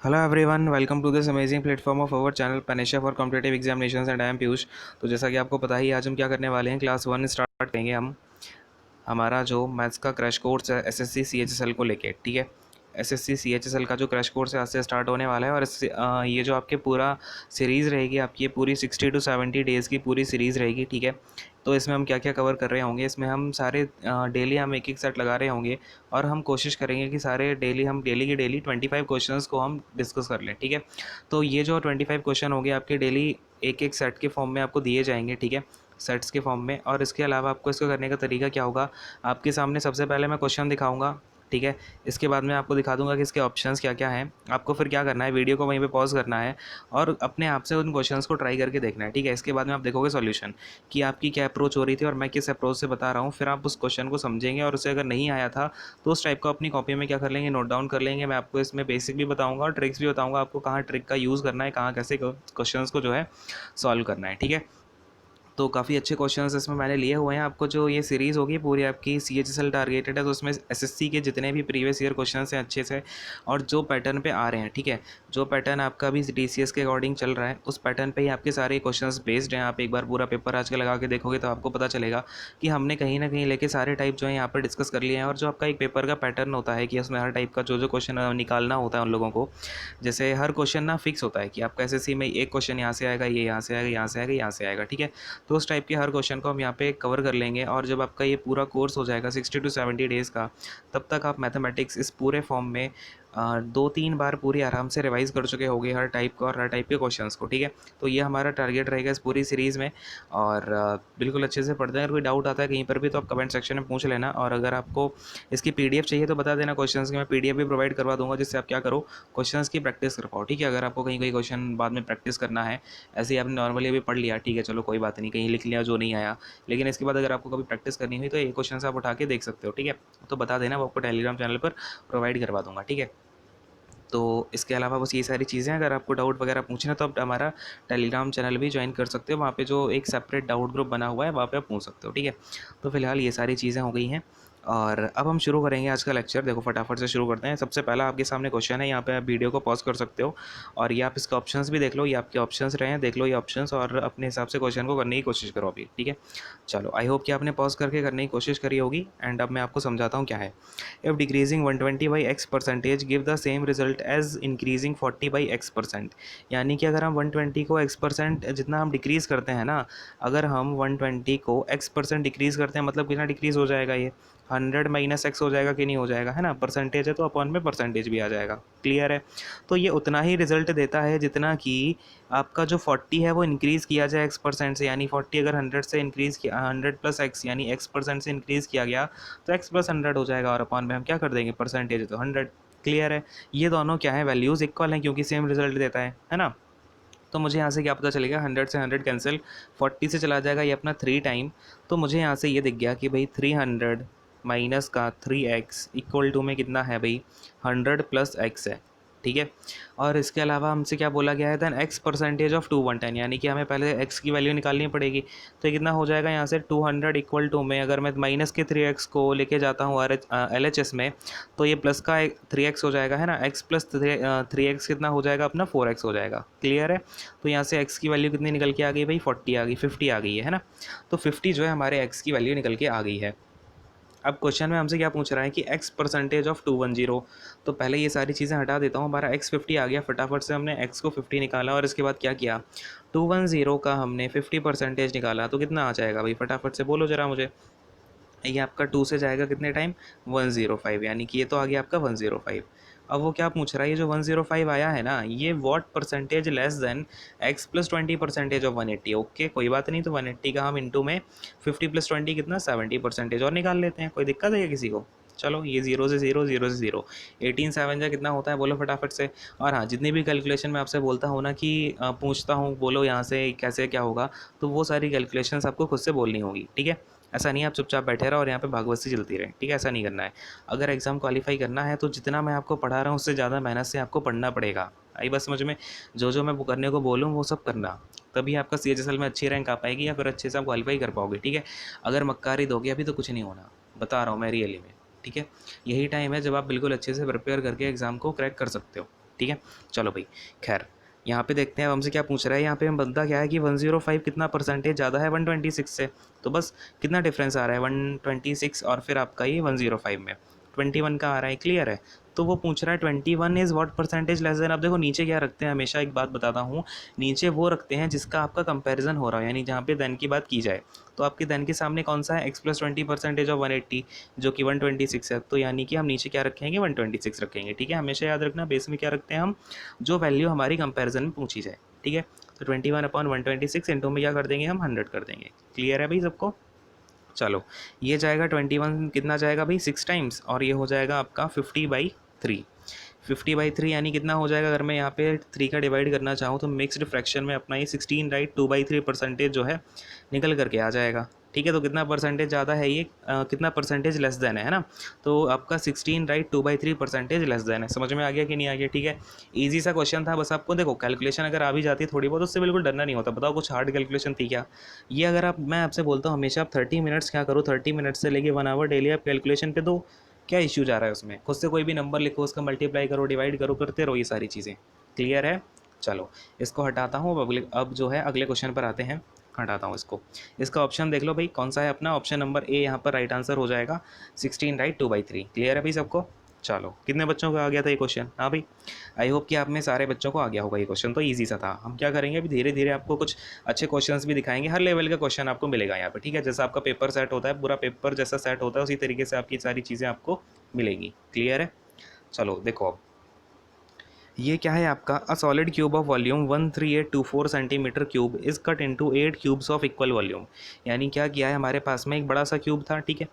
Hello everyone, welcome to this amazing platform of our channel पनेशा for competitive examinations and I am Piyush. तो जैसा कि आपको पता ही, आज हम क्या करने वाले हैं, क्लास 1 स्टार्ट करेंगे हम हमारा जो मैथ्स का क्रैश कोर्स है एसएससी सीएचएसएल को लेके। ठीक है, एसएससी सीएचएसएल का जो क्रैश कोर्स है आज से स्टार्ट होने वाला है और ये जो आपके पूरा सीरीज़ रहेगी, आपकी ये पूरी 60 to 70 डेज़ की पूरी सीरीज़ रहेगी। ठीक है, तो इसमें हम क्या क्या कवर कर रहे होंगे, इसमें हम सारे डेली हम एक एक सेट लगा रहे होंगे और हम कोशिश करेंगे कि सारे डेली के डेली 25 क्वेश्चंस को हम डिस्कस कर लें। ठीक है, तो ये जो 25 क्वेश्चन होंगे आपके डेली एक एक सेट के फॉर्म में आपको दिए जाएंगे। ठीक है, सेट्स के फॉर्म में। और इसके अलावा आपको इसको करने का तरीका क्या होगा, आपके सामने सबसे पहले मैं क्वेश्चन दिखाऊंगा। ठीक है, इसके बाद मैं आपको दिखा दूंगा कि इसके ऑप्शंस क्या क्या हैं। आपको फिर क्या करना है, वीडियो को वहीं पे पॉज करना है और अपने आप से उन क्वेश्चंस को ट्राई करके देखना है। ठीक है, इसके बाद में आप देखोगे सॉल्यूशन कि आपकी क्या अप्रोच हो रही थी और मैं किस अप्रोच से बता रहा हूँ। फिर आप उस क्वेश्चन को समझेंगे और उसे अगर नहीं आया था तो उस टाइप को अपनी कॉपी में क्या कर लेंगे, नोट डाउन कर लेंगे। मैं आपको इसमें बेसिक भी बताऊँगा और ट्रिक्स भी बताऊँगा, आपको कहाँ ट्रिक का यूज़ करना है, कहाँ कैसे क्वेश्चन को जो है सॉल्व करना है। ठीक है, तो काफ़ी अच्छे क्वेश्चंस इसमें मैंने लिए हुए हैं। आपको जो ये सीरीज़ होगी पूरी आपकी सीएचएसएल टारगेटेड है, तो उसमें एसएससी के जितने भी प्रीवियस ईयर क्वेश्चंस हैं अच्छे से, और जो पैटर्न पे आ रहे हैं, ठीक है, जो पैटर्न आपका भी डीसीएस के अकॉर्डिंग चल रहा है उस पैटर्न पे ही आपके सारे क्वेश्चंस बेस्ड हैं। आप एक बार पूरा पेपर आज के लगा के देखोगे तो आपको पता चलेगा कि हमने कहीं ना कहीं लेके सारे टाइप जो है यहाँ पर डिस्कस कर लिए हैं। और जो आपका एक पेपर का पैटर्न होता है कि उसमें हर टाइप का जो जो क्वेश्चन निकालना होता है उन लोगों को, जैसे हर क्वेश्चन ना फिक्स होता है कि आपका एसएससी में एक क्वेश्चन यहाँ से आएगा, ये यहाँ से आएगा, यहाँ से आएगा, यहाँ से आएगा। ठीक है, तो उस टाइप के हर क्वेश्चन को हम यहाँ पे कवर कर लेंगे। और जब आपका ये पूरा कोर्स हो जाएगा 60 to 70 डेज़ का, तब तक आप मैथमेटिक्स इस पूरे फॉर्म में 2-3 बार पूरी आराम से रिवाइज़ कर चुके होंगे हर टाइप का और हर टाइप के क्वेश्चंस को। ठीक है, तो ये हमारा टारगेट रहेगा इस पूरी सीरीज़ में। और बिल्कुल अच्छे से पढ़ते हैं। अगर कोई डाउट आता है कहीं पर भी तो आप कमेंट सेक्शन में पूछ लेना। और अगर आपको इसकी पीडीएफ चाहिए तो बता देना क्वेश्चंस की, मैं पीडीएफ भी प्रोवाइड करवा दूंगा, जिससे आप क्या करो, क्वेश्चंस की प्रैक्टिस कर पाओ। ठीक है, अगर आपको कहीं कोई क्वेश्चन बाद में प्रैक्टिस करना है, ऐसे ही आपने नॉर्मली अभी पढ़ लिया, ठीक है, चलो कोई बात नहीं, कहीं लिख लिया जो नहीं आया, लेकिन इसके बाद अगर आपको कभी प्रैक्टिस करनी हुई तो ये क्वेश्चन आप उठा के देख सकते हो। ठीक है, तो बता देना, वो आपको टेलीग्राम चैनल पर प्रोवाइड करवा दूंगा। ठीक है, तो इसके अलावा बस ये सारी चीज़ें हैं। अगर आपको डाउट वगैरह पूछना तो आप हमारा टेलीग्राम चैनल भी ज्वाइन कर सकते हो, वहाँ पे जो एक सेपरेट डाउट ग्रुप बना हुआ है वहाँ पे आप पूछ सकते हो। ठीक है, तो फिलहाल ये सारी चीज़ें हो गई हैं और अब हम शुरू करेंगे आज का लेक्चर। देखो फटाफट से शुरू करते हैं। सबसे पहला आपके सामने क्वेश्चन है, यहाँ पे आप वीडियो को पॉज कर सकते हो और ये आप इसके ऑप्शंस भी देख लो, ये आपके ऑप्शंस रहे हैं, देख लो ये ऑप्शंस और अपने हिसाब से क्वेश्चन को करने की कोशिश करो अभी। ठीक है, चलो, आई होप कि आपने पॉज करके करने की कोशिश करी होगी। एंड अब मैं आपको समझाता हूँ क्या है। If decreasing 120 by x percentage give the same result as increasing 40 by x percent, यानी कि अगर हम 120 को एक्स परसेंट जितना हम डिक्रीज़ करते हैं ना, अगर हम 120 को एक्स परसेंट डिक्रीज़ करते हैं, मतलब कितना डिक्रीज़ हो जाएगा, ये 100 माइनस एक्स हो जाएगा कि नहीं हो जाएगा, है ना, परसेंटेज है तो अपॉन में परसेंटेज भी आ जाएगा। क्लियर है, तो ये उतना ही रिजल्ट देता है जितना कि आपका जो 40 है वो इंक्रीज़ किया जाए एक्स परसेंट से, यानी 40 अगर 100 से इंक्रीज़ किया, 100 प्लस एक्स यानी एक्स परसेंट से इंक्रीज़ किया गया तो एक्स प्लस 100 हो जाएगा और अपॉन में हम क्या कर देंगे, परसेंटेज है तो 100। क्लियर है, ये दोनों क्या है, वैल्यूज़ इक्वल हैं क्योंकि सेम रिजल्ट देता है ना। तो मुझे यहाँ से क्या पता चलेगा, 100 से 100 कैंसिल, 40 से चला जाएगा ये अपना 3 टाइम। तो मुझे यहाँ से ये दिख गया कि भाई 300 माइनस का 3x इक्वल टू में कितना है भाई, 100 प्लस एक्स है। ठीक है, और इसके अलावा हमसे क्या बोला गया है, देन एक्स परसेंटेज ऑफ 210, यानी कि हमें पहले एक्स की वैल्यू निकालनी पड़ेगी। तो ये कितना हो जाएगा यहाँ से 200 इक्वल टू में, अगर मैं माइनस के 3x को लेके जाता हूँ LHS में, तो ये प्लस का 3x हो जाएगा, है ना, x प्लस 3x कितना हो जाएगा अपना, 4x हो जाएगा। क्लियर है, तो यहाँ से x की वैल्यू कितनी निकल के आ गई भाई, 40 आ गई, 50 आ गई है ना। तो 50 जो है हमारे x की वैल्यू निकल के आ गई है। अब क्वेश्चन में हमसे क्या पूछ रहा है कि x परसेंटेज ऑफ 210, तो पहले ये सारी चीज़ें हटा देता हूँ। हमारा x 50 आ गया, फटाफट से हमने x को 50 निकाला और इसके बाद क्या किया, 210 का हमने 50 परसेंटेज निकाला, तो कितना आ जाएगा भाई, फटाफट से बोलो ज़रा मुझे। ये आपका 2 से जाएगा कितने टाइम, 105, यानी कि ये तो आ गया आपका 105। अब वो क्या पूछ रहा है, ये जो 105 आया है ना, ये what percentage less than x plus 20 percentage of 180। Okay, कोई बात नहीं, तो 180 का हम इंटू में 50 प्लस 20 कितना, 70 परसेंटेज और निकाल लेते हैं। कोई दिक्कत है क्या किसी को, चलो ये 0 से 0, 0 से 0, 18 7 जा कितना होता है, बोलो फटाफट से। और हाँ, जितनी भी कैलकुलेशन मैं आपसे बोलता हूँ ना कि पूछता हूँ बोलो यहाँ से कैसे क्या होगा, तो वो सारी कैलकुलेशंस आपको खुद से बोलनी होगी। ठीक है, ऐसा नहीं है आप चुपचाप बैठे रहो और यहाँ पे भागवती चलती रहे। ठीक है, ऐसा नहीं करना है। अगर एग्ज़ाम क्वालिफाई करना है तो जितना मैं आपको पढ़ा रहा हूँ उससे ज़्यादा मेहनत से आपको पढ़ना पड़ेगा। आई बस समझ में, जो मैं वो करने को बोलूँ वो सब करना, तभी आपका CHSL में अच्छी रैंक आ पाएगी या फिर अच्छे से आप क्वालिफाई कर पाओगे। ठीक है, अगर मक्कारी दोगे अभी तो कुछ नहीं होना, बता रहा हूँ मैं रियली में। ठीक है, यही टाइम है जब आप बिल्कुल अच्छे से प्रिपेयर करके एग्ज़ाम को क्रैक कर सकते हो। ठीक है। चलो भाई, खैर यहाँ पे देखते हैं अब हमसे क्या पूछ रहा है। यहाँ पे हम बनता क्या है कि 105 कितना परसेंटेज ज़्यादा है 126 से, तो बस कितना डिफरेंस आ रहा है 126 और फिर आपका ये 105 में 21 का आ रहा है, क्लियर है। तो वो पूछ रहा है 21 is what percentage less than. अब देखो नीचे क्या रखते हैं, हमेशा एक बात बताता हूँ, नीचे वो रखते हैं जिसका आपका कंपैरिजन हो रहा है, यानी जहाँ पे देन की बात की जाए। तो आपके देन के सामने कौन सा है, x प्लस 20 परसेंटेज ऑफ 180 जो कि 126 है, तो यानी कि हम नीचे क्या रखेंगे 126 रखेंगे, ठीक है। हमेशा याद रखना बेस में क्या रखते हैं हम, जो वैल्यू हमारी कंपैरिजन में पूछी जाए, ठीक है। तो 21/126 इंटू में क्या कर देंगे हम 100 कर देंगे, क्लियर है भाई सबको। चलो ये जाएगा 21 कितना जाएगा भाई 6 टाइम्स, और ये हो जाएगा आपका 50/3। 50/3 यानी कितना हो जाएगा, अगर मैं यहाँ पे 3 का डिवाइड करना चाहूँ तो मिक्स्ड फ्रैक्शन में अपना ये 16 राइट 2/3 परसेंटेज जो है निकल करके आ जाएगा, ठीक है। तो कितना परसेंटेज ज़्यादा है ये, कितना परसेंटेज लेस देन है ना। तो आपका 16 राइट 2/3 परसेंटेज लेस देन है। समझ में आ गया कि नहीं आ गया, ठीक है। ईजी सा क्वेश्चन था, बस आपको देखो कैलकुलेशन अगर आ भी जाती है थोड़ी बहुत, उससे बिल्कुल डरना नहीं होता। बताओ कुछ हार्ड कैलकुलेशन थी क्या ये। अगर आप, मैं आपसे बोलता हूँ हमेशा आप 30 मिनट्स क्या करो, 30 मिनट्स से लेके 1 आवर डेली आप कैलकुलेशन पे दो, क्या इश्यू जा रहा है उसमें। खुद से कोई भी नंबर लिखो, उसका मल्टीप्लाई करो, डिवाइड करो, करते रहो ये सारी चीज़ें, क्लियर है। चलो इसको हटाता हूँ, अब जो है अगले क्वेश्चन पर आते हैं। हटाता हूँ इसको। इसका ऑप्शन देख लो भाई कौन सा है अपना, ऑप्शन नंबर ए यहाँ पर राइट आंसर हो जाएगा 16 राइट 2/3, क्लियर है भाई सबको। चलो कितने बच्चों को आ गया था ये क्वेश्चन, हाँ भाई आई होप कि आप में सारे बच्चों को आ गया होगा ये क्वेश्चन, तो ईजी सा था। हम क्या करेंगे अभी धीरे धीरे आपको कुछ अच्छे क्वेश्चंस भी दिखाएंगे, हर लेवल का क्वेश्चन आपको मिलेगा यहाँ पे, ठीक है। जैसा आपका पेपर सेट होता है, पूरा पेपर जैसा सेट होता है उसी तरीके से आपकी सारी चीज़ें आपको मिलेंगी, क्लियर है। चलो देखो अब ये क्या है आपका, a solid cube of volume 13824 centimetre cube is cut into 8 cubes of equal volume. यानी क्या किया है, हमारे पास में एक बड़ा सा क्यूब था, ठीक है।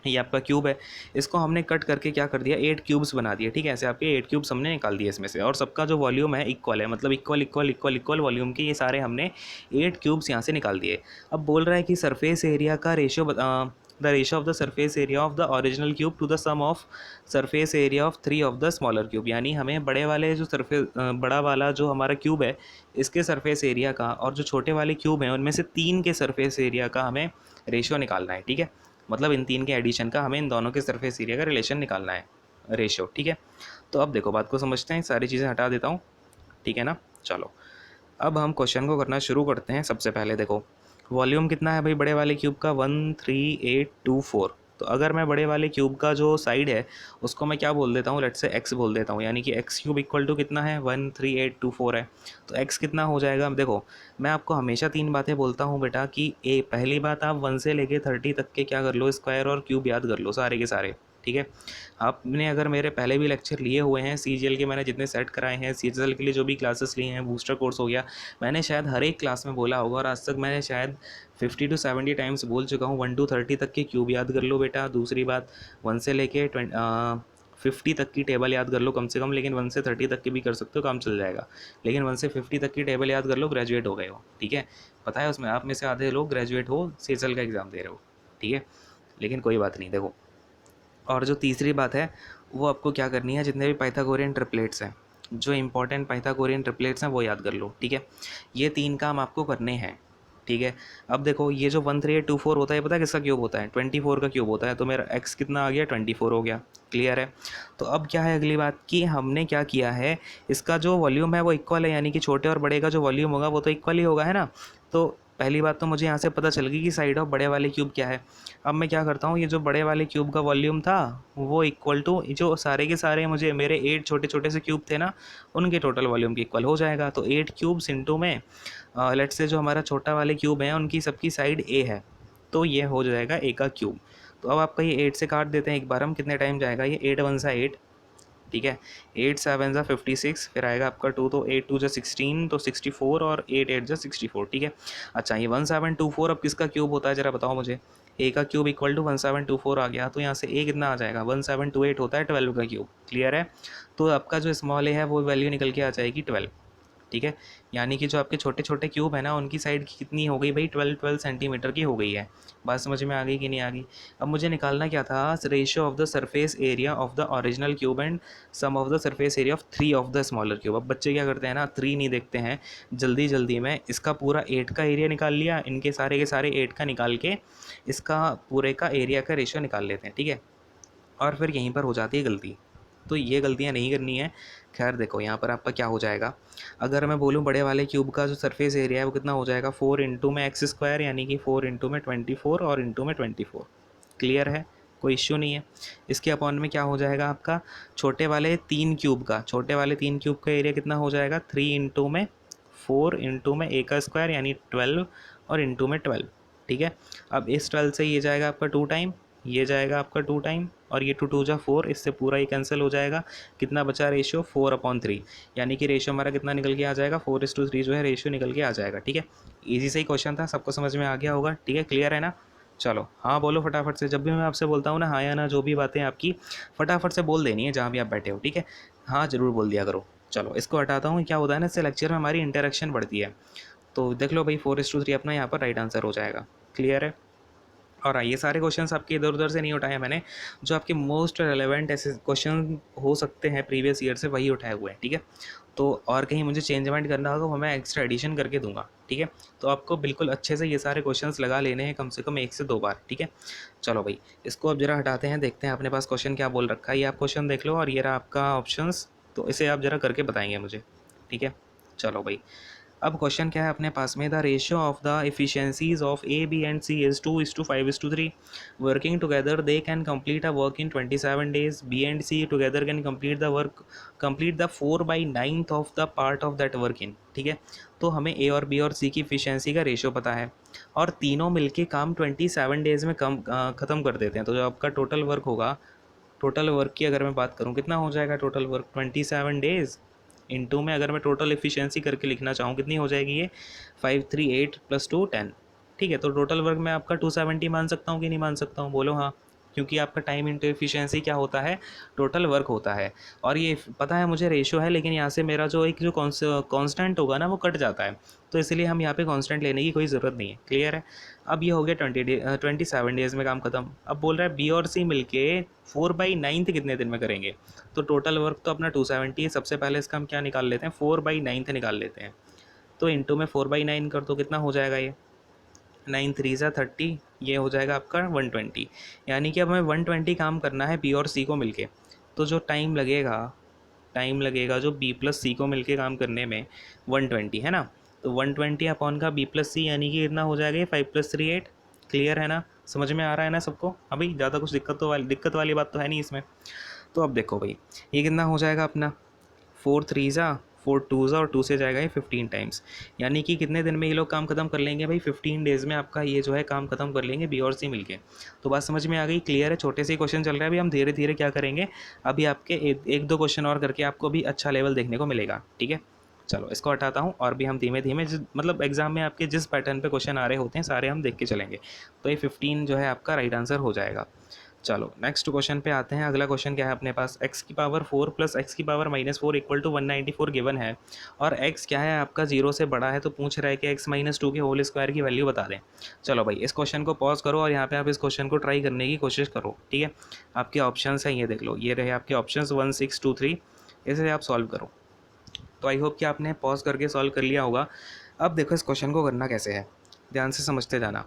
ये आपका क्यूब है, इसको हमने कट करके क्या कर दिया 8 क्यूब्स बना दिए, ठीक है। ऐसे आपके 8 क्यूब्स हमने निकाल दिए इसमें से, और सबका जो वॉल्यूम है इक्वल है, मतलब equal equal equal equal volume के ये सारे हमने 8 क्यूब्स यहाँ से निकाल दिए। अब बोल रहा है कि सरफेस एरिया का ratio, the ratio of the surface area of the original cube to the sum of surface area of 3 of the smaller cube. यानी हमें बड़े वाले जो सरफेस, बड़ा वाला जो हमारा क्यूब है इसके सरफेस एरिया का, और जो छोटे वाले क्यूब हैं उनमें से 3 के सरफेस एरिया का हमें रेशियो निकालना है, ठीक है। मतलब इन 3 के एडिशन का हमें इन दोनों के सरफेस एरिया का रिलेशन निकालना है, रेशियो, ठीक है। तो अब देखो बात को समझते हैं, सारी चीज़ें हटा देता हूँ, ठीक है ना। चलो अब हम क्वेश्चन को करना शुरू करते हैं। सबसे पहले देखो वॉल्यूम कितना है भाई बड़े वाले क्यूब का 13824। तो अगर मैं बड़े वाले क्यूब का जो साइड है उसको मैं क्या बोल देता हूँ, लेट्स से एक्स बोल देता हूँ, यानी कि एक्स क्यूब इक्वल टू कितना है 13824 है। तो एक्स कितना हो जाएगा, अब देखो मैं आपको हमेशा 3 बातें बोलता हूँ बेटा कि पहली बात आप 1 से लेके 30 तक के क्या कर लो, स्क्वायर और क्यूब याद कर लो सारे के सारे, ठीक है। आपने अगर मेरे पहले भी लेक्चर लिए हुए हैं सीजीएल के, मैंने जितने सेट कराए हैं सीजीएल के लिए जो भी क्लासेस लिए हैं, बूस्टर कोर्स हो गया, मैंने शायद हर एक क्लास में बोला होगा, और आज तक मैंने शायद 50 to 70 टाइम्स बोल चुका हूँ 1 to 30 तक के क्यूब याद कर लो बेटा। दूसरी बात 1 से लेके 50 तक की टेबल याद कर लो कम से कम, लेकिन 1 से 30 तक की भी कर सकते हो, काम चल जाएगा। लेकिन 1 से 50 तक की टेबल याद कर लो, ग्रेजुएट हो गए हो, ठीक है। पता है उसमें आप में से आधे लोग ग्रेजुएट हो, सीजीएल का एग्ज़ाम दे रहे हो, ठीक है। लेकिन कोई बात नहीं, देखो और जो तीसरी बात है वो आपको क्या करनी है, जितने भी पाइथागोरियन ट्रिपलेट्स हैं, जो इंपॉर्टेंट पाइथागोरियन ट्रिपलेट्स हैं वो याद कर लो, ठीक है। ये 3 काम आपको करने हैं, ठीक है। अब देखो ये जो 13824 होता है, पता है किसका क्यूब होता है, 24 का क्यूब होता है। तो मेरा एक्स कितना आ गया 24 हो गया, क्लियर है। तो अब क्या है अगली बात कि हमने क्या किया है, इसका जो वॉल्यूम है वो इक्वल है, यानी कि छोटे और बड़े का जो वॉल्यूम होगा वो तो इक्वल ही होगा, है ना। तो पहली बात तो मुझे यहाँ से पता चल गई कि साइड ऑफ बड़े वाले क्यूब क्या है। अब मैं क्या करता हूँ, ये जो बड़े वाले क्यूब का वॉल्यूम था वो इक्वल टू जो सारे के सारे मुझे मेरे 8 छोटे छोटे से क्यूब थे ना, उनके टोटल वॉल्यूम के इक्वल हो जाएगा। तो 8 क्यूब्स इंटू में लेट्स से जो हमारा छोटा वाले क्यूब है उनकी सबकी साइड ए है, तो ये हो जाएगा ए का क्यूब। तो अब आपका ये 8 से काट देते हैं एक बार हम, कितने टाइम जाएगा ये 8 1 सा 8, ठीक है। 8 7 सा 56, फिर आएगा आपका 2, तो 8 2 जा 16, तो 64, और 8 8 जा 64, ठीक है। अच्छा ये 1724 अब किसका क्यूब होता है ज़रा बताओ मुझे। ए का क्यूब इक्वल टू 1724 आ गया, तो यहाँ से ए कितना आ जाएगा 1728 होता है 12 का क्यूब, क्लियर है। तो आपका जो स्मॉल ए है वो वैल्यू निकल के आ जाएगी 12, ठीक है। यानी कि जो आपके छोटे छोटे क्यूब है ना उनकी साइड की कितनी हो गई भाई 12 सेंटीमीटर की हो गई है। बात समझ में आ गई कि नहीं आ गई। अब मुझे निकालना क्या था, ratio of the surface area of the original cube and sum of the surface area of 3 of the smaller cube. अब बच्चे क्या करते हैं ना 3 नहीं देखते हैं, जल्दी जल्दी में इसका पूरा 8 का एरिया निकाल लिया, इनके सारे के सारे 8 का निकाल के इसका पूरे का एरिया का रेशियो निकाल लेते हैं, ठीक है। और फिर यहीं पर हो जाती है गलती। तो ये गलतियाँ नहीं करनी है। खैर देखो यहाँ पर आपका क्या हो जाएगा, अगर मैं बोलूँ बड़े वाले क्यूब का जो सरफेस एरिया है वो कितना हो जाएगा, 4 इंटू में एक्स स्क्वायर, यानी कि 4 इंटू में 24 और इंटू में 24। क्लियर है, कोई इश्यू नहीं है। इसके अपॉन में क्या हो जाएगा आपका, छोटे वाले तीन क्यूब का एरिया कितना हो जाएगा, 3 इंटू में 4 इंटू में ए का स्क्वायर यानी 12 और इंटू में 12। ठीक है, अब इस 12 से ये जाएगा आपका 2 टाइम, ये जाएगा आपका 2 टाइम, और ये 2 2 जा 4, इससे पूरा ही कैंसिल हो जाएगा। कितना बचा रेशियो, 4/3, यानी कि रेशियो हमारा कितना निकल के आ जाएगा, 4:3 जो है रेशियो निकल के आ जाएगा। ठीक है, ईजी से ही क्वेश्चन था, सबको समझ में आ गया होगा। ठीक है, क्लियर है ना। चलो हाँ बोलो फटाफट से, जब भी मैं आपसे बोलता हूँ ना हाँ या ना, जो भी बातें आपकी फटाफट से बोल देनी है जहाँ भी आप बैठे हो। ठीक है, हाँ ज़रूर बोल दिया करो। चलो इसको हटाता हूँ, क्या होता है ना, इससे लेक्चर में हमारी इंटरेक्शन बढ़ती है। तो देख लो भाई, 4:3 अपना यहाँ पर राइट आंसर हो जाएगा। क्लियर है। और ये सारे क्वेश्चंस आपके इधर उधर से नहीं उठाए मैंने, जो आपके मोस्ट रेलेवेंट ऐसे क्वेश्चन हो सकते हैं प्रीवियस ईयर से, वही उठाए हुए हैं। ठीक है, तो और कहीं मुझे चेंजमेंट करना होगा वो मैं एक्स्ट्रा एडिशन करके दूंगा। ठीक है, तो आपको बिल्कुल अच्छे से ये सारे क्वेश्चंस लगा लेने हैं, कम से कम 1 से 2 बार। ठीक है, चलो भाई इसको अब जरा हटाते हैं, देखते हैं अपने पास क्वेश्चन क्या बोल रखा है। ये आप क्वेश्चन देख लो और ये रहा आपका ऑप्शंस, तो इसे आप जरा करके बताएंगे मुझे। ठीक है, चलो भाई अब क्वेश्चन क्या है अपने पास में, the ratio of the efficiencies of A B and C is 2:5:3, working together they can complete a work in 27 days, B and C together can complete the 4/9 of the part of that work in. ठीक है, तो हमें ए और B और सी की efficiency का ratio पता है, और तीनों मिलके काम 27 डेज में ख़त्म कर देते हैं। तो जो आपका टोटल वर्क होगा, टोटल वर्क की अगर मैं बात करूँ कितना हो जाएगा टोटल वर्क, 27 डेज इंटू में अगर मैं टोटल एफिशिएंसी करके लिखना चाहूँ कितनी हो जाएगी ये, 538 + 2 10। ठीक है, तो टोटल वर्क मैं आपका 270 मान सकता हूँ कि नहीं मान सकता हूँ, बोलो हाँ। क्योंकि आपका टाइम इंटू एफिशिएंसी क्या होता है, टोटल वर्क होता है। और ये पता है मुझे रेशियो है, लेकिन यहाँ से मेरा जो एक जो कांस्टेंट होगा ना वो कट जाता है, तो इसलिए हम यहाँ पे कांस्टेंट लेने की कोई ज़रूरत नहीं है। क्लियर है। अब ये हो गया 27 डेज़ में काम खत्म। अब बोल रहा है बी और सी मिलके 4/9 कितने दिन में करेंगे। तो टोटल वर्क तो अपना 270 है, सबसे पहले इसका हम क्या निकाल लेते हैं, 4/9 निकाल लेते हैं। तो इंटू में 4/9 कर दो, कितना हो जाएगा ये, 9 3 ज़ा 30, ये हो जाएगा आपका 120। यानी कि अब हमें 120 काम करना है बी और सी को मिलके। तो जो टाइम लगेगा जो बी प्लस सी को मिलके काम करने में, 120 है ना। तो 120 अपॉन का बी प्लस सी, यानी कि कितना हो जाएगा, 5 + 3 8। क्लियर है ना, समझ में आ रहा है ना सबको। अभी ज़्यादा कुछ दिक्कत वाली बात तो है नहीं इसमें। तो अब देखो भाई, ये कितना हो जाएगा अपना, 4 3 ज़ा 4 2 ज़ा और 2 से जाएगा ये 15 टाइम्स। यानी कि कितने दिन में ये लोग काम खत्म कर लेंगे भाई, 15 डेज़ में आपका ये जो है काम खत्म कर लेंगे बी और सी मिलके। तो बात समझ में आ गई, क्लियर है। छोटे से क्वेश्चन चल रहा है, अभी हम धीरे धीरे क्या करेंगे, अभी आपके एक दो क्वेश्चन और करके आपको भी अच्छा लेवल देखने को मिलेगा। ठीक है, चलो इसको हटाता हूँ, और भी हम धीमे धीमे मतलब एग्जाम में आपके जिस पैटर्न पे क्वेश्चन आ रहे होते हैं सारे हम देख के चलेंगे। तो ये 15 जो है आपका राइट आंसर हो जाएगा। चलो नेक्स्ट क्वेश्चन पे आते हैं। अगला क्वेश्चन क्या है अपने पास, x⁴ + x⁻⁻4 = 194 गिवन है, और x क्या है आपका 0 से बड़ा है, तो पूछ रहा है कि x-2 के होल स्क्वायर की वैल्यू बता दें। चलो भाई इस क्वेश्चन को पॉज करो और यहाँ पे आप इस क्वेश्चन को ट्राई करने की कोशिश करो। ठीक है, आपके ऑप्शंस हैं, ये देख लो, ये रहे आपके ऑप्शंस 1 6 2 3, इसे आप सॉल्व करो। तो आई होप कि आपने पॉज करके सॉल्व कर लिया होगा। अब देखो इस क्वेश्चन को करना कैसे है, ध्यान से समझते जाना।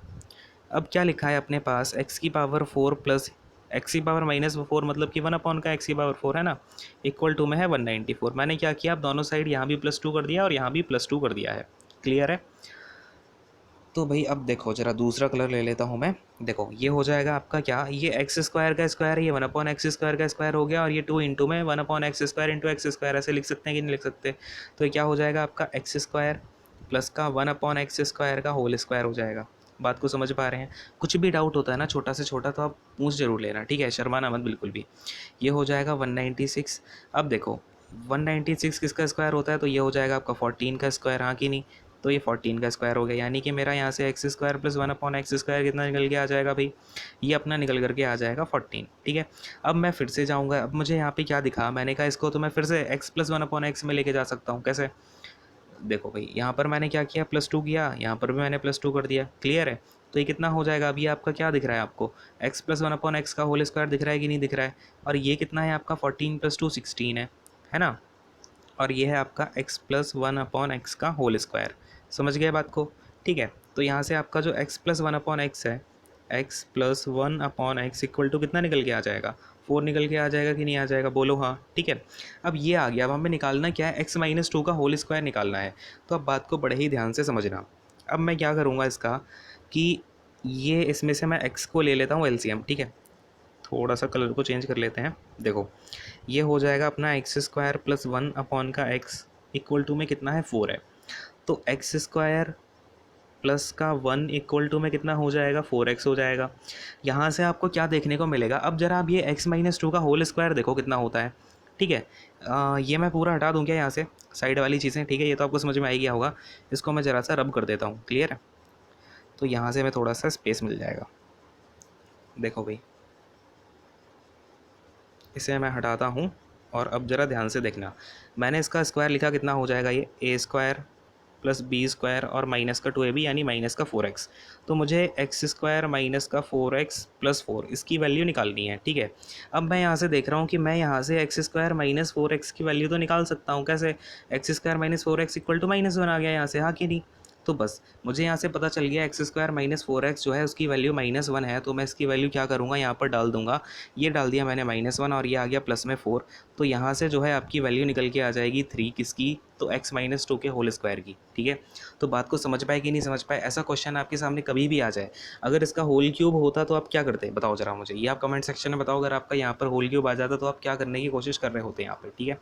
अब क्या लिखा है अपने पास, x⁴ प्लस x⁻⁻4 मतलब कि 1 का x⁴ है ना, इक्वल टू में है 194। मैंने क्या किया, अब दोनों साइड यहाँ भी +2 कर दिया और यहाँ भी +2 कर दिया है। क्लियर है। तो भाई अब देखो जरा दूसरा कलर ले लेता हूँ मैं। देखो ये हो जाएगा आपका क्या, ये x² का स्क्वायर है, ये 1/x² का स्क्वायर हो गया, और ये 2 इंटू में 1/x² इंटू x², ऐसे लिख सकते हैं कि नहीं लिख सकते। तो ये क्या हो जाएगा आपका x² प्लस का 1/x² का होल स्क्वायर हो जाएगा। बात को समझ पा रहे हैं। कुछ भी डाउट होता है ना छोटा से छोटा, तो आप पूछ जरूर लेना, ठीक है, शर्माना मत बिल्कुल भी। ये हो जाएगा 196। अब देखो 196 किसका स्क्वायर होता है, तो ये हो जाएगा आपका 14 का स्क्वायर, हाँ कि नहीं। तो ये 14 का स्क्वायर हो गया, यानी कि मेरा यहाँ से x² + 1/x² कितना निकल के आ जाएगा भाई, ये अपना निकल करके आ जाएगा 14। ठीक है, अब मैं फिर से जाऊँगा, अब मुझे यहाँ पे क्या दिखा, मैंने कहा इसको तो मैं फिर से x + 1/x में लेके जा सकता हूँ। कैसे, देखो भाई यहाँ पर मैंने क्या किया, +2 किया, यहाँ पर भी मैंने +2 कर दिया। क्लियर है। तो ये कितना हो जाएगा, अभी आपका क्या दिख रहा है आपको, x + 1/x का होल स्क्वायर दिख रहा है कि नहीं दिख रहा है। और ये कितना है आपका, 14 + 2 16 है ना। और ये है आपका x + 1/x का होल स्क्वायर। समझ गए बात को। ठीक है, तो यहाँ से आपका जो x + 1/x है, x + 1/x इक्वल टू कितना निकल के आ जाएगा, 4 निकल के आ जाएगा कि नहीं आ जाएगा, बोलो हाँ, ठीक है। अब ये आ गया, अब हमें निकालना क्या है, x-2 का होल स्क्वायर निकालना है। तो अब बात को बड़े ही ध्यान से समझना। अब मैं क्या करूँगा इसका कि ये इसमें से मैं x को ले लेता हूँ एलसीएम, ठीक है। थोड़ा सा कलर को चेंज कर लेते हैं। देखो ये हो जाएगा अपना x² + 1 अपॉन का x इक्वल टू में कितना है, 4 है। तो x² प्लस का 1 इक्वल टू में कितना हो जाएगा, 4x हो जाएगा। यहाँ से आपको क्या देखने को मिलेगा, अब जरा आप ये x-2 का होल स्क्वायर देखो कितना होता है, ठीक है। ये मैं पूरा हटा दूँ क्या यहाँ से, साइड वाली चीज़ें, ठीक है, ये तो आपको समझ में आई गया होगा। इसको मैं ज़रा सा रब कर देता हूँ, क्लियर है। तो यहाँ से हमें थोड़ा सा स्पेस मिल जाएगा। देखो भाई, इसे मैं हटाता हूँ और अब ज़रा ध्यान से देखना। मैंने इसका स्क्वायर लिखा, कितना हो जाएगा ये, a² प्लस b² और माइनस का 2ab यानी माइनस का 4x। तो मुझे x² माइनस का 4x प्लस 4 इसकी वैल्यू निकालनी है, ठीक है। अब मैं यहाँ से देख रहा हूँ कि मैं यहाँ से x² माइनस 4x की वैल्यू तो निकाल सकता हूँ। कैसे, x² minus 4x equal to -1 आ गया यहाँ से, हाँ कि नहीं। तो बस मुझे यहाँ से पता चल गया x² माइनस 4x जो है उसकी वैल्यू -1 है। तो मैं इसकी वैल्यू क्या करूँगा, यहाँ पर डाल दूँगा। ये डाल दिया मैंने -1 और ये आ गया प्लस में 4। तो यहाँ से जो है आपकी वैल्यू निकल के आ जाएगी 3 किसकी, तो x-2 के होल स्क्वायर की, ठीक है। तो बात को समझ पाए कि नहीं समझ पाए, ऐसा क्वेश्चन आपके सामने कभी भी आ जाए, अगर इसका होल क्यूब होता तो आप क्या करते, बताओ जरा मुझे, ये आप कमेंट सेक्शन में बताओ। अगर आपका यहाँ पर होल क्यूब आ जाता तो आप क्या करने की कोशिश कर रहे होते यहाँ पर, ठीक है।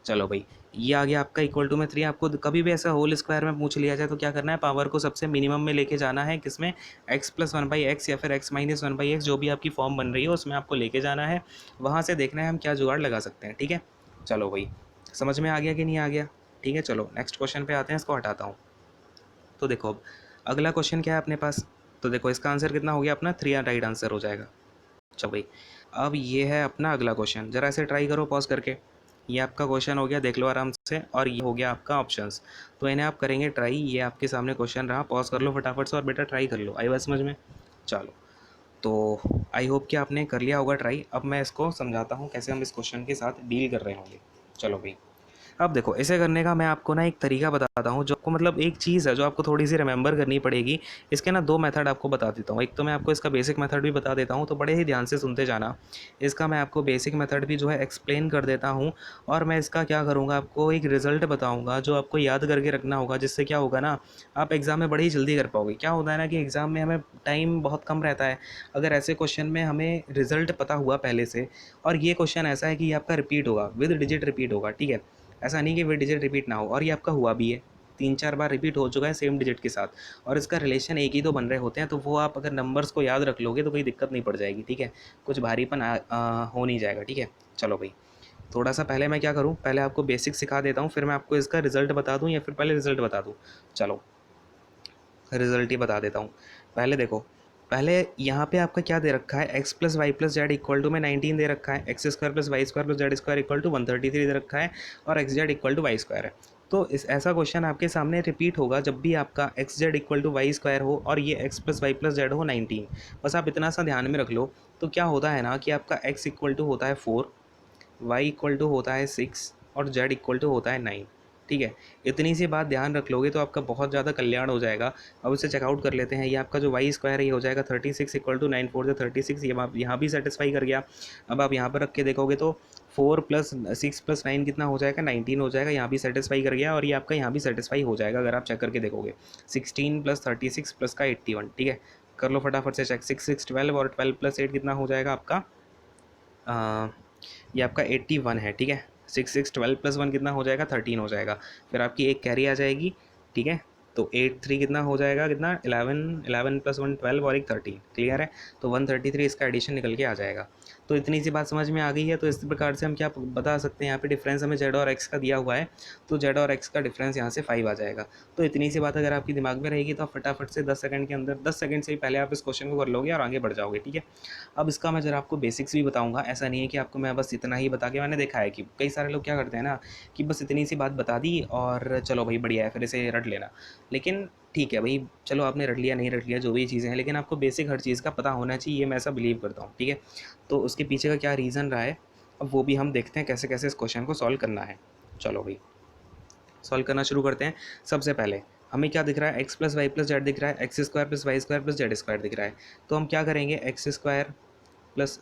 चलो भाई, ये आ गया आपका इक्वल टू में 3। आपको कभी भी ऐसा होल स्क्वायर में पूछ लिया जाए तो क्या करना है, पावर को सबसे मिनिमम में लेके जाना है, किसमें, x + 1/x या फिर x - 1/x, जो भी आपकी फॉर्म बन रही है उसमें आपको लेके जाना है। वहाँ से देखना है हम क्या जुगाड़ लगा सकते हैं, ठीक है। चलो भाई, समझ में आ गया कि नहीं आ गया, ठीक है। चलो नेक्स्ट क्वेश्चन पे आते हैं, इसको हटाता हूँ। तो देखो अब अगला क्वेश्चन क्या है अपने पास, तो देखो इसका आंसर कितना हो गया अपना, 3 राइट आंसर हो जाएगा। चलो भाई, अब ये है अपना अगला क्वेश्चन, ज़रा ऐसे ट्राई करो पॉज करके। ये आपका क्वेश्चन हो गया, देख लो आराम से, और ये हो गया आपका ऑप्शंस। तो इन्हें आप करेंगे ट्राई। ये आपके सामने क्वेश्चन रहा, पॉज कर लो फटाफट से और बेटा ट्राई कर लो। आई बात समझ में, चलो। तो आई होप कि आपने कर लिया होगा ट्राई। अब मैं इसको समझाता हूँ कैसे हम इस क्वेश्चन के साथ डील कर रहे होंगे। चलो भाई, अब देखो इसे करने का मैं आपको ना एक तरीका बताता हूँ, जो आपको मतलब एक चीज़ है जो आपको थोड़ी सी रिमेंबर करनी पड़ेगी। इसके ना 2 मेथड आपको बता देता हूँ। एक तो मैं आपको इसका बेसिक मेथड भी बता देता हूँ, तो बड़े ही ध्यान से सुनते जाना। इसका मैं आपको बेसिक मेथड भी जो है एक्सप्लेन कर देता हूँ, और मैं इसका क्या करूँगा, आपको एक रिज़ल्ट बताऊँगा जो आपको याद करके रखना होगा, जिससे क्या होगा ना, आप एग्ज़ाम में बड़ी ही जल्दी कर पाओगे। क्या होता है ना कि एग्ज़ाम में हमें टाइम बहुत कम रहता है। अगर ऐसे क्वेश्चन में हमें रिज़ल्ट पता हुआ पहले से, और ये क्वेश्चन ऐसा है कि ये आपका रिपीट होगा, विद डिजिट रिपीट होगा, ठीक है। ऐसा नहीं कि वे डिजिट रिपीट ना हो, और ये आपका हुआ भी है, 3-4 बार रिपीट हो चुका है सेम डिजिट के साथ, और इसका रिलेशन एक ही तो बन रहे होते हैं। तो वो आप अगर नंबर्स को याद रख लोगे तो कोई दिक्कत नहीं पड़ जाएगी, ठीक है। कुछ भारीपन हो नहीं जाएगा, ठीक है। चलो भाई, थोड़ा सा पहले मैं क्या करूँ, पहले आपको बेसिक सिखा देता हूँ, फिर मैं आपको इसका रिजल्ट बता दूँ, या फिर पहले रिजल्ट बता दूँ। चलो रिजल्ट ही बता देता हूँ। पहले देखो, पहले यहाँ पे आपका क्या दे रखा है, x + y + z equal to में 19 दे रखा है, x² + y² + z² equal to 133 दे रखा है, और x z equal to y² है। तो इस ऐसा क्वेश्चन आपके सामने रिपीट होगा जब भी आपका x z equal to y² हो और ये x + y + z हो 19। बस आप इतना सा ध्यान में रख लो। तो क्या होता है ना कि आपका x इक्वल टू होता है 4, y इक्वल टू होता है 6 और z इक्वल टू होता है 9, ठीक है। इतनी सी बात ध्यान रख लोगे तो आपका बहुत ज़्यादा कल्याण हो जाएगा। अब इसे चेकआउट कर लेते हैं। ये आपका जो y स्क्वायर है ये हो जाएगा 36 इक्वल टू 9 4 36, ये आप यहाँ भी सेटिस्फाई कर गया। अब आप यहाँ पर रख के देखोगे तो 4 + 6 + 9 कितना हो जाएगा, 19 हो जाएगा। यहाँ भी सेटिस्फाई कर गया, और ये आपका यहाँ भी सेटिस्फाई हो जाएगा अगर आप चेक करके देखोगे। 16 + 36 + का 81, ठीक है। कर लो फटाफट से चेक। 6 6 12 और 12 + 8 कितना हो जाएगा आपका, ये आपका 81 है, ठीक है। 6 6 12 + 1 कितना हो जाएगा, 13 हो जाएगा। फिर आपकी एक कैरी आ जाएगी, ठीक है। तो 8 3 कितना हो जाएगा, कितना 11 11 + 1 12 और एक 13, क्लियर है। तो 133 इसका एडिशन निकल के आ जाएगा। तो इतनी सी बात समझ में आ गई है। तो इस प्रकार से हम क्या बता सकते हैं, यहाँ पे डिफरेंस हमें z और x का दिया हुआ है, तो z और x का डिफरेंस यहाँ से 5 आ जाएगा। तो इतनी सी बात अगर आपके दिमाग में रहेगी तो आप फटाफट से 10 सेकंड के अंदर, 10 सेकंड से ही पहले आप इस क्वेश्चन को कर लोगे और आगे बढ़ जाओगे, ठीक है। अब इसका मैं ज़रा आपको बेसिक्स भी बताऊंगा। ऐसा नहीं है कि आपको मैं बस इतना ही बता के, मैंने देखा है कि कई सारे लोग क्या करते हैं ना कि बस इतनी सी बात बता दी और चलो भाई बढ़िया है, फिर इसे रट लेना। लेकिन ठीक है भाई, चलो आपने रट लिया नहीं रट लिया जो भी चीज़ें हैं, लेकिन आपको बेसिक हर चीज़ का पता होना चाहिए, ये मैं ऐसा बिलीव करता हूँ, ठीक है। तो उसके पीछे का क्या रीज़न रहा है, अब वो भी हम देखते हैं कैसे कैसे इस क्वेश्चन को सॉल्व करना है। चलो भाई, सॉल्व करना शुरू करते हैं। सबसे पहले हमें क्या दिख रहा है, x + y + z दिख रहा है, x² + y² + z² दिख रहा है। तो हम क्या करेंगे, x² प्लस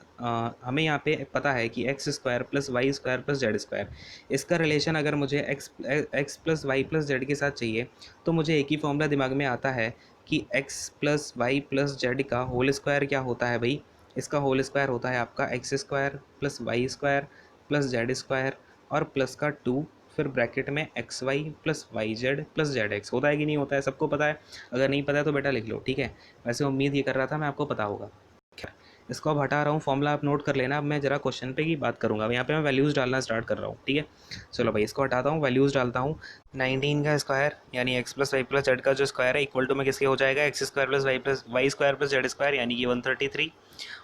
हमें यहाँ पे पता है कि x square plus y square plus z square, इसका रिलेशन अगर मुझे x plus y plus z के साथ चाहिए तो मुझे एक ही फॉर्मूला दिमाग में आता है कि x plus y plus z का होल स्क्वायर क्या होता है भाई, इसका होल स्क्वायर होता है आपका x square plus y square plus z square और प्लस का 2, फिर ब्रैकेट में x y plus y z plus z x. होता है कि नहीं होता है, सबको पता है, अगर नहीं पता है तो बेटा लिख लो, ठीक है। वैसे उम्मीद ये कर रहा था मैं आपको पता होगा। खैर, इसको अब हटा रहा हूँ, फॉर्मूला आप नोट कर लेना। अब मैं जरा क्वेश्चन पे की बात करूँगा। अब यहाँ पे मैं वैल्यूज़ डालना स्टार्ट कर रहा हूँ, ठीक है। चलो भाई इसको हटाता हूँ, वैल्यूज़ डालता हूँ। 19 का स्क्वायर यानी x plus y plus z का जो स्क्वायर है इक्वल टू में किसके हो जाएगा, x square plus y square plus z square यानी कि 133।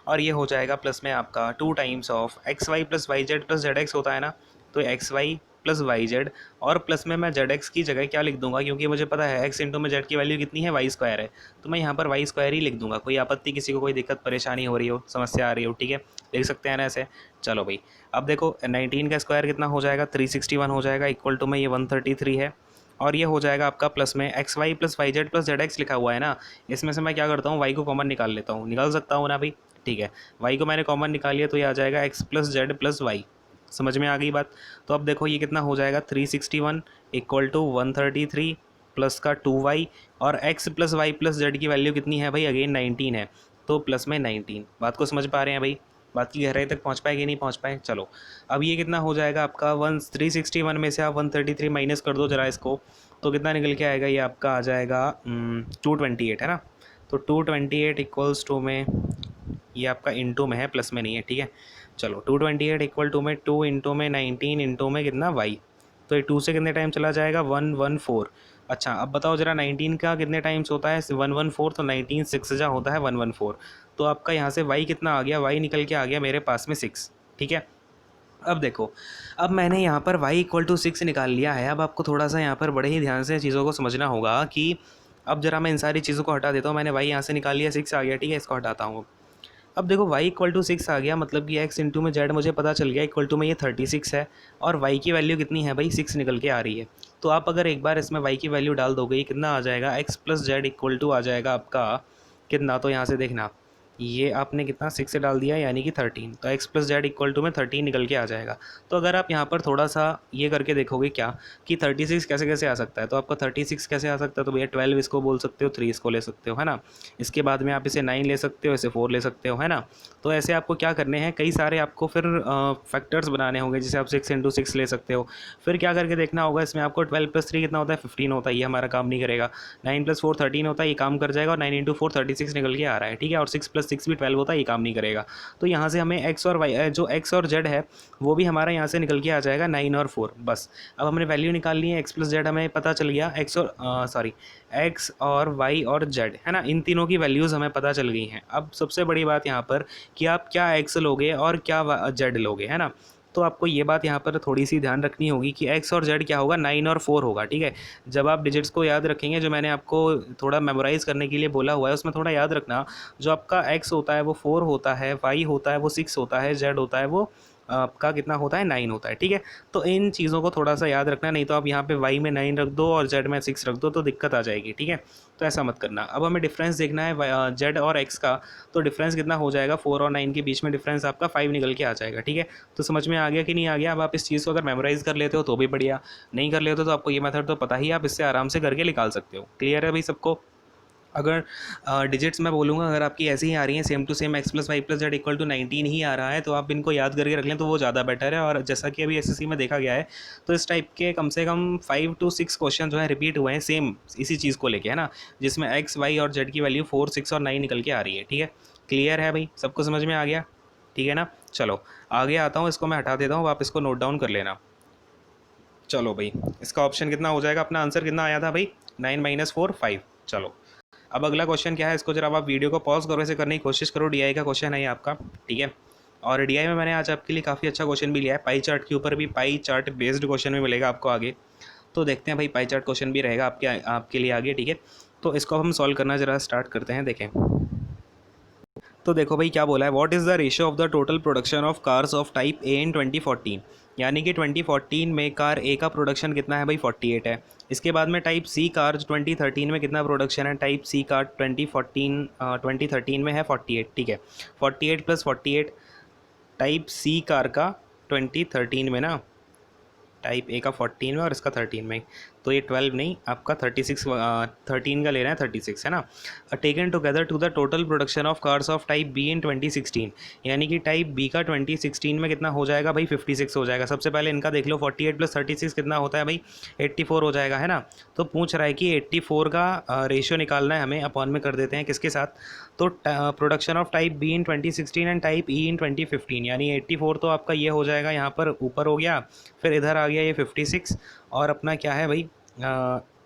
और ये हो जाएगा प्लस में आपका 2 times of x y plus y z plus z x होता है ना, तो x y plus y z और प्लस में मैं जेड एक्स की जगह क्या लिख दूंगा, क्योंकि मुझे पता है एक्स इंटू में जेड की वैल्यू कितनी है, वाई स्क्वायर है, तो मैं यहाँ पर वाई स्क्वायर ही लिख दूंगा। कोई आपत्ति, किसी को कोई दिक्कत परेशानी हो रही हो, समस्या आ रही हो, ठीक है, लिख सकते हैं ना ऐसे। चलो भाई अब देखो 19 का स्क्वायर कितना हो जाएगा, 361 हो जाएगा, इक्वल टू में ये 133 है। और ये हो जाएगा आपका प्लस में x y plus y z plus z x लिखा हुआ है ना, इसमें से मैं क्या करता हूँ, वाई को कॉमन निकाल लेता हूँ, निकाल सकता हूँ ना भाई, ठीक है। वाई को मैंने कॉमन निकाल लिया तो ये आ जाएगा x plus z plus y. समझ में आ गई बात। तो अब देखो ये कितना हो जाएगा, 361 इक्वल टू 133 प्लस का 2y और x plus y plus z की वैल्यू कितनी है भाई, अगेन 19 है, तो प्लस में 19। बात को समझ पा रहे हैं भाई, बात की गहराई तक पहुंच पाए कि नहीं पहुंच पाए। चलो अब ये कितना हो जाएगा आपका 361 में से आप 133 माइनस कर दो जरा इसको, तो कितना निकल के आएगा, ये आपका आ जाएगा 228 है ना। तो 228 इक्वल्स टू में ये आपका इंटू में है, प्लस में नहीं है, ठीक है। चलो 228 इक्वल टू में 2 इंटू में 19 इंटू में कितना वाई, तो ये 2 से कितने टाइम चला जाएगा, 114। अच्छा अब बताओ जरा 19 का कितने टाइम्स होता है, 114, तो 19 6 जा होता है 114, तो आपका यहाँ से वाई कितना आ गया, वाई निकल के आ गया मेरे पास में 6, ठीक है। अब देखो, अब मैंने यहाँ पर y इक्वल टू 6 निकाल लिया है। अब आपको थोड़ा सा यहाँ पर बड़े ही ध्यान से चीज़ों को समझना होगा कि अब जरा मैं इन सारी चीज़ों को हटा देता हूँ। मैंने y यहाँ से निकाल लिया, 6 आ गया, ठीक है, इसको हटाता हूँ। अब देखो y इक्वल टू 6 आ गया, मतलब कि x इंटू में z मुझे पता चल गया, इक्वल टू में ये 36 है और y की वैल्यू कितनी है भाई, 6 निकल के आ रही है। तो आप अगर एक बार इसमें y की वैल्यू डाल दोगे, कितना आ जाएगा, x plus Z equal to आ जाएगा आपका कितना, तो यहाँ से देखना ये आपने कितना 6 से डाल दिया यानी कि 13, तो x plus Z equal to में 13 निकल के आ जाएगा। तो अगर आप यहाँ पर थोड़ा सा ये करके देखोगे क्या कि 36 कैसे कैसे आ सकता है, तो आपका 36 कैसे आ सकता है, तो भैया 12 इसको बोल सकते हो, 3 इसको ले सकते हो, है ना। इसके बाद में आप इसे 9 ले सकते हो, इसे 4 ले सकते हो, है ना। तो ऐसे आपको क्या करने हैं, कई सारे आपको फिर फैक्टर्स बनाने होंगे, जिसे आप 6 इंटू 6 ले सकते हो। फिर क्या करके देखना होगा, इसमें आपको 12 प्लस 3 कितना होता है, 15 होता है, ये हमारा काम नहीं करेगा। 9 प्लस 4 13 होता है, ये काम कर जाएगा, और 9 इंटू 4 36 निकल के आ रहा है, ठीक है। और 6 प्लस 6 भी 12 होता है, ये काम नहीं करेगा। तो यहाँ से हमें एक्स और वाई, जो एक्स और जेड है वो भी हमारा यहाँ से निकल के आ जाएगा 9 और 4, बस। अब हमने वैल्यू निकाल ली है, एक्स प्लस जेड हमें पता चल गया, एक्स और वाई और जेड, है ना, इन तीनों की वैल्यूज़ हमें पता चल गई हैं। अब सबसे बड़ी बात यहाँ पर कि आप क्या एक्स लोगे और क्या जेड लोगे, है ना। तो आपको ये बात यहाँ पर थोड़ी सी ध्यान रखनी होगी कि एक्स और जेड क्या होगा, 9 और 4 होगा, ठीक है। जब आप डिजिट्स को याद रखेंगे, जो मैंने आपको थोड़ा मेमोराइज़ करने के लिए बोला हुआ है, उसमें थोड़ा याद रखना, जो आपका एक्स होता है वो 4 होता है, वाई होता है वो 6 होता है, जेड होता है वो आपका कितना होता है, 9 होता है, ठीक है। तो इन चीज़ों को थोड़ा सा याद रखना, नहीं तो आप यहाँ पे वाई में 9 रख दो और जेड में 6 रख दो तो दिक्कत आ जाएगी, ठीक है। तो ऐसा मत करना। अब हमें डिफरेंस देखना है जेड और एक्स का, तो डिफरेंस कितना हो जाएगा, 4 और 9 के बीच में डिफरेंस आपका 5 निकल के आ जाएगा, ठीक है। तो समझ में आ गया कि नहीं आ गया। अब आप इस चीज़ को अगर मेमोराइज़ कर लेते हो तो भी बढ़िया, नहीं कर लेते हो तो आपको ये मेथड तो पता ही, आप इससे आराम से करके निकाल सकते हो। क्लियर है भाई सबको। अगर डिजिट्स मैं बोलूँगा, अगर आपकी ऐसी ही आ रही हैं same to same, x plus y plus Z equal to 19 ही आ रहा है, तो आप इनको याद करके रख लें तो वो ज़्यादा बेटर है। और जैसा कि अभी एसएससी में देखा गया है, तो इस टाइप के कम से कम 5 to 6 क्वेश्चन जो है रिपीट हुए हैं सेम इसी चीज़ को लेके, है ना, जिसमें एक्स वाई और जेड की वैल्यू 4 6 और 9 निकल के आ रही है, ठीक है। क्लियर है भाई, सबको समझ में आ गया, ठीक है ना। चलो आगे आता हूँ, इसको मैं हटा देता हूँ, आप इसको नोट डाउन कर लेना। चलो भाई इसका ऑप्शन कितना हो जाएगा, अपना आंसर कितना आया था भाई, 9 माइनस 4 5। चलो अब अगला क्वेश्चन क्या है, इसको जरा आप वीडियो को पॉज करो, इसे करने की कोशिश करो। डीआई का क्वेश्चन है ये आपका, ठीक है। और डीआई में मैंने आज आपके लिए काफ़ी अच्छा क्वेश्चन भी लिया है, पाई चार्ट के ऊपर भी, पाई चार्ट बेस्ड क्वेश्चन भी मिलेगा आपको आगे। तो देखते हैं भाई, पाई चार्ट क्वेश्चन भी रहेगा आपके लिए आगे, ठीक है। तो इसको हम सॉल्व करना जरा स्टार्ट करते हैं। देखें तो देखो भाई क्या बोला है, what is the ratio of the total production of cars of type A in 2014। यानी कि 2014 में कार ए का प्रोडक्शन कितना है भाई, 48 है। इसके बाद में टाइप सी कार 2013 में कितना प्रोडक्शन है, टाइप सी कार 2013 में है 48, ठीक है। 48 प्लस 48 टाइप सी कार का 2013 में ना, टाइप ए का 14 में और इसका 13 में, तो ये 12 नहीं आपका 36, 13 का ले रहे हैं 36 है ना। Taken together to the total production of cars of type B in 2016। यानी कि टाइप बी का 2016 में कितना हो जाएगा भाई, 56 हो जाएगा। सबसे पहले इनका देख लो, 48 प्लस 36 कितना होता है भाई, 84 हो जाएगा है ना। तो पूछ रहा है कि 84 का रेशियो निकालना है हमें, अपॉन में कर देते हैं किसके साथ, तो production of type B in 2016 and type E in 2015। यानी 84 तो आपका ये हो जाएगा यहाँ पर ऊपर हो गया, फिर इधर आ गया ये 56, और अपना क्या है भाई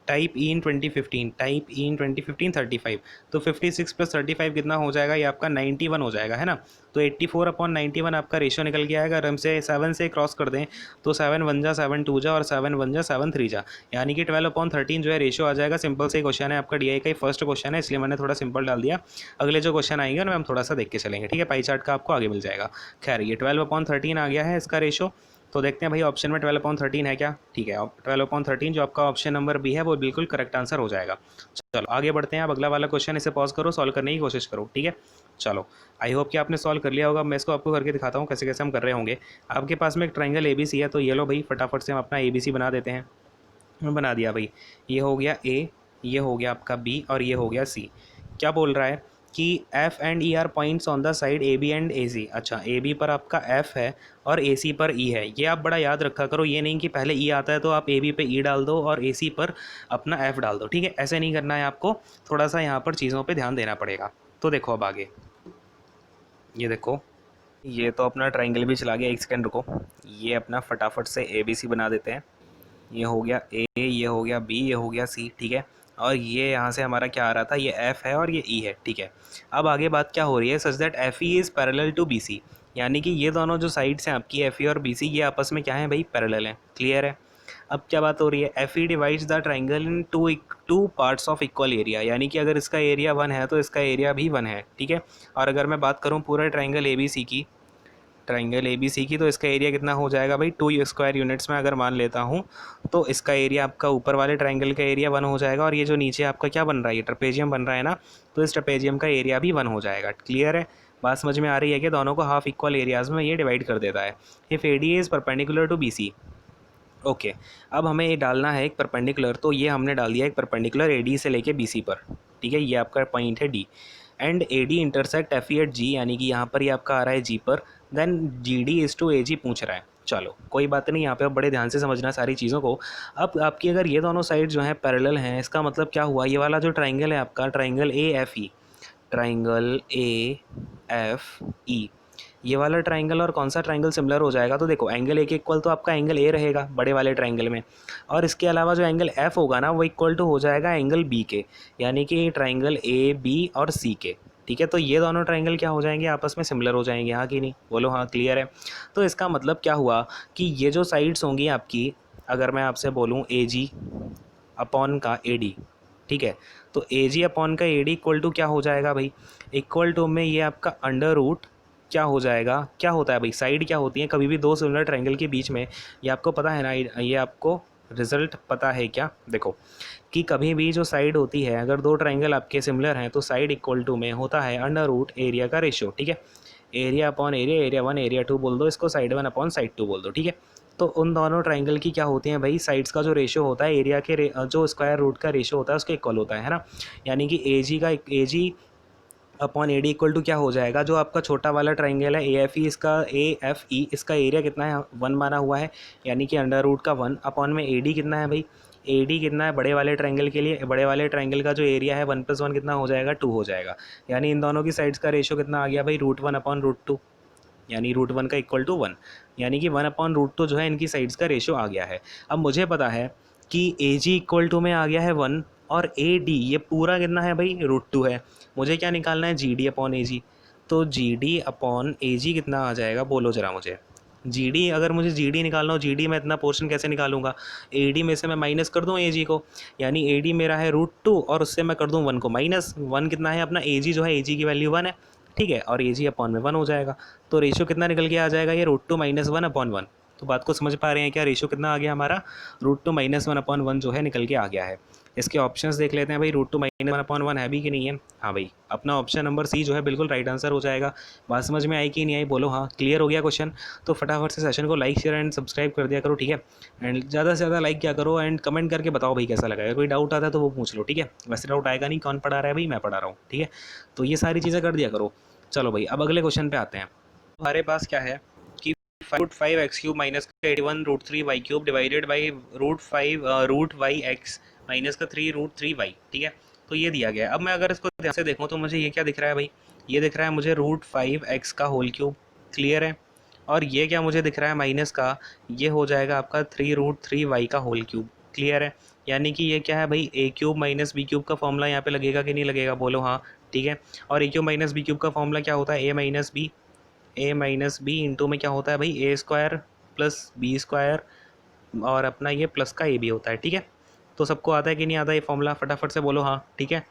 type E in 2015, type E in 2015 35। तो 56 प्लस 35 कितना हो जाएगा, ये आपका 91 हो जाएगा है ना। तो 84 अपॉन 91 आपका रेशियो निकल के आएगा। अगर हमसे 7 से क्रॉस कर दें तो 7 1 जा 7 2 जा और 7 1 जा 7 3 जा, यानी कि 12/13 जो है रेशियो आ जाएगा। सिंपल से क्वेश्चन है आपका, डीआई का ही फर्स्ट क्वेश्चन है, इसलिए मैंने थोड़ा सिंपल डाल दिया। अगले जो क्वेश्चन आएंगे उनमें हम थोड़ा सा देख के चलेंगे, ठीक है। पाई चार्ट का आपको आगे मिल जाएगा। खैर ये 12/13 आ गया है इसका रेशियो। तो देखते हैं भाई ऑप्शन में 12/13 है क्या, ठीक है। 12/13 जो आपका ऑप्शन नंबर बी है वो बिल्कुल करेक्ट आंसर हो जाएगा। चलो आगे बढ़ते हैं। अब अगला वाला क्वेश्चन, इसे पॉज करो, सॉल्व करने की कोशिश करो, ठीक है। चलो आई होप कि आपने सॉल्व कर लिया होगा। मैं इसको आपको करके दिखाता हूँ कैसे कैसे हम कर रहे होंगे। आपके पास में एक ट्राइंगल ए बी सी है, तो ये लो भाई फटाफट से हम अपना ए बी सी बना देते हैं। बना दिया भाई, ये हो गया ए, ये हो गया आपका बी और ये हो गया सी। क्या बोल रहा है कि F and E are points on the side A B and A C. अच्छा ए बी पर आपका एफ है और ए सी पर ई है। ये आप बड़ा याद रखा करो, ये नहीं कि पहले ई आता है तो आप ए बी पे ई डाल दो और ए सी पर अपना एफ डाल दो, ठीक है। ऐसे नहीं करना है आपको, थोड़ा सा यहाँ पर चीज़ों पे ध्यान देना पड़ेगा। तो देखो अब आगे, ये देखो ये तो अपना ट्राइंगल भी चला गया। एक सेकंड रुको, ये अपना फटाफट से ए बी सी बना देते हैं। ये हो गया ए, ये हो गया बी, ये हो गया सी, ठीक है। और ये यहाँ से हमारा क्या आ रहा था, ये एफ है और ये ई है, ठीक है। अब आगे बात क्या हो रही है, such that F E is parallel to B C. यानी कि ये दोनों जो साइड्स हैं आपकी एफ ई और बी सी, ये आपस में क्या है भाई, पैरेलल हैं। क्लियर है। अब क्या बात हो रही है, F E divides the triangle in two parts of equal area. यानी कि अगर इसका एरिया 1 है तो इसका एरिया भी 1 है, ठीक है। और अगर मैं बात करूँ पूरा ट्राइंगल ए बी सी की, ट्राइंगल ए बी सी की, तो इसका एरिया कितना हो जाएगा भाई, 2 स्क्वायर यूनिट्स में अगर मान लेता हूँ तो इसका एरिया आपका ऊपर वाले ट्राइंगल का एरिया 1 हो जाएगा। और ये जो नीचे आपका क्या बन रहा है, ये ट्रेपेजियम बन रहा है ना, तो इस ट्रेपेजियम का एरिया भी 1 हो जाएगा। क्लियर है, बात समझ में आ रही है कि दोनों को हाफ इक्वल एरियाज़ में ये डिवाइड कर देता है। If A D is perpendicular to B C, okay. अब हमें ये डालना है एक परपेंडिकुलर, तो ये हमने डाल दिया एक परपेंडिकुलर ए डी से लेके बी सी पर, ठीक है। ये आपका पॉइंट है D, and A D intersect F E at G, यानी कि यहाँ पर ये आपका आ रहा है जी पर, then G D is to A G पूछ रहा है। चलो कोई बात नहीं, यहाँ पे आप बड़े ध्यान से समझना सारी चीज़ों को। अब आपकी अगर ये दोनों साइड जो हैं पैरेलल हैं, इसका मतलब क्या हुआ, ये वाला जो ट्राइंगल है आपका, triangle A F E, triangle A F E, ये वाला ट्राइंगल और कौन सा ट्राइंगल सिमिलर हो जाएगा, तो देखो एंगल ए के इक्वल तो आपका एंगल ए रहेगा बड़े वाले ट्राइंगल में, और इसके अलावा जो एंगल एफ होगा ना वो इक्वल टू हो जाएगा एंगल बी के, यानी कि ट्राइंगल ए बी और सी के, ठीक है। तो ये दोनों ट्राइंगल क्या हो जाएंगे, आपस में सिमिलर हो जाएंगे, हाँ कि नहीं, बोलो हाँ। क्लियर है। तो इसका मतलब क्या हुआ कि ये जो साइड्स होंगी आपकी, अगर मैं आपसे बोलूँ ए जी अपॉन का ए डी, ठीक है, तो ए जी अपॉन का ए डी इक्वल टू क्या हो जाएगा भाई, इक्वल टू में ये आपका अंडर रूट क्या हो जाएगा, क्या होता है भाई, साइड क्या होती है कभी भी दो सिमिलर ट्राइंगल के बीच में, ये आपको पता है ना, ये आपको रिजल्ट पता है क्या, देखो कि कभी भी जो साइड होती है, अगर दो ट्राइंगल आपके सिमिलर हैं तो साइड इक्वल टू में होता है अंडर रूट एरिया का रेशियो, ठीक है। Area upon area, area 1 area 2 बोल दो इसको, साइड 1 अपॉन साइड 2 बोल दो, ठीक है। तो उन दोनों ट्राइंगल की क्या होती हैं भाई, साइड्स का जो रेशियो होता है एरिया के जो स्क्वायर रूट का रेशियो होता है उसके इक्वल होता है ना। यानी कि ए जी का A G upon A D equal to क्या हो जाएगा, जो आपका छोटा वाला ट्राइंगल है ए एफ ई, इसका ए एफ ई, इसका एरिया कितना है, 1 माना हुआ है, यानी कि अंडर रूट का 1 अपॉन में ए डी कितना है भाई, ए डी कितना है बड़े वाले ट्राइंगल के लिए, बड़े वाले ट्राइंगल का जो एरिया है 1 + 1 कितना हो जाएगा, 2 हो जाएगा। यानी इन दोनों की साइड्स का रेशियो कितना आ गया भाई, √1 अपॉन √2, यानी √1 का इक्वल टू 1, यानी कि 1 अपॉन √2 जो है इनकी साइड्स का रेशियो आ गया है। अब मुझे पता है कि ए जी इक्वल टू में आ गया है 1 और ए डी ये पूरा कितना है भाई, √2 है। मुझे क्या निकालना है, जी डी अपॉन ए जी, तो जी डी अपॉन ए जी कितना आ जाएगा, बोलो ज़रा मुझे। जी डी, अगर मुझे जी डी निकालना हो, जी डी मैं इतना पोर्शन कैसे निकालूंगा, ए डी में से मैं माइनस कर दूं ए जी को, यानी ए डी मेरा है √2 और उससे मैं कर दूं 1 को माइनस, 1 कितना है अपना, ए जी जो है ए जी की वैल्यू 1 है, ठीक है, और ए जी अपॉन में 1 हो जाएगा। तो रेशियो कितना निकल के आ जाएगा, ये √2 - 1/1। तो बात को समझ पा रहे हैं क्या, रेशियो कितना आ गया हमारा, √2 - 1/1 जो है निकल के आ गया है। इसके ऑप्शंस देख लेते हैं भाई, √2 - 1/1 है भी कि नहीं है। हाँ भाई, अपना ऑप्शन नंबर सी जो है बिल्कुल राइट आंसर हो जाएगा। बात समझ में आई कि नहीं आई, बोलो हाँ। क्लियर हो गया क्वेश्चन? तो फटाफट से सेशन को लाइक शेयर एंड सब्सक्राइब कर दिया करो, ठीक है। एंड ज़्यादा से ज़्यादा लाइक क्या करो एंड कमेंट करके बताओ भाई कैसा लगा। कोई डाउट आता है तो वो पूछ लो, ठीक है। वैसे डाउट आएगा नहीं, कौन पढ़ा रहा है भाई, मैं पढ़ा रहा हूँ, ठीक है। तो ये सारी चीज़ें कर दिया करो। चलो भाई, अब अगले क्वेश्चन पे आते हैं। हमारे पास क्या है कि √5x³ minus 81√3y³ divided by √5 minus का 3√3y, ठीक है। तो ये दिया गया है। अब मैं अगर इसको ध्यान से देखूँ तो मुझे ये क्या दिख रहा है भाई, ये दिख रहा है मुझे √5x का होल क्यूब, क्लियर है। और ये क्या मुझे दिख रहा है माइनस का, ये हो जाएगा आपका 3√3y का होल क्यूब, क्लियर है। यानी कि ये क्या है भाई, a³ माइनस b³ का फॉर्मूला यहाँ पे लगेगा कि नहीं लगेगा, बोलो हाँ, ठीक है। और a³ माइनस b³ का फॉर्मूला क्या होता है, a-b इंटू में क्या होता है भाई, a² प्लस b² और अपना ये प्लस का a भी होता है, ठीक है। तो सबको आता है कि नहीं आता ये फॉर्मूला, फटाफट से बोलो हाँ, ठीक है।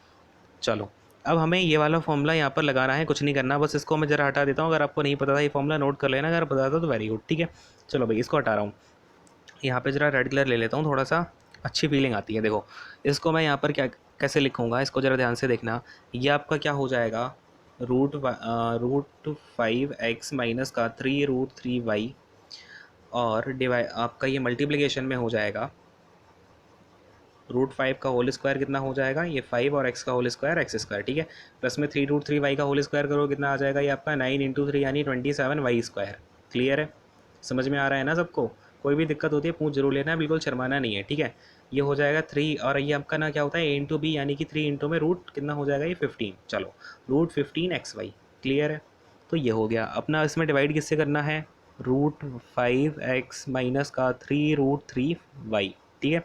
चलो, अब हमें ये वाला फॉर्मूला यहाँ पर लगाना है, कुछ नहीं करना, बस इसको मैं ज़रा हटा देता हूँ। अगर आपको नहीं पता था ये फॉर्मूला नोट कर लेना, अगर पता था तो वेरी गुड, ठीक है। चलो भाई, इसको हटा रहा हूँ। यहाँ पे ज़रा रेड कलर ले लेता हूँ, थोड़ा सा अच्छी फीलिंग आती है। देखो, इसको मैं यहाँ पर क्या कैसे लिखूँगा, इसको ज़रा ध्यान से देखना। ये आपका क्या हो जाएगा, √5x माइनस का 3√3y और डिवाइड आपका ये मल्टीप्लिकेशन में हो जाएगा। √5 का होल स्क्वायर कितना हो जाएगा, ये 5 और x का होल स्क्वायर x², ठीक है। प्लस में 3√3y का होल स्क्वायर करो, कितना आ जाएगा ये आपका 9 × 3 यानी 27y², क्लियर है। समझ में आ रहा है ना सबको। कोई भी दिक्कत होती है पूछ जरूर लेना है, बिल्कुल शर्माना नहीं है, ठीक है। ये हो जाएगा 3 और ये आपका ना क्या होता है a × b, यानी कि 3 इंटू में रूट कितना हो जाएगा ये 15। चलो, √15xy, क्लियर है। तो ये हो गया अपना। इसमें डिवाइड किससे करना है, √5x माइनस का 3√3y, ठीक है।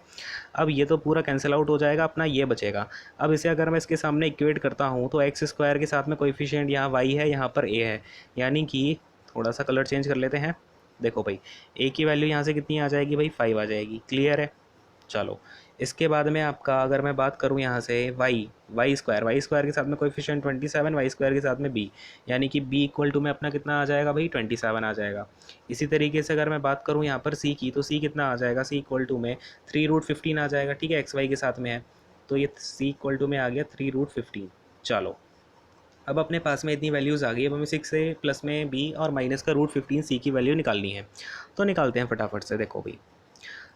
अब ये तो पूरा कैंसिल आउट हो जाएगा, अपना ये बचेगा। अब इसे अगर मैं इसके सामने इक्वेट करता हूँ तो x² के साथ में कोएफिशिएंट यहाँ y है, यहाँ पर a है, यानी कि थोड़ा सा कलर चेंज कर लेते हैं। देखो भाई, a की वैल्यू यहाँ से कितनी आ जाएगी भाई, 5 आ जाएगी, क्लियर है। चलो, इसके बाद में आपका अगर मैं बात करूँ यहाँ से y² के साथ में कोएफिशिएंट 27, y² के साथ में b, यानी कि b इक्वल टू में अपना कितना आ जाएगा भाई, 27 आ जाएगा। इसी तरीके से अगर मैं बात करूँ यहाँ पर c की, तो c कितना आ जाएगा, c इक्वल टू में 3√15 आ जाएगा, ठीक है, xy के साथ में है। तो ये c इक्वल टू में आ गया 3√15। चलो, अब अपने पास में इतनी वैल्यूज़ आ गई। अब हमें 6 से प्लस में b और माइनस का √15 c की वैल्यू निकालनी है। तो निकालते हैं फटाफट से। देखो भाई,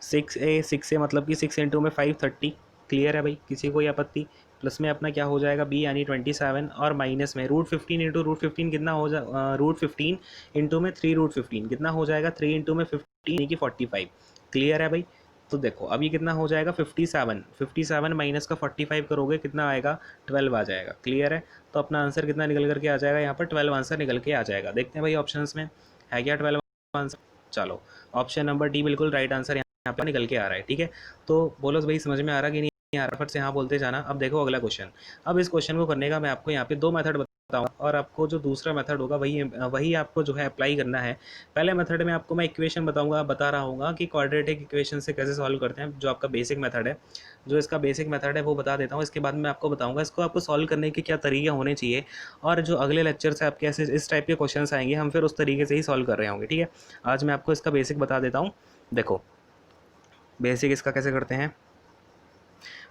6 से मतलब कि 6 इंटू में 530, क्लियर है भाई, किसी को आपत्ति। प्लस में अपना क्या हो जाएगा b यानी 27 और माइनस में √15 इंटू √15 कितना हो जा √15 इंटू में 3√15 कितना हो जाएगा, 3 इंटू में 15 यानी कि 45, क्लियर है भाई। तो देखो अब ये कितना हो जाएगा, 57 माइनस का 45 करोगे कितना आएगा, 12 आ जाएगा, क्लियर है। तो अपना आंसर कितना निकल करके आ जाएगा, यहाँ पर 12 आंसर निकल के आ जाएगा। देखते हैं भाई ऑप्शंस में है क्या 12 आंसर। चलो, ऑप्शन नंबर डी बिल्कुल राइट आंसर यहाँ पे निकल के आ रहा है, ठीक है। तो बोलो भाई, समझ में आ रहा कि नहीं आ रहा, फट से हाँ बोलते जाना। अब देखो अगला क्वेश्चन। अब इस क्वेश्चन को करने का मैं आपको यहाँ पे 2 मेथड बताऊंगा और आपको जो दूसरा मेथड होगा वही आपको जो है अप्लाई करना है। पहले मेथड में आपको मैं इक्वेशन बता रहा हूँ कि क्वाड्रेटिक इक्वेशन से कैसे सॉल्व करते हैं, जो आपका बेसिक मेथड है। जो इसका बेसिक मेथड है वो बता देता हूँ, इसके बाद मैं आपको बताऊँगा इसको आपको सॉल्व करने के क्या तरीके होने चाहिए। और जो अगले लेक्चर से आपके ऐसे इस टाइप के क्वेश्चन आएंगे, हम फिर उस तरीके से ही सॉल्व कर रहे होंगे, ठीक है। आज मैं आपको इसका बेसिक बता देता हूँ। देखो, बेसिक इसका कैसे करते हैं,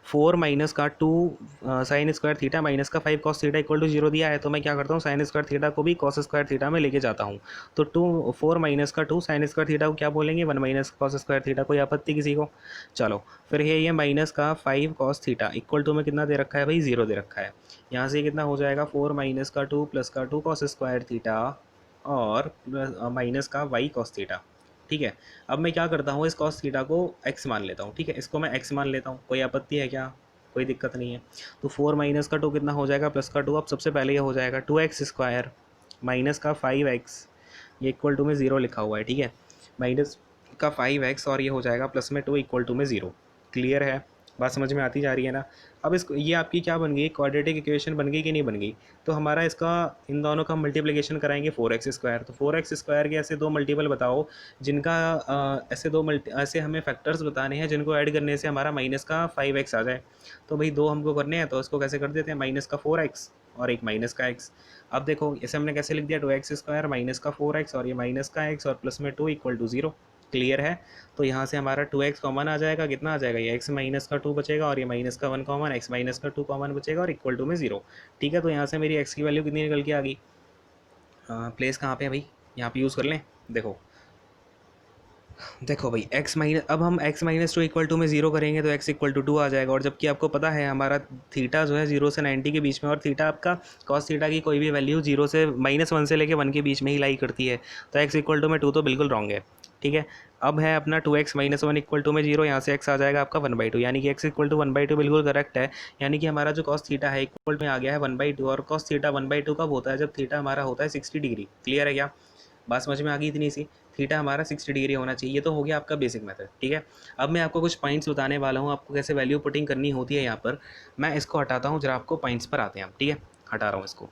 4 माइनस का 2 साइन स्क्वायर थीटा माइनस का 5 कॉस थीटा इक्वल टू 0 दिया है। तो मैं क्या करता हूँ, साइन स्क्वायर थीटा को भी कॉस स्क्वायर थीटा में लेके जाता हूँ। तो 4 माइनस का 2 साइन स्क्वायर थीटा को क्या बोलेंगे, 1 माइनस कॉस स्क्वायर थीटा। कोई आपत्ति किसी को। चलो, फिर ये माइनस का 5 कॉस थीटा इक्वल टू में कितना दे रखा है भाई, 0 दे रखा है। यहाँ से कितना हो जाएगा, 4 माइनस का 2 प्लस का 2 कॉस स्क्वायर थीटा और माइनस का y कॉस थीटा, ठीक है। अब मैं क्या करता हूँ, इस कॉस थीटा को x मान लेता हूँ, ठीक है, इसको मैं x मान लेता हूँ। कोई आपत्ति है क्या, कोई दिक्कत नहीं है। तो 4 माइनस का 2 कितना हो जाएगा, प्लस का 2। अब सबसे पहले ये हो जाएगा 2x² माइनस का 5x, ये इक्वल टू में 0 लिखा हुआ है, ठीक है। माइनस का 5x और ये हो जाएगा प्लस में 2 इक्वल टू में 0, क्लियर है। बात समझ में आती जा रही है ना। अब इसको ये आपकी क्या बन गई, क्वाड्रेटिक इक्वेशन बन गई कि नहीं बन गई। तो हमारा इसका इन दोनों का मल्टीप्लिकेशन कराएंगे 4x²। तो 4x² के ऐसे 2 मल्टीपल बताओ जिनका ऐसे हमें फैक्टर्स बताने हैं जिनको ऐड करने से हमारा माइनस का 5x आ जाए। तो भाई 2 हमको करने हैं, तो इसको कैसे कर देते हैं, माइनस का 4x और एक माइनस का x। अब देखो इसे हमने कैसे लिख दिया, 2x² माइनस का 4x और ये माइनस का x और प्लस में 2 इक्वल टू 0। क्लियर है। तो यहाँ से हमारा 2x कॉमन आ जाएगा, कितना आ जाएगा, ये x माइनस का 2 बचेगा और ये माइनस का 1 कॉमन, x माइनस का 2 कॉमन बचेगा और इक्वल टू में 0। ठीक है, तो यहाँ से मेरी x की वैल्यू कितनी निकल के आ गई, प्लेस कहाँ पे है भाई, यहाँ पे यूज़ कर लें। देखो देखो भाई x माइनस, अब हम x माइनस 2 इक्वल टू में 0 करेंगे तो x इक्वल टू 2 आ जाएगा। और जबकि आपको पता है हमारा थीटा जो है 0 से 90 के बीच में, और थीटा आपका कॉस थीटा की कोई भी वैल्यू 0 से -1 से लेके 1 के बीच में ही लाई करती है। तो x इक्वल टू में 2 तो बिल्कुल रॉन्ग है। ठीक है, अब है अपना 2x माइनस 1 इक्वल टू में 0, यहाँ से x आ जाएगा आपका 1/2, यानी कि x इक्वल टू 1/2 बिल्कुल करेक्ट है। यानी कि हमारा जो कॉस थीटा है इक्वल में आ गया है 1/2, और कॉस थीटा 1/2 कब होता है, जब थीटा हमारा होता है 60 डिग्री। क्लियर है क्या, बात समझ में आ गई इतनी सी। थीटा हमारा 60 डिग्री होना चाहिए। ये तो हो गया आपका बेसिक मेथड। ठीक है, अब मैं आपको कुछ पॉइंट्स बताने वाला हूँ, आपको कैसे वैल्यू पुटिंग करनी होती है यहाँ पर। मैं इसको हटाता हूँ, जरा आपको पॉइंट्स पर आते हैं हम। ठीक है, हटा रहा हूँ इसको।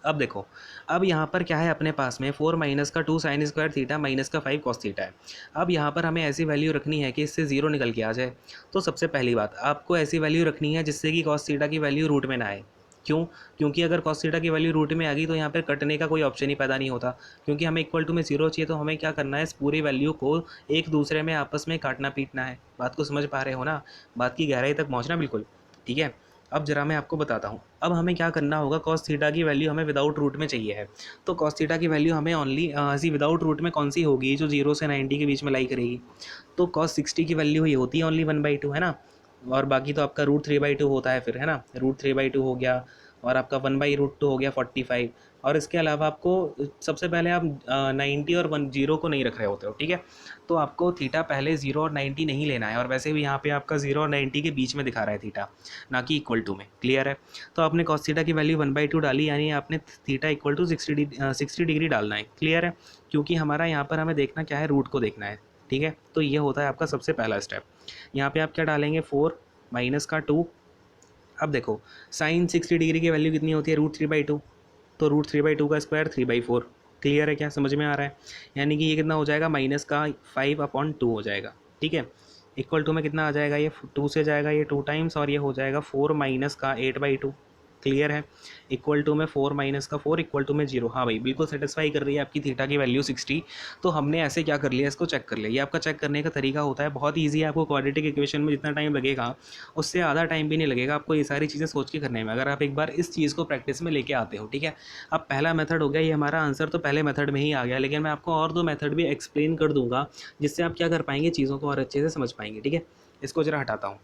अब देखो, अब यहाँ पर क्या है अपने पास में 4 माइनस का 2 साइन स्क्वायर थीटा माइनस का 5 कॉस थीटा है। अब यहाँ पर हमें ऐसी वैल्यू रखनी है कि इससे 0 निकल के आ जाए। तो सबसे पहली बात, आपको ऐसी वैल्यू रखनी है जिससे कि कॉस थीटा की वैल्यू रूट में ना आए। क्यों, क्योंकि अगर कॉस थीटा की वैल्यू रूट में आ गई तो यहाँ पर कटने का कोई ऑप्शन ही पैदा नहीं होता। क्योंकि हमें इक्वल टू में 0 चाहिए, तो हमें क्या करना है, इस पूरी वैल्यू को एक दूसरे में आपस में काटना पीटना है। बात को समझ पा रहे हो ना, बात की गहराई तक पहुँचना बिल्कुल। ठीक है, अब जरा मैं आपको बताता हूँ। अब हमें क्या करना होगा, कॉस थीटा की वैल्यू हमें विदाउट रूट में चाहिए है। तो कॉस थीटा की वैल्यू हमें ओनली ऐसी विदाउट रूट में कौन सी होगी, जो 0 से 90 के बीच में लाई करेगी। तो कॉस 60 की वैल्यू ही होती है ओनली 1/2, है ना। और बाकी तो आपका √3/2 होता है फिर, है ना। √3/2 हो गया, और आपका 1/√2 हो गया 45। और इसके अलावा आपको सबसे पहले आप 90 और 10 को नहीं रख रहे होते हो। ठीक है, तो आपको थीटा पहले 0 और 90 नहीं लेना है। और वैसे भी यहाँ पे आपका 0 और 90 के बीच में दिखा रहा है थीटा, ना कि इक्वल टू में। क्लियर है। तो आपने कॉस थीटा की वैल्यू 1/2 डाली, यानी आपने थीटा इक्वल टू 60 डिग्री डालना है। क्लियर है, क्योंकि हमारा यहाँ पर हमें देखना क्या है, रूट को देखना है। ठीक है, तो ये होता है आपका सबसे पहला स्टेप। यहाँ पे आप क्या डालेंगे, 4 माइनस का 2। अब देखो, साइन 60 डिग्री की वैल्यू कितनी होती है, √3/2। तो √3/2 का स्क्वायर 3/4। क्लियर है क्या, समझ में आ रहा है। यानी कि ये कितना हो जाएगा, माइनस का 5/2 हो जाएगा। ठीक है, इक्वल टू में कितना आ जाएगा, ये 2 से जाएगा ये 2 टाइम्स, और ये हो जाएगा 4 माइनस का 8/2। क्लियर है, इक्वल टू में 4 माइनस का 4 इक्वल टू में 0। हाँ भाई, बिल्कुल सेटिस्फाई कर रही है आपकी थीटा की वैल्यू 60। तो हमने ऐसे क्या कर लिया, इसको चेक कर लिया। ये आपका चेक करने का तरीका होता है, बहुत ईजी है। आपको क्वाड्रेटिक इक्वेशन में जितना टाइम लगेगा उससे आधा टाइम भी नहीं लगेगा आपको ये सारी चीज़ें सोच के करने में, अगर आप एक बार इस चीज़ को प्रैक्टिस में लेके आते हो। ठीक है, अब पहला मेथड हो गया, ये हमारा आंसर तो पहले मेथड में ही आ गया, लेकिन मैं आपको और 2 मेथड भी एक्सप्लेन कर दूंगा, जिससे आप क्या कर पाएंगे, चीज़ों को और अच्छे से समझ पाएंगे। ठीक है, इसको जरा हटाता हूँ।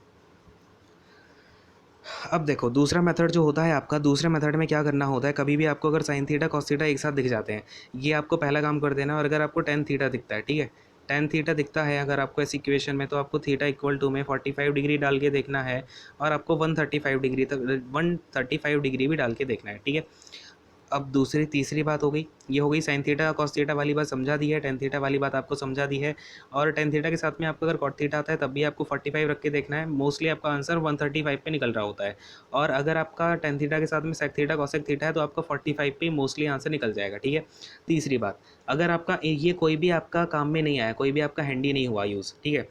अब देखो, दूसरा मेथड जो होता है आपका, दूसरे मेथड में क्या करना होता है, कभी भी आपको अगर साइन थीटा कॉस थीटा एक साथ दिख जाते हैं, ये आपको पहला काम कर देना। और अगर आपको टेन थीटा दिखता है, ठीक है, टेन थीटा दिखता है अगर आपको ऐसी इक्वेशन में, तो आपको थीटा इक्वल टू में 45 डिग्री डाल के देखना है, और आपको 135 डिग्री तक 135 डिग्री भी डाल के देखना है। ठीक है, अब दूसरी तीसरी बात हो गई, ये हो गई साइन थीटा कॉस थीटा वाली बात समझा दी है, टेन थीटा वाली बात आपको समझा दी है। और टेन थीटा के साथ में आपको अगर कॉट थीटा आता है तब भी आपको 45 रख के देखना है। मोस्टली आपका आंसर 135 पे निकल रहा होता है। और अगर आपका टेन थीटा के साथ में सेक थीटा कॉसेक थीटा है तो आपका 45 पे मोस्टली आंसर निकल जाएगा। ठीक है, तीसरी बात, अगर आपका ये कोई भी आपका काम में नहीं आया, कोई भी आपका हैंडी नहीं हुआ यूज़, ठीक है,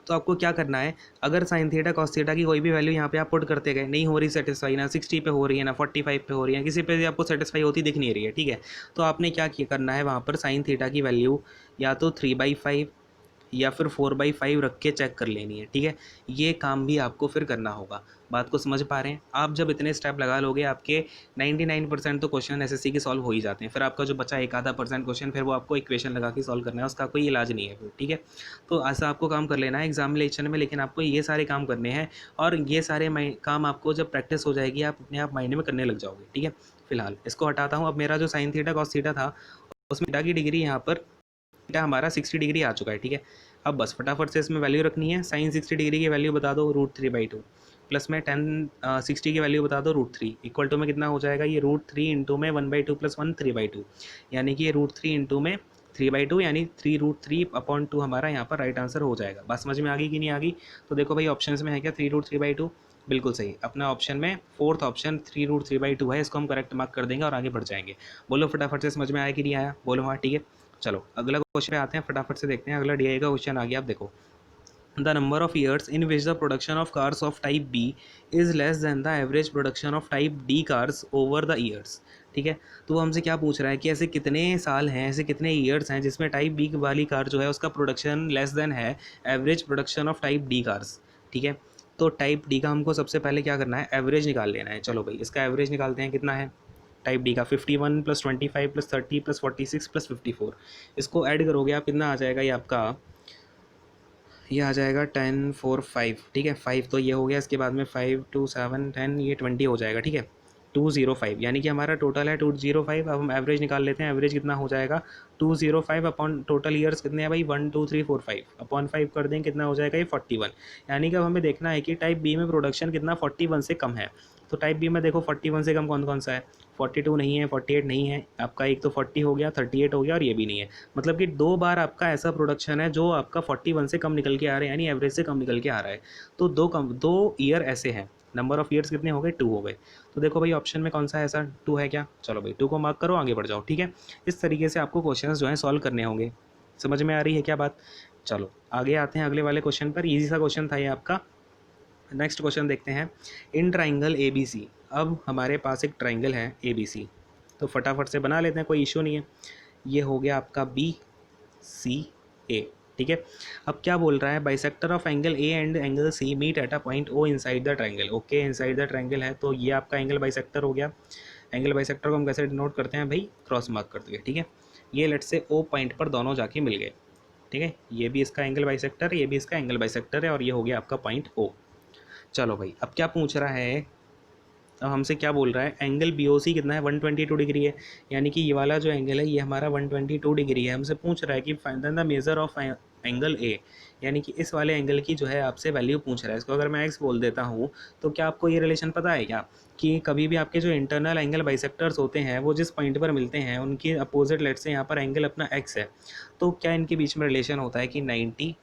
तो आपको क्या करना है, अगर साइन थीटा कॉस थीटा की कोई भी वैल्यू यहाँ पे आप पुट करते गए, नहीं हो रही सेटिस्फाई, ना 60 पे हो रही है, ना 45 पे हो रही है, किसी पे भी आपको सेटिस्फाई होती दिख नहीं रही है, ठीक है, तो आपने क्या करना है, वहाँ पर साइन थीटा की वैल्यू या तो 3/5 या फिर 4/5 रख के चेक कर लेनी है। ठीक है, ये काम भी आपको फिर करना होगा। बात को समझ पा रहे हैं आप, जब इतने स्टेप लगा लोगे आपके 99% तो क्वेश्चन एसएससी के सॉल्व हो ही जाते हैं। फिर आपका जो बचा एक आधा % क्वेश्चन, फिर वो आपको इक्वेशन लगा के सॉल्व करना है, उसका कोई इलाज नहीं है फिर। ठीक है, तो ऐसा आपको काम कर लेना है एग्जामिनेशन में, लेकिन आपको ये सारे काम करने हैं, और ये सारे काम आपको जब प्रैक्टिस हो जाएगी आप अपने आप माइंड में करने लग जाओगे। ठीक है, फिलहाल इसको हटाता हूँ। अब मेरा जो साइन थीटा कॉस थीटा था, उसमें थीटा की डिग्री यहाँ पर थीटा हमारा 60 डिग्री आ चुका है। ठीक है, अब बस फटाफट से इसमें वैल्यू रखनी है। साइन 60 डिग्री की वैल्यू बता दो, √3/2, प्लस में टेन 60 की वैल्यू बता दो, √3, इक्वल टू में कितना हो जाएगा, ये √3 इंटू में 1/2 प्लस 1 3/2, यानी कि ये √3 इंटू में 3/2, यानी 3√3/2 हमारा यहाँ पर राइट आंसर हो जाएगा। बात समझ में आ गई कि नहीं आ गई। तो देखो भाई, ऑप्शन में है क्या, 3√3/2, बिल्कुल सही। अपना ऑप्शन में फोर्थ ऑप्शन 3√3/2 है, इसको हम करेक्ट मार्क कर देंगे और आगे बढ़ जाएंगे। बोलो फटाफट से, समझ में आया कि नहीं आया, बोलो हाँ। ठीक है, चलो अगला क्वेश्चन पे आते हैं, फटाफट से देखते हैं। अगला डीआई का क्वेश्चन आ गया। आप देखो, the number of years in which the production of cars of type B is less than the average production of type D cars over the years. ठीक है, तो वो हमसे क्या पूछ रहा है कि ऐसे कितने साल हैं, ऐसे कितने ईयर्स हैं जिसमें टाइप बी वाली कार जो है उसका प्रोडक्शन लेस देन है average production of type D cars. ठीक है, तो टाइप डी का हमको सबसे पहले क्या करना है, एवरेज निकाल लेना है। चलो भाई, इसका एवरेज निकालते हैं, कितना है टाइप डी का 51 + 25 + 30 + 46 + 54। इसको ऐड करोगे आप, कितना आ जाएगा ये आपका, ये आ जाएगा 10 4 5। ठीक है, 5 तो ये हो गया, इसके बाद में 5 2 7 10, ये 20 हो जाएगा। ठीक है, 205 यानी कि हमारा टोटल है 205। अब हम एवरेज निकाल लेते हैं, एवरेज कितना हो जाएगा 205 अपॉन टोटल ईयर्स कितने हैं भाई 1 2 3 4 5 अपॉन 5 कर दें, कितना हो जाएगा ये 41। यानी कि अब हमें देखना है कि टाइप बी में प्रोडक्शन कितना 41 से कम है। तो टाइप बी में देखो 41 से कम कौन कौन सा है, 42 नहीं है, 48 नहीं है आपका, एक तो 40 हो गया, 38 हो गया और ये भी नहीं है। मतलब कि 2 बार आपका ऐसा प्रोडक्शन है जो आपका 41 से कम निकल के आ रहा है, यानी एवरेज से कम निकल के आ रहा है। तो 2 ईयर ऐसे हैं। नंबर ऑफ ईयर्स कितने हो गए 2 हो गए। तो देखो भाई ऑप्शन में कौन सा है ऐसा, 2 है क्या, चलो भाई 2 को मार्क करो, आगे बढ़ जाओ। ठीक है, इस तरीके से आपको क्वेश्चंस जो हैं सॉल्व करने होंगे। समझ में आ रही है क्या बात। चलो आगे आते हैं अगले वाले क्वेश्चन पर, ईजी सा क्वेश्चन था ये आपका। नेक्स्ट क्वेश्चन देखते हैं, in triangle A B C. अब हमारे पास एक ट्राइंगल है ए बी सी, तो फटाफट से बना लेते हैं, कोई इशू नहीं है। ये हो गया आपका बी सी ए। ठीक है, अब क्या बोल रहा है, bisector of angle A and angle C meet at a point O inside the triangle. Okay, inside the triangle है, तो ये आपका एंगल बाइसेक्टर हो गया। एंगल बाइसेक्टर को हम कैसे डिनोट करते हैं भाई, क्रॉस मार्क करते हुए। ठीक है, ये लेट से ओ पॉइंट पर दोनों जाके मिल गए। ठीक है, ये भी इसका एंगल बाइसेक्टर है, ये भी इसका एंगल बाइसेक्टर है, और ये हो गया आपका पॉइंट ओ। चलो भाई, अब क्या पूछ रहा है, अब हमसे क्या बोल रहा है, एंगल बी ओ सी कितना है 122 डिग्री है। यानी कि ये वाला जो एंगल है ये हमारा 122 डिग्री है। हमसे पूछ रहा है कि find the measure of angle ए, यानी कि इस वाले एंगल की जो है आपसे वैल्यू पूछ रहा है। इसको अगर मैं एक्स बोल देता हूँ, तो क्या आपको ये रिलेशन पता है क्या, कि कभी भी आपके जो इंटरनल एंगल बाइसेक्टर्स होते हैं वो जिस पॉइंट पर मिलते हैं उनकी अपोजिट लेट से यहाँ पर एंगल अपना एक्स है, तो क्या इनके बीच में रिलेशन होता है कि 90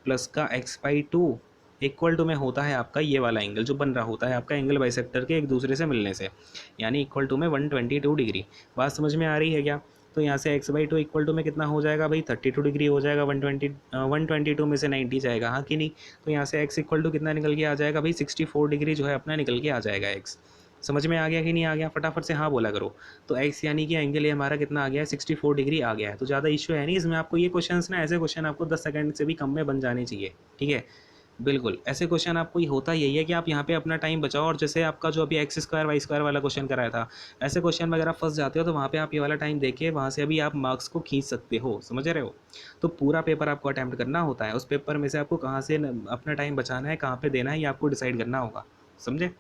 प्लस का x/2 इक्वल टू में होता है आपका ये वाला एंगल जो बन रहा होता है आपका एंगल बाइसेक्टर के एक दूसरे से मिलने से, यानी इक्वल टू में 122 डिग्री। बात समझ में आ रही है क्या। तो यहाँ से x/2 इक्वल टू में कितना हो जाएगा भाई 32 डिग्री हो जाएगा। 122 में से 90 जाएगा, हाँ कि नहीं। तो यहाँ से x इक्वल टू कितना निकल के आ जाएगा भाई 64 डिग्री जो है अपना निकल के आ जाएगा x। समझ में आ गया कि नहीं आ गया, फटाफट से हाँ बोला करो। तो x यानी कि एंगल ये हमारा कितना आ गया है 64 डिग्री आ गया है। तो ज़्यादा इशू है नहीं इसमें, आपको ये क्वेश्चन ना, ऐसे क्वेश्चन आपको 10 सेकंड से भी कम में बन जाने चाहिए। ठीक है, बिल्कुल ऐसे क्वेश्चन आपको होता यही है कि आप यहाँ पे अपना टाइम बचाओ, और जैसे आपका जो अभी एक्स स्क्वायर वाई स्क्वायर वाला क्वेश्चन कराया था, ऐसे क्वेश्चन वगैरह फंस जाते हो तो वहाँ पे आप ये वाला टाइम देके वहाँ से अभी आप मार्क्स को खींच सकते हो, समझ रहे हो। तो पूरा पेपर आपको अटैम्प्ट करना होता है, उस पेपर में से आपको कहाँ से अपना टाइम बचाना है, कहाँ पर देना है, ये आपको डिसाइड करना होगा, समझे।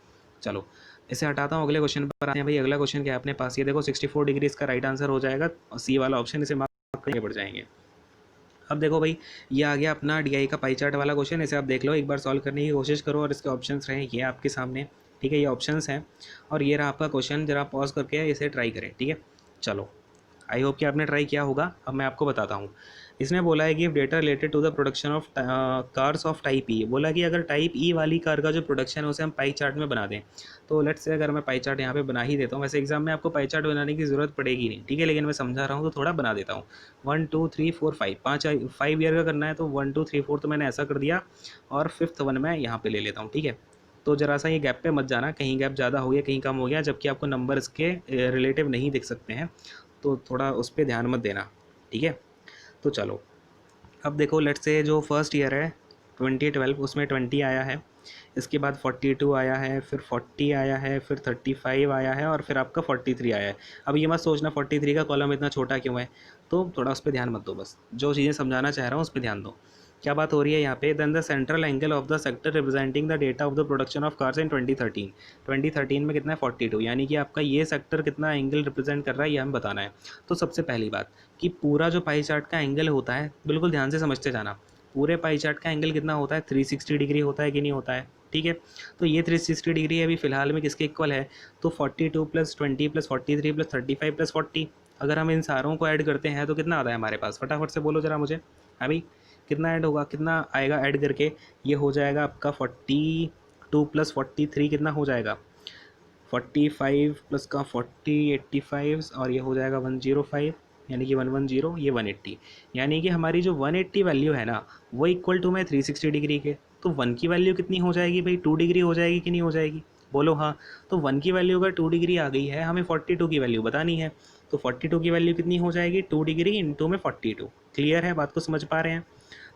चलो इसे हटाता हूँ, अगले क्वेश्चन पर आते हैं भाई। अगला क्वेश्चन क्या है अपने पास, ये देखो 64 डिग्री इसका राइट आंसर हो जाएगा, सी वाला ऑप्शन, इसे मार्क करके बढ़ जाएंगे। अब देखो भाई, ये आ गया अपना डीआई का पाई चार्ट वाला क्वेश्चन, इसे आप देख लो, एक बार सॉल्व करने की कोशिश करो, और इसके ऑप्शंस रहें ये आपके सामने। ठीक है, ये ऑप्शंस हैं और ये रहा आपका क्वेश्चन, जरा पॉज करके इसे ट्राई करें। ठीक है, चलो आई होप कि आपने ट्राई किया होगा। अब मैं आपको बताता हूँ, इसने बोला है कि data related to the production of cars of type E. बोला कि अगर टाइप ई वाली कार का जो प्रोडक्शन है उसे हम पाई चार्ट में बना दें। तो लेट्स से अगर मैं पाई चार्ट यहाँ पे बना ही देता हूँ, वैसे एग्जाम में आपको पाई चार्ट बनाने की ज़रूरत पड़ेगी नहीं, ठीक है, लेकिन मैं समझा रहा हूँ तो थोड़ा बना देता हूँ। 1 2 3 4 5, 5 ईयर का करना है, तो 1 2 3 4 तो मैंने ऐसा कर दिया, और 5th वन मैं यहाँ पे ले लेता हूँ। ठीक है, तो ज़रा सा ये गैप पे मत जाना, कहीं गैप ज़्यादा हो गया कहीं कम हो गया, जबकि आपको नंबर इसके रिलेटिव नहीं दिख सकते हैं, तो थोड़ा उस पर ध्यान मत देना। ठीक है, तो चलो अब देखो, लेट्स से जो फर्स्ट ईयर है 2012, उसमें 20 आया है, इसके बाद 42 आया है, फिर 40 आया है, फिर 35 आया है, और फिर आपका 43 आया है। अब ये मत सोचना 43 का कॉलम इतना छोटा क्यों है, तो थोड़ा उस पर ध्यान मत दो, बस जो चीज़ें समझाना चाह रहा हूँ उस पर ध्यान दो। क्या बात हो रही है यहाँ पे, then the central angle of the sector representing the data of the production of cars in 2013। 2013 में कितना है 42, यानी कि आपका ये सेक्टर कितना एंगल रिप्रेजेंट कर रहा है ये हमें बताना है। तो सबसे पहली बात कि पूरा जो पाई चार्ट का एंगल होता है, बिल्कुल ध्यान से समझते जाना, पूरे पाई चार्ट का एंगल कितना होता है 360 डिग्री होता है कि नहीं होता है। ठीक है, तो ये 360 डिग्री अभी फिलहाल में किसके इक्वल है, तो 42 + 20 + 43 + 35 + 40। अगर हम इन सारों को ऐड करते हैं तो कितना आता है हमारे पास, फटाफट से बोलो ज़रा मुझे। अभी कितना ऐड होगा, कितना आएगा ऐड करके, ये हो जाएगा आपका 42 + 43 कितना हो जाएगा 45 प्लस का 40 85, और ये हो जाएगा 105 यानी कि 110, ये 180, यानी कि हमारी जो 180 वैल्यू है ना वो इक्वल टू में 360 डिग्री के। तो 1 की वैल्यू कितनी हो जाएगी भाई, 2 डिग्री हो जाएगी कि नहीं हो जाएगी, बोलो हाँ। तो 1 की वैल्यू अगर 2 डिग्री आ गई है, हमें 42 की वैल्यू बतानी है। तो 42 की वैल्यू कितनी हो जाएगी, 2 डिग्री इंटू में 42। क्लियर है, बात को समझ पा रहे हैं।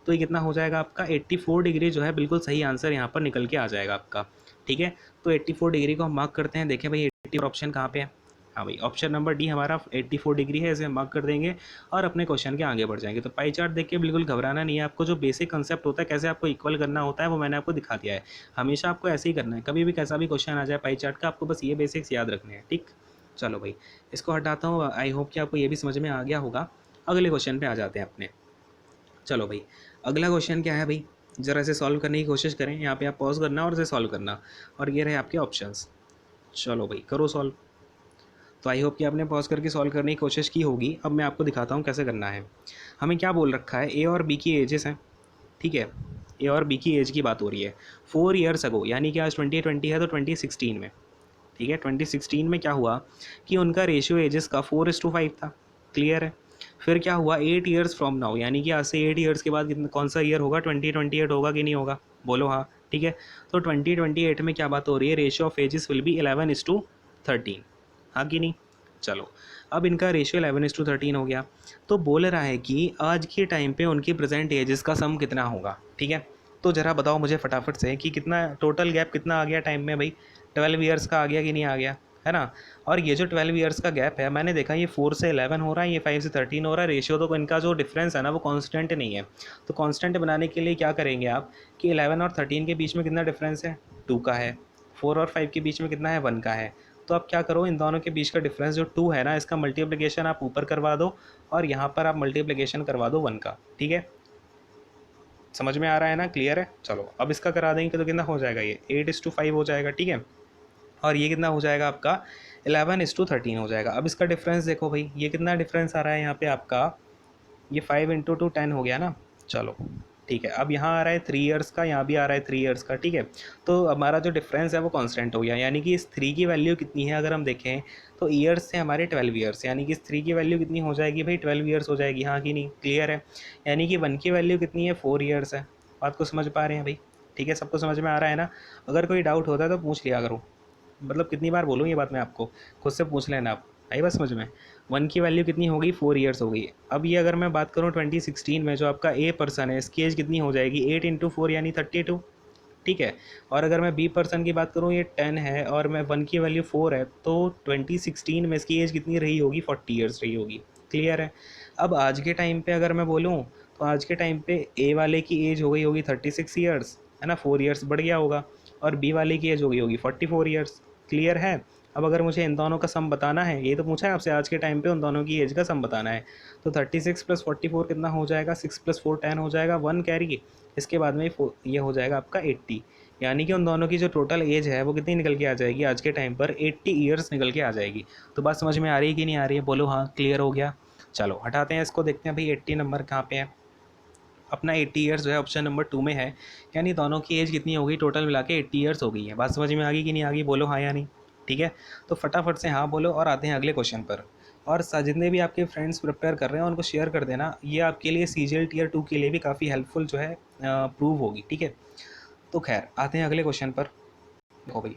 तो ये कितना हो जाएगा आपका 84 डिग्री जो है, बिल्कुल सही आंसर यहाँ पर निकल के आ जाएगा आपका। ठीक है, तो 84 डिग्री को हम मार्क करते हैं। देखें भाई 84 ऑप्शन कहाँ पे है, हाँ भाई ऑप्शन नंबर डी हमारा 84 डिग्री है, इसे हम मार्क कर देंगे और अपने क्वेश्चन के आगे बढ़ जाएंगे। तो पाई चार्ट देख के बिल्कुल घबराना नहीं है आपको, जो बेसिक कंसेप्ट होता है कैसे आपको इक्वल करना होता है वो मैंने आपको दिखा दिया है। हमेशा आपको ऐसे ही करना है, कभी भी कैसा भी क्वेश्चन आ जाए पाई चार्ट का, आपको बस ये बेसिक्स याद रखने हैं। ठीक, चलो भाई इसको हटाता हूँ। आई होप कि आपको ये भी समझ में आ गया होगा। अगले क्वेश्चन पे आ जाते हैं अपने। चलो भाई अगला क्वेश्चन क्या है भाई, ज़रा इसे सॉल्व करने की कोशिश करें। यहाँ पे आप पॉज करना और इसे सॉल्व करना, और ये रहे आपके ऑप्शंस। चलो भाई करो सॉल्व। तो आई होप कि आपने पॉज करके सॉल्व करने की कोशिश की होगी। अब मैं आपको दिखाता हूँ कैसे करना है। हमें क्या बोल रखा है, ए और बी की एजेस हैं, ठीक है। ए और बी की एज की बात हो रही है 4 ईयर्स अगो, यानी कि आज 2020 है तो 2016 में, ठीक है 2016 में क्या हुआ कि उनका रेशियो एजेस का 4:5 था। क्लियर है। फिर क्या हुआ 8 ईयर्स फ्रॉम नाउ, यानी कि आज से 8 ईयर्स के बाद कितना कौन सा ईयर होगा, 2028 होगा कि नहीं होगा, बोलो हाँ। ठीक है, तो 2028 में क्या बात हो रही है, ratio of ages will be 11:13, हाँ कि नहीं। चलो अब इनका रेशियो 11:13 हो गया। तो बोल रहा है कि आज के टाइम पे उनकी प्रेजेंट एजेस का सम कितना होगा। ठीक है, तो ज़रा बताओ मुझे फटाफट से कि कितना टोटल गैप कितना आ गया टाइम में भाई, 12 ईयर्स का आ गया कि नहीं आ गया, है ना। और ये जो 12 ईयर्स का गैप है, मैंने देखा ये 4 से 11 हो रहा है, ये 5 से 13 हो रहा है। रेशियो तो इनका जो डिफरेंस है ना वो कांस्टेंट नहीं है। तो कांस्टेंट बनाने के लिए क्या करेंगे आप कि 11 और 13 के बीच में कितना डिफरेंस है, 2 का है। 4 और 5 के बीच में कितना है, 1 का है। तो आप क्या करो, इन दोनों के बीच का डिफरेंस जो 2 है ना, इसका मल्टीप्लिकेशन आप ऊपर करवा दो और यहाँ पर आप मल्टीप्लिकेशन करवा दो 1 का। ठीक है, समझ में आ रहा है ना, क्लियर है। चलो अब इसका करा देंगे तो कितना हो जाएगा, ये 8:5 हो जाएगा। ठीक है, और ये कितना हो जाएगा आपका 11:13 हो जाएगा। अब इसका डिफरेंस देखो भाई, ये कितना डिफरेंस आ रहा है यहाँ पे आपका, ये 5 इंटू 2 10 हो गया ना। चलो ठीक है, अब यहाँ आ रहा है 3 ईयर्स का, यहाँ भी आ रहा है 3 ईयर्स का। ठीक है, तो हमारा जो डिफरेंस है वो कांस्टेंट हो गया, यानी कि इस 3 की वैल्यू कितनी है अगर हम देखें तो ईयर्स से हमारे 12 ईयर्स, यानी कि इस 3 की वैल्यू कितनी हो जाएगी भाई, 12 ईयर्स हो जाएगी, हाँ कि नहीं, क्लियर है। यानी कि 1 की वैल्यू कितनी है, 4 ईयर्स है। बात को समझ पा रहे हैं भाई, ठीक है, सबको समझ में आ रहा है ना। अगर कोई डाउट होता है तो पूछ लिया करो, मतलब कितनी बार बोलूँ ये बात मैं आपको, खुद से पूछ लेना आप। आई बात समझ में। 1 की वैल्यू कितनी हो गई, 4 ईयर्स हो गई। अब ये अगर मैं बात करूँ 2016 में, जो आपका ए पर्सन है इसकी एज कितनी हो जाएगी, 8 इंटू 4 यानी 32। ठीक है, और अगर मैं बी पर्सन की बात करूँ, ये 10 है और मैं 1 की वैल्यू 4 है, तो 2016 में इसकी एज कितनी रही होगी, 40 ईयर्स रही होगी। क्लियर है। अब आज के टाइम पे अगर मैं बोलूँ तो आज के टाइम पे ए वाले की एज हो गई होगी 36 ईयर्स, है ना, 4 ईयर्स बढ़ गया होगा। और बी वाले की एज हो गई होगी 44 ईयर्स। क्लियर है। अब अगर मुझे इन दोनों का सम बताना है, ये तो पूछा है आपसे आज के टाइम पे उन दोनों की एज का सम बताना है, तो 36 + 44 कितना हो जाएगा, 6 + 4 10 हो जाएगा, 1 कैरी, इसके बाद में ये हो जाएगा आपका 80। यानी कि उन दोनों की जो टोटल एज है वो कितनी निकल के आ जाएगी आज के टाइम पर, 80 ईयर्स निकल के आ जाएगी। तो बात समझ में आ रही है कि नहीं आ रही है, बोलो हाँ, क्लियर हो गया। चलो हटाते हैं इसको, देखते हैं भाई 80 नंबर कहाँ पे है अपना। 80 ईयर्स जो है ऑप्शन नंबर 2 में है, यानी दोनों की एज कितनी हो गई, टोटल मिला के 80 ईयर्स हो गई है। बात समझ में आ गई कि नहीं आ गई, बोलो हाँ या नहीं। ठीक है, तो फटाफट से हाँ बोलो और आते हैं अगले क्वेश्चन पर। और जितने भी आपके फ्रेंड्स प्रिपेयर कर रहे हैं उनको शेयर कर देना, ये आपके लिए CGL Tier 2 के लिए भी काफ़ी हेल्पफुल जो है प्रूव होगी। ठीक है, तो खैर आते हैं अगले क्वेश्चन पर। देखो भाई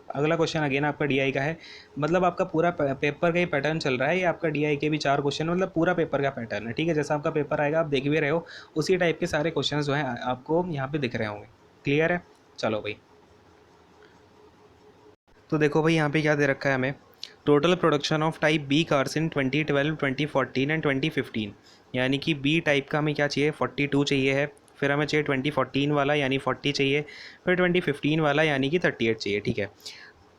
अगला क्वेश्चन अगेन आपका DI का है, मतलब आपका पूरा पेपर का ही पैटर्न चल रहा है। ये आपका DI के भी 4 क्वेश्चन, मतलब पूरा पेपर का पैटर्न है। ठीक है, जैसा आपका पेपर आएगा आप देख भी रहे हो, उसी टाइप के सारे क्वेश्चन जो हैं आपको यहाँ पे दिख रहे होंगे। क्लियर है। चलो भाई, तो देखो भाई यहाँ पे क्या दे रखा है हमें, total production of type B cars in 2012, 2014 and 2015। यानी कि बी टाइप का हमें क्या चाहिए, 42 चाहिए है। फिर हमें चाहिए 2014 वाला यानी 40 चाहिए। फिर 2015 वाला यानी कि 38 चाहिए। ठीक है,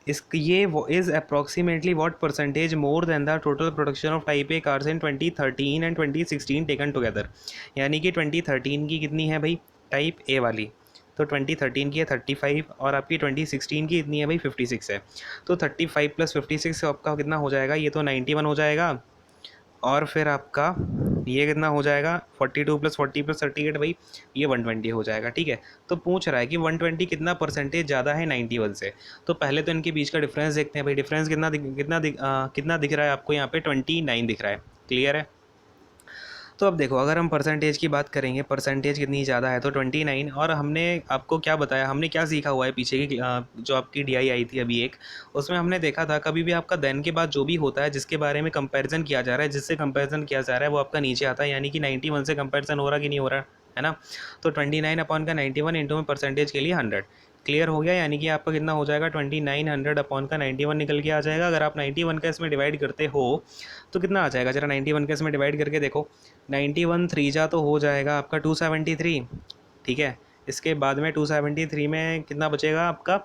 इस ये वो is approximately what percentage more than the total production of type A cars in 2013 and 2016 taken together. यानी कि 2013 की कितनी है भाई टाइप ए वाली, तो 2013 की है 35 और आपकी 2016 की इतनी है भाई 56 है। तो 35 + 56 आपका कितना हो जाएगा, ये तो 91 हो जाएगा। और फिर आपका ये कितना हो जाएगा, 42 + 40 + 38 भाई, ये 120 हो जाएगा। ठीक है, तो पूछ रहा है कि 120 कितना परसेंटेज ज़्यादा है 91 से। तो पहले तो इनके बीच का डिफरेंस देखते हैं भाई, डिफरेंस कितना दिख रहा है आपको यहाँ पे, 29 दिख रहा है। क्लियर है। तो अब देखो, अगर हम परसेंटेज की बात करेंगे, परसेंटेज कितनी ज़्यादा है तो 29। और हमने आपको क्या बताया, हमने क्या सीखा हुआ है पीछे की जो आपकी डीआई आई थी अभी एक, उसमें हमने देखा था कभी भी आपका देन के बाद जो भी होता है जिसके बारे में कंपैरिजन किया जा रहा है, जिससे कंपैरिजन किया जा रहा है वो आपका नीचे आता है, यानी कि 91 से कंपैरिजन हो रहा कि नहीं हो रहा है ना। तो 29 अपॉन का 91 इंटू में परसेंटेज के लिए 100। क्लियर हो गया, यानी कि आपका कितना हो जाएगा 2900 अपॉन का 91 निकल के आ जाएगा। अगर आप 91 का इसमें डिवाइड करते हो तो कितना आ जाएगा, जरा 91 का इसमें डिवाइड करके देखो। 91 थ्री जा तो हो जाएगा आपका 273, ठीक है। इसके बाद में 273 में कितना बचेगा आपका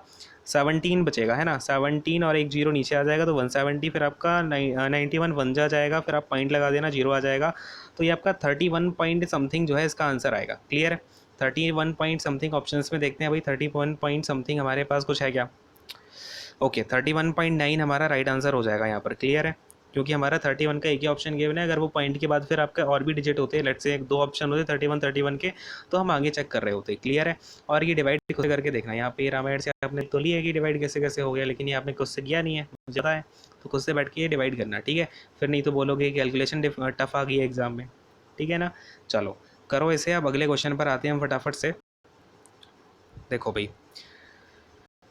17 बचेगा, है ना। 17 और एक जीरो नीचे आ जाएगा तो 170, फिर आपका 91 वन जा जाएगा, फिर आप पॉइंट लगा देना, जीरो आ जाएगा। तो ये आपका 31 पॉइंट समथिंग जो है इसका आंसर आएगा। क्लियर है। 31 पॉइंट समथिंग ऑप्शंस में देखते हैं भाई, 31 पॉइंट समथिंग हमारे पास कुछ है क्या। ओके, 31.9 हमारा राइट आंसर हो जाएगा यहाँ पर। क्लियर है, क्योंकि हमारा 31 का एक ही ऑप्शन गिवन है। अगर वो पॉइंट के बाद फिर आपका और भी डिजिट होते हैं, लेट्स से एक दो ऑप्शन होते 31 के, तो हम आगे चेक कर रहे होते। क्लियर है। और ये डिवाइड खुद करके देखना, यहाँ पे रामायण से आपने तो लिया है कि डिवाइड कैसे कैसे हो गया, लेकिन ये आपने खुद से किया नहीं है, मुझे पता है। तो खुद से बैठ के ये डिवाइड करना, ठीक है। फिर नहीं तो बोलोगे कैलकुलेशन टफ आ गई है एग्जाम में, ठीक है ना। चलो करो इसे। अब अगले क्वेश्चन पर आते हैं हम फटाफट से। देखो भाई,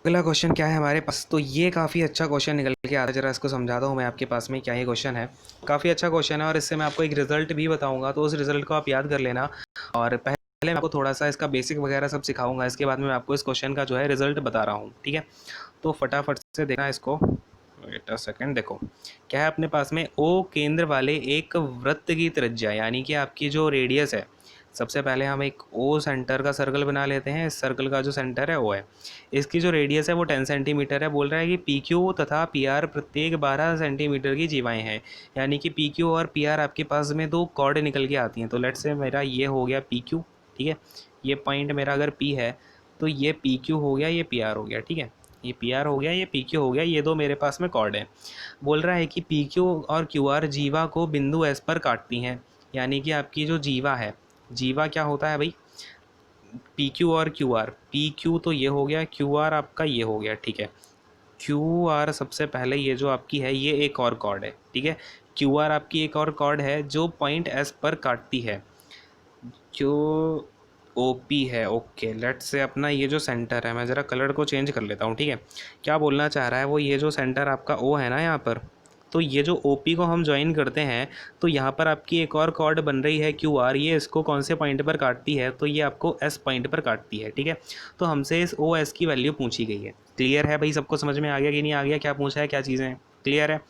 अगला क्वेश्चन क्या है हमारे पास, तो ये काफ़ी अच्छा क्वेश्चन निकल के आता है। जरा इसको समझाता हूँ मैं आपके पास में क्या ये क्वेश्चन है। काफ़ी अच्छा क्वेश्चन है और इससे मैं आपको एक रिजल्ट भी बताऊंगा, तो उस रिजल्ट को आप याद कर लेना। और पहले मैं आपको थोड़ा सा इसका बेसिक वगैरह सब सिखाऊंगा, इसके बाद में मैं आपको इस क्वेश्चन का जो है रिजल्ट बता रहा हूँ, ठीक है। तो फटाफट से देखना इसको। Wait a second. देखो क्या है अपने पास में, ओ केंद्र वाले एक वृत्त की त्रिज्या, यानी कि आपकी जो रेडियस है, सबसे पहले हम एक ओ सेंटर का सर्कल बना लेते हैं। इस सर्कल का जो सेंटर है ओ है, इसकी जो रेडियस है वो 10 सेंटीमीटर है। बोल रहा है कि पी क्यू तथा पी आर प्रत्येक 12 सेंटीमीटर की जीवाएँ हैं, यानी कि पी क्यू और पी आर आपके पास में दो कॉर्ड निकल के आती हैं। तो लेट्स से मेरा ये हो गया पी क्यू, ठीक है। ये पॉइंट मेरा अगर पी है तो ये पी क्यू हो गया, ये पी आर हो गया, ठीक है। ये पी आर हो गया, ये पी क्यू हो गया, ये दो मेरे पास में कॉर्ड है। बोल रहा है कि पी क्यू और क्यू आर जीवा को बिंदु एस पर काटती हैं, यानी कि आपकी जो जीवा है, जीवा क्या होता है भाई, पी क्यू और क्यू आर। पी क्यू तो ये हो गया, क्यू आर आपका ये हो गया, ठीक है। क्यू आर सबसे पहले ये जो आपकी है ये एक और कॉर्ड है, ठीक है। क्यू आर आपकी एक और कॉर्ड है जो पॉइंट एस पर काटती है, जो ओ पी है। ओके, लेट्स से अपना ये जो सेंटर है, मैं ज़रा कलर को चेंज कर लेता हूँ, ठीक है। क्या बोलना चाह रहा है वो, ये जो सेंटर आपका ओ है ना यहाँ पर, तो ये जो ओ पी को हम ज्वाइन करते हैं तो यहाँ पर आपकी एक और कॉर्ड बन रही है क्यू आर, ये इसको कौन से पॉइंट पर काटती है, तो ये आपको एस पॉइंट पर काटती है, ठीक है। तो हमसे इस ओ एस की वैल्यू पूछी गई है। क्लियर है भाई, सबको समझ में आ गया कि नहीं आ गया, क्या पूछा है, क्या चीज़ें हैं। क्लियर है।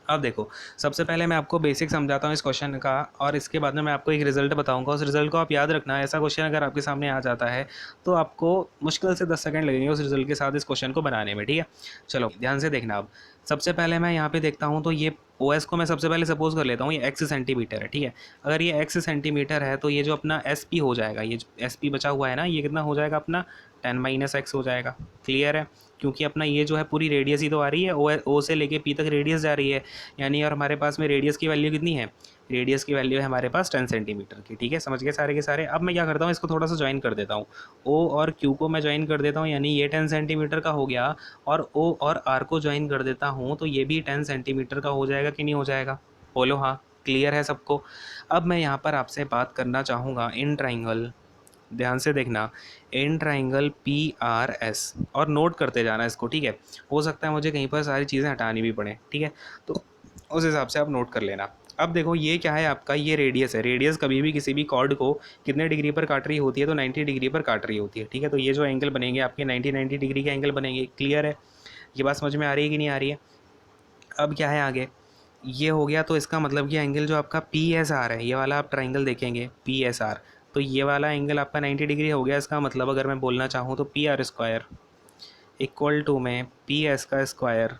अब देखो, सबसे पहले मैं आपको बेसिक समझाता हूँ इस क्वेश्चन का, और इसके बाद में मैं आपको एक रिजल्ट बताऊंगा। उस रिजल्ट को आप याद रखना। ऐसा क्वेश्चन अगर आपके सामने आ जाता है तो आपको मुश्किल से 10 सेकंड लगेंगे उस रिजल्ट के साथ इस क्वेश्चन को बनाने में, ठीक है। चलो ध्यान से देखना। अब सबसे पहले मैं यहाँ पे देखता हूँ, तो ये ओ एस को मैं सबसे पहले सपोज कर लेता हूँ ये एक्स सेंटीमीटर है, ठीक है। अगर ये एक्स सेंटीमीटर है तो ये जो अपना एस पी हो जाएगा, ये एस पी बचा हुआ है ना, ये कितना हो जाएगा अपना 10 - x हो जाएगा। क्लियर है, क्योंकि अपना ये जो है पूरी रेडियस ही तो आ रही है, ओ से लेके पी तक रेडियस जा रही है, यानी और हमारे पास में रेडियस की वैल्यू कितनी है, रेडियस की वैल्यू है हमारे पास 10 सेंटीमीटर की, ठीक है। समझ गए सारे के सारे। अब मैं क्या करता हूँ, इसको थोड़ा सा ज्वाइन कर देता हूँ, ओ और क्यू को मैं ज्वाइन कर देता हूँ, यानी ये 10 सेंटीमीटर का हो गया, और ओ और आर को ज्वाइन कर देता हूँ तो ये भी 10 सेंटीमीटर का हो जाएगा कि नहीं हो जाएगा, बोलो हाँ। क्लियर है सबको। अब मैं यहाँ पर आपसे बात करना चाहूँगा इन ट्राइंगल, ध्यान से देखना, in triangle P R S, और नोट करते जाना इसको, ठीक है। हो सकता है मुझे कहीं पर सारी चीज़ें हटानी भी पड़े, ठीक है, तो उस हिसाब से आप नोट कर लेना। अब देखो ये क्या है आपका, ये रेडियस है। रेडियस कभी भी किसी भी कॉर्ड को कितने डिग्री पर काट रही होती है, तो 90 डिग्री पर काट रही होती है, ठीक है। तो ये जो एंगल बनेंगे आपके 90 डिग्री के एंगल बनेंगे। क्लियर है, ये बात समझ में आ रही है कि नहीं आ रही है। अब क्या है आगे, ये हो गया, तो इसका मतलब कि एंगल जो आपका पी एस आर है, ये वाला आप ट्राइंगल देखेंगे पी एस आर, तो ये वाला एंगल आपका 90 डिग्री हो गया। इसका मतलब अगर मैं बोलना चाहूँ तो P R square equal to में पी एस का स्क्वायर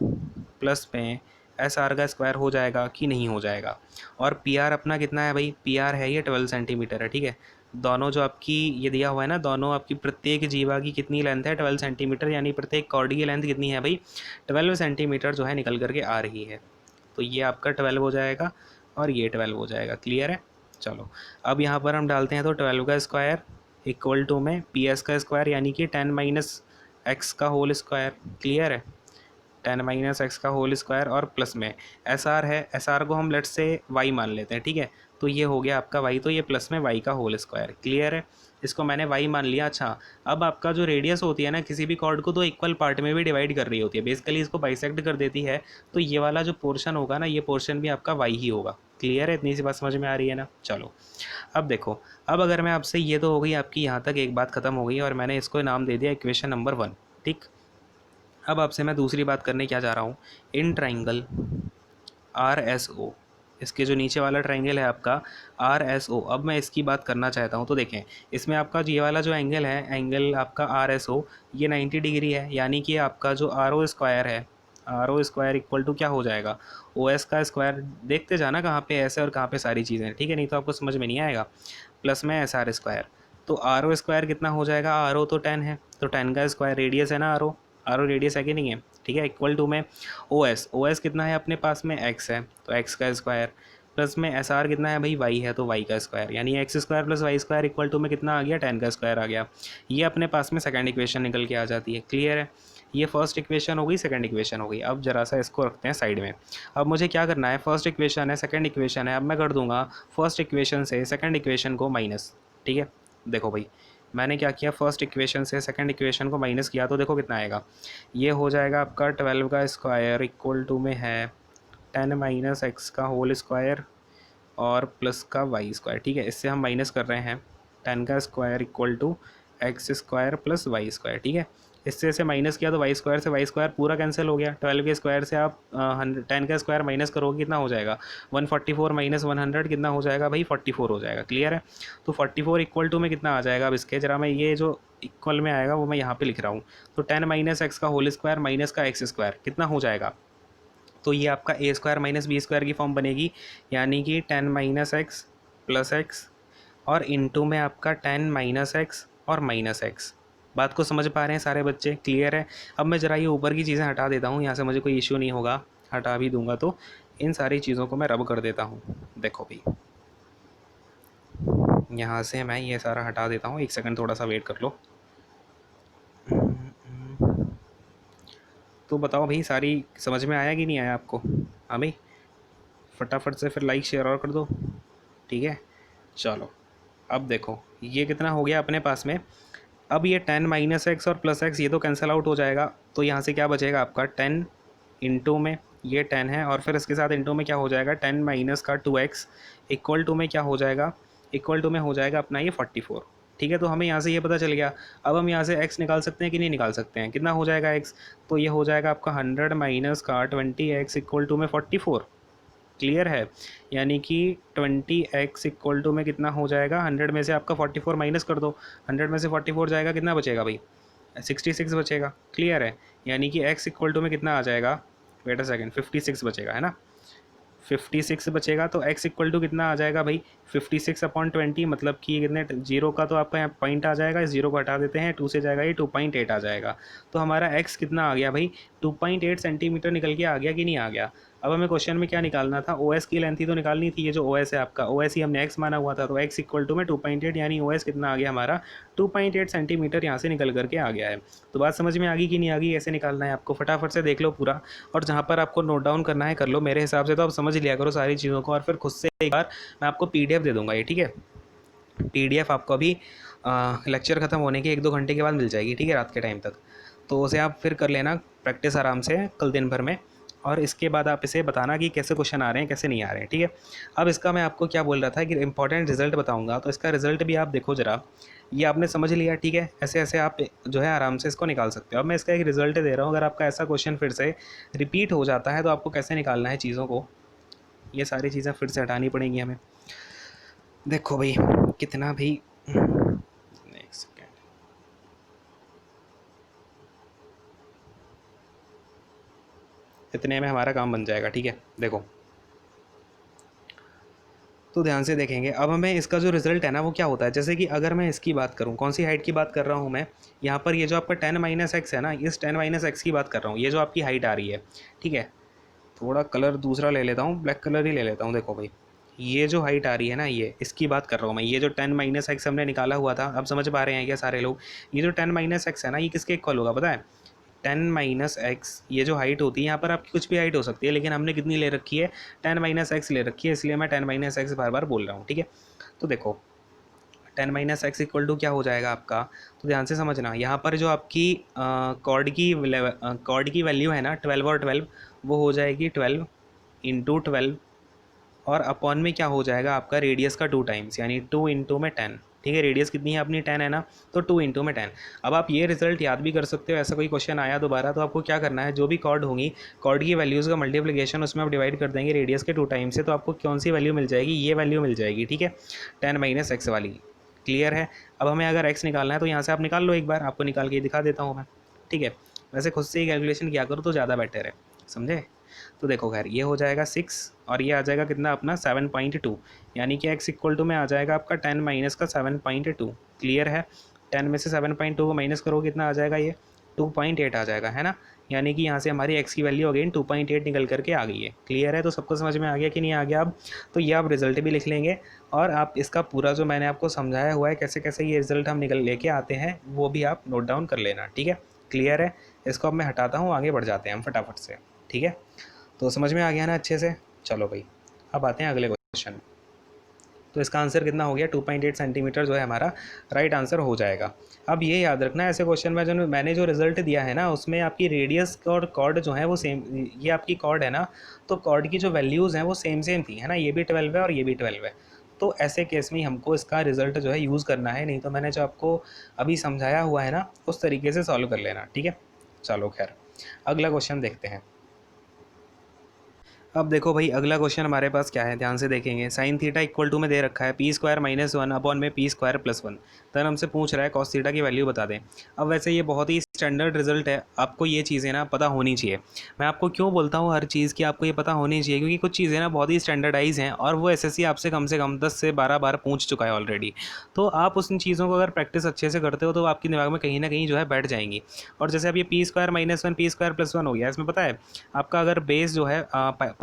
प्लस में एस आर का स्क्वायर हो जाएगा कि नहीं हो जाएगा। और पी आर अपना कितना है भाई, पी आर है ये 12 सेंटीमीटर है, ठीक है। दोनों जो आपकी ये दिया हुआ है ना, दोनों आपकी प्रत्येक जीवा की कितनी लेंथ है, 12 सेंटीमीटर, यानी प्रत्येक कॉर्ड की लेंथ कितनी है भाई, 12 सेंटीमीटर जो है निकल करके आ रही है। तो ये आपका 12 हो जाएगा और ये 12 हो जाएगा। क्लियर है। चलो अब यहाँ पर हम डालते हैं, तो 12 का स्क्वायर इक्वल टू में पी एस का स्क्वायर, यानी कि 10 - x का होल स्क्वायर। क्लियर है। 10 माइनस एक्स का होल स्क्वायर और प्लस में एस आर है, एस आर को हम लेट्स से वाई मान लेते हैं, ठीक है। तो ये हो गया आपका वाई, तो ये प्लस में वाई का होल स्क्वायर। क्लियर है, इसको मैंने वाई मान लिया। अच्छा, अब आपका जो रेडियस होती है ना किसी भी कॉर्ड को, तो इक्वल पार्ट में भी डिवाइड कर रही होती है, बेसिकली इसको बाइसेक्ट कर देती है। तो ये वाला जो पोर्शन होगा ना, ये पोर्शन भी आपका वाई ही होगा। क्लियर है, इतनी सी बात समझ में आ रही है ना। चलो अब देखो, अब अगर मैं आपसे, ये तो हो गई आपकी यहाँ तक एक बात ख़त्म हो गई और मैंने इसको नाम दे दिया इक्वेशन नंबर 1, ठीक। अब आपसे मैं दूसरी बात करने क्या जा रहा हूँ, in triangle R S O, इसके जो नीचे वाला ट्राइंगल है आपका आर एस ओ, अब मैं इसकी बात करना चाहता हूँ। तो देखें, इसमें आपका ये वाला जो एंगल है, एंगल आपका आर एस ओ, ये 90 डिग्री है, यानी कि आपका जो आर ओ स्क्वायर है, R O square equal to क्या हो जाएगा, ओ एस का स्क्वायर। देखते जाना कहाँ पे एस है और कहाँ पे सारी चीज़ें, ठीक है, नहीं तो आपको समझ में नहीं आएगा। प्लस में एस आर स्क्वायर, तो आर ओ स्क्वायर कितना हो जाएगा, आर ओ तो 10 है, तो 10 का स्क्वायर, रेडियस है ना आर ओ रेडियस है कि नहीं है, ठीक है, इक्वल टू में ओ एस कितना है अपने पास में, एक्स है, तो एक्स का स्क्वायर, प्लस में एस आर कितना है भाई, वाई है, तो वाई का स्क्वायर, यानी x square plus y square equal to में कितना आ गया, 10 का स्क्वायर आ गया। ये अपने पास में सेकंड इक्वेशन निकल के आ जाती है। क्लियर है, ये फर्स्ट इक्वेशन हो गई, सेकंड इक्वेशन हो गई। अब जरा सा इसको रखते हैं साइड में। अब मुझे क्या करना है, फर्स्ट इक्वेशन है, सेकंड इक्वेशन है, अब मैं कर दूंगा फर्स्ट इक्वेशन से सेकंड इक्वेशन को माइनस, ठीक है। देखो भाई, मैंने क्या किया, फर्स्ट इक्वेशन से सेकंड इक्वेशन को माइनस किया, तो देखो कितना आएगा, ये हो जाएगा आपका 12 का स्क्वायर इक्वल टू में है 10 माइनस एक्स का होल स्क्वायर और प्लस का वाई स्क्वायर, ठीक है। इससे हम माइनस कर रहे हैं 10 का square equal to x square plus y square, ठीक है। इससे इसे माइनस किया तो वाई स्क्वायर से वाई स्क्वायर पूरा कैंसिल हो गया। 12 के स्क्वायर से आप 10 का स्क्वायर माइनस करोगे, कितना हो जाएगा, 144 माइनस 100 कितना हो जाएगा भाई, 44 हो जाएगा। क्लियर है, तो 44 इक्वल टू में कितना आ जाएगा, अब इसके जरा मैं ये जो इक्वल में आएगा वो मैं यहाँ पे लिख रहा हूँ। तो 10 माइनस एक्स का होल स्क्वायर माइनस का एक्स स्क्वायर कितना हो जाएगा, तो ये आपका ए स्क्वायर माइनस बी स्क्वायर की फॉर्म बनेगी, यानी कि 10 माइनस एक्स प्लस एक्स और इनटू में आपका 10 माइनस एक्स और माइनस एक्स। बात को समझ पा रहे हैं सारे बच्चे, क्लियर है। अब मैं ज़रा ये ऊपर की चीज़ें हटा देता हूँ, यहाँ से मुझे कोई इश्यू नहीं होगा, हटा भी दूंगा तो इन सारी चीज़ों को मैं रब कर देता हूँ। देखो भाई, यहाँ से मैं ये सारा हटा देता हूँ, एक सेकंड थोड़ा सा वेट कर लो। तो बताओ भाई, सारी समझ में आया कि नहीं आया आपको, हाँ भाई, फटाफट से फिर लाइक शेयर और कर दो, ठीक है। चलो अब देखो, ये कितना हो गया अपने पास में, अब ये 10 माइनस एक्स और प्लस एक्स ये तो कैंसिल आउट हो जाएगा, तो यहाँ से क्या बचेगा आपका 10 इंटू में ये 10 है और फिर इसके साथ इंटू में क्या हो जाएगा 10 माइनस का 2x इक्वल टू में क्या हो जाएगा, इक्वल टू में हो जाएगा अपना ये 44, ठीक है। तो हमें यहाँ से ये पता चल गया। अब हम यहाँ से x निकाल सकते हैं कि नहीं निकाल सकते हैं, कितना हो जाएगा x, तो ये हो जाएगा आपका 100 माइनस का 20x इक्वल टू में 44। क्लियर है, यानी कि 20x इक्वल टू में कितना हो जाएगा, 100 में से आपका 44 माइनस कर दो, 100 में से 44 जाएगा, कितना बचेगा भाई, 66 बचेगा। क्लियर है, यानी कि x इक्वल टू में कितना आ जाएगा, वेट अ सेकंड, 56 बचेगा, है ना, 56 बचेगा। तो x इक्वल टू कितना आ जाएगा भाई, 56/20, मतलब कि कितने, जीरो का तो आपका यहाँ पॉइंट आ जाएगा, इस जीरो को हटा देते हैं, 2 से जाएगा ये 2.8 आ जाएगा। तो हमारा x कितना आ गया भाई, 2.8 सेंटीमीटर निकल के आ गया कि नहीं आ गया। अब हमें क्वेश्चन में क्या निकालना था, ओ एस की लेंथ ही तो निकालनी थी, ये जो ओ एस है आपका, ओ एस ही हमने एक्स माना हुआ था, तो एक्स इक्वल टू में 2.8, यानी ओ एस कितना आ गया हमारा 2.8 सेंटीमीटर यहाँ से निकल करके आ गया है। तो बात समझ में आ गई कि नहीं आ गई, ऐसे निकालना है आपको, फटाफट से देख लो पूरा, और जहाँ पर आपको नोट डाउन करना है कर लो। मेरे हिसाब से तो आप समझ लिया करो सारी चीज़ों को, और फिर खुद से एक बार मैं आपको PDF दे दूँगा ये, ठीक है। PDF आपको अभी लेक्चर ख़त्म होने के 1-2 घंटे के बाद मिल जाएगी, ठीक है, रात के टाइम तक। तो उसे आप फिर कर लेना प्रैक्टिस आराम से कल दिन भर में, और इसके बाद आप इसे बताना कि कैसे क्वेश्चन आ रहे हैं कैसे नहीं आ रहे हैं, ठीक है। अब इसका मैं आपको क्या बोल रहा था कि इंपॉर्टेंट रिजल्ट बताऊंगा, तो इसका रिजल्ट भी आप देखो ज़रा, ये आपने समझ लिया, ठीक है। ऐसे ऐसे आप जो है आराम से इसको निकाल सकते हो। अब मैं इसका एक रिजल्ट दे रहा हूँ, अगर आपका ऐसा क्वेश्चन फिर से रिपीट हो जाता है तो आपको कैसे निकालना है चीज़ों को, ये सारी चीज़ें फिर से हटानी पड़ेंगी हमें। देखो भाई कितना भी, एक सेकेंड, इतने में हमारा काम बन जाएगा, ठीक है। देखो तो ध्यान से देखेंगे, अब हमें इसका जो रिजल्ट है ना वो क्या होता है, जैसे कि अगर मैं इसकी बात करूँ, कौन सी हाइट की बात कर रहा हूँ मैं, यहाँ पर ये जो आपका 10 माइनस एक्स है ना, इस 10 माइनस एक्स की बात कर रहा हूँ, ये जो आपकी हाइट आ रही है, ठीक है। थोड़ा कलर दूसरा ले लेता हूँ, ब्लैक कलर ही ले लेता हूँ। देखो भाई, ये जो हाइट आ रही है ना, ये इसकी बात कर रहा हूँ मैं, ये जो 10 माइनस एक्स हमने निकाला हुआ था, अब समझ पा रहे हैं क्या सारे लोग, ये जो 10 माइनस एक्स है ना, ये किसके इक्वल होगा पता है, 10 माइनस एक्स, ये जो हाइट होती है यहाँ पर आपकी कुछ भी हाइट हो सकती है, लेकिन हमने कितनी ले रखी है, 10 माइनस एक्स ले रखी है, इसलिए मैं 10 माइनस एक्स बार बार बोल रहा हूँ, ठीक है। तो देखो 10 माइनस एक्स इक्वल टू क्या हो जाएगा आपका, तो ध्यान से समझना, यहाँ पर जो आपकी कॉर्ड की वैल्यू है ना 12 और 12, वो हो जाएगी 12 इंटू 12, और अपॉन में क्या हो जाएगा आपका रेडियस का 2 टाइम्स, यानी 2 इंटू में 10, ठीक है। रेडियस कितनी है अपनी 10 है ना, तो 2 इंटू में 10। अब आप ये रिजल्ट याद भी कर सकते हो, ऐसा कोई क्वेश्चन आया दोबारा तो आपको क्या करना है, जो भी कॉर्ड होंगी, कॉर्ड की वैल्यूज़ का मल्टीप्लिकेशन उसमें आप डिवाइड कर देंगे रेडियस के 2 टाइम्स से, तो आपको कौन सी वैल्यू मिल जाएगी, ये वैल्यू मिल जाएगी, ठीक है, 10 माइनस एक्स वाली। क्लियर है। अब हमें अगर एक्स निकालना है तो यहाँ से आप निकाल लो, एक बार आपको निकाल के दिखा देता हूँ मैं, ठीक है। वैसे खुद से ही कैलकुलेशन किया करो तो ज़्यादा बेटर है, समझे। तो देखो खैर ये हो जाएगा 6 और ये आ जाएगा कितना अपना 7.2, यानी कि x इक्वल टू में आ जाएगा आपका 10 माइनस का 7.2। क्लियर है। 10 में से 7.2 को माइनस करो कितना आ जाएगा, ये 2.8 आ जाएगा, है ना। यानी कि यहाँ से हमारी x की वैल्यू अगेन 2.8 निकल करके आ गई है। क्लियर है। तो सबको समझ में आ गया कि नहीं आ गया अब, तो ये आप रिजल्ट भी लिख लेंगे, और आप इसका पूरा जो मैंने आपको समझाया हुआ है कैसे कैसे ये रिजल्ट हम निकल लेके आते हैं वो भी आप नोट डाउन कर लेना, ठीक है। क्लियर है। इसको अब मैं हटाता हूँ, आगे बढ़ जाते हैं हम फटाफट से, ठीक है। तो समझ में आ गया ना अच्छे से। चलो भाई अब आते हैं अगले क्वेश्चन। तो इसका आंसर कितना हो गया, 2.8 सेंटीमीटर जो है हमारा राइट आंसर हो जाएगा। अब ये याद रखना ऐसे क्वेश्चन में जो मैंने जो रिजल्ट दिया है ना उसमें आपकी रेडियस और कॉर्ड जो है वो सेम, ये आपकी कॉर्ड है ना, तो कॉर्ड की जो वैल्यूज़ हैं वो सेम सेम थी, है ना, ये भी 12 है और ये भी 12 है। तो ऐसे केस में हमको इसका रिजल्ट जो है यूज़ करना है, नहीं तो मैंने जो आपको अभी समझाया हुआ है ना उस तरीके से सॉल्व कर लेना, ठीक है। चलो खैर अगला क्वेश्चन देखते हैं। अब देखो भाई अगला क्वेश्चन हमारे पास क्या है, ध्यान से देखेंगे। साइन थीटा इक्वल टू में दे रखा है पी स्क्वायर माइनस 1 अपॉन में पी स्क्वायर प्लस 1। तब हमसे पूछ रहा है कॉस थीटा की वैल्यू बता दें। अब वैसे ये बहुत ही स्टैंडर्ड रिजल्ट है, आपको ये चीज़ें ना पता होनी चाहिए। मैं आपको क्यों बोलता हूँ हर चीज़ की आपको ये पता होनी चाहिए, क्योंकि कुछ चीज़ें ना बहुत ही स्टैंडर्डाइज हैं और वो एसएससी आपसे कम से कम 10 से 12 बार पूछ चुका है ऑलरेडी। तो आप उन चीज़ों को अगर प्रैक्टिस अच्छे से करते हो तो आपके दिमाग में कहीं ना कहीं जो है बैठ जाएंगी। और जैसे अब ये P square minus 1 P square plus 1 हो गया, इसमें पता है आपका अगर बेस जो है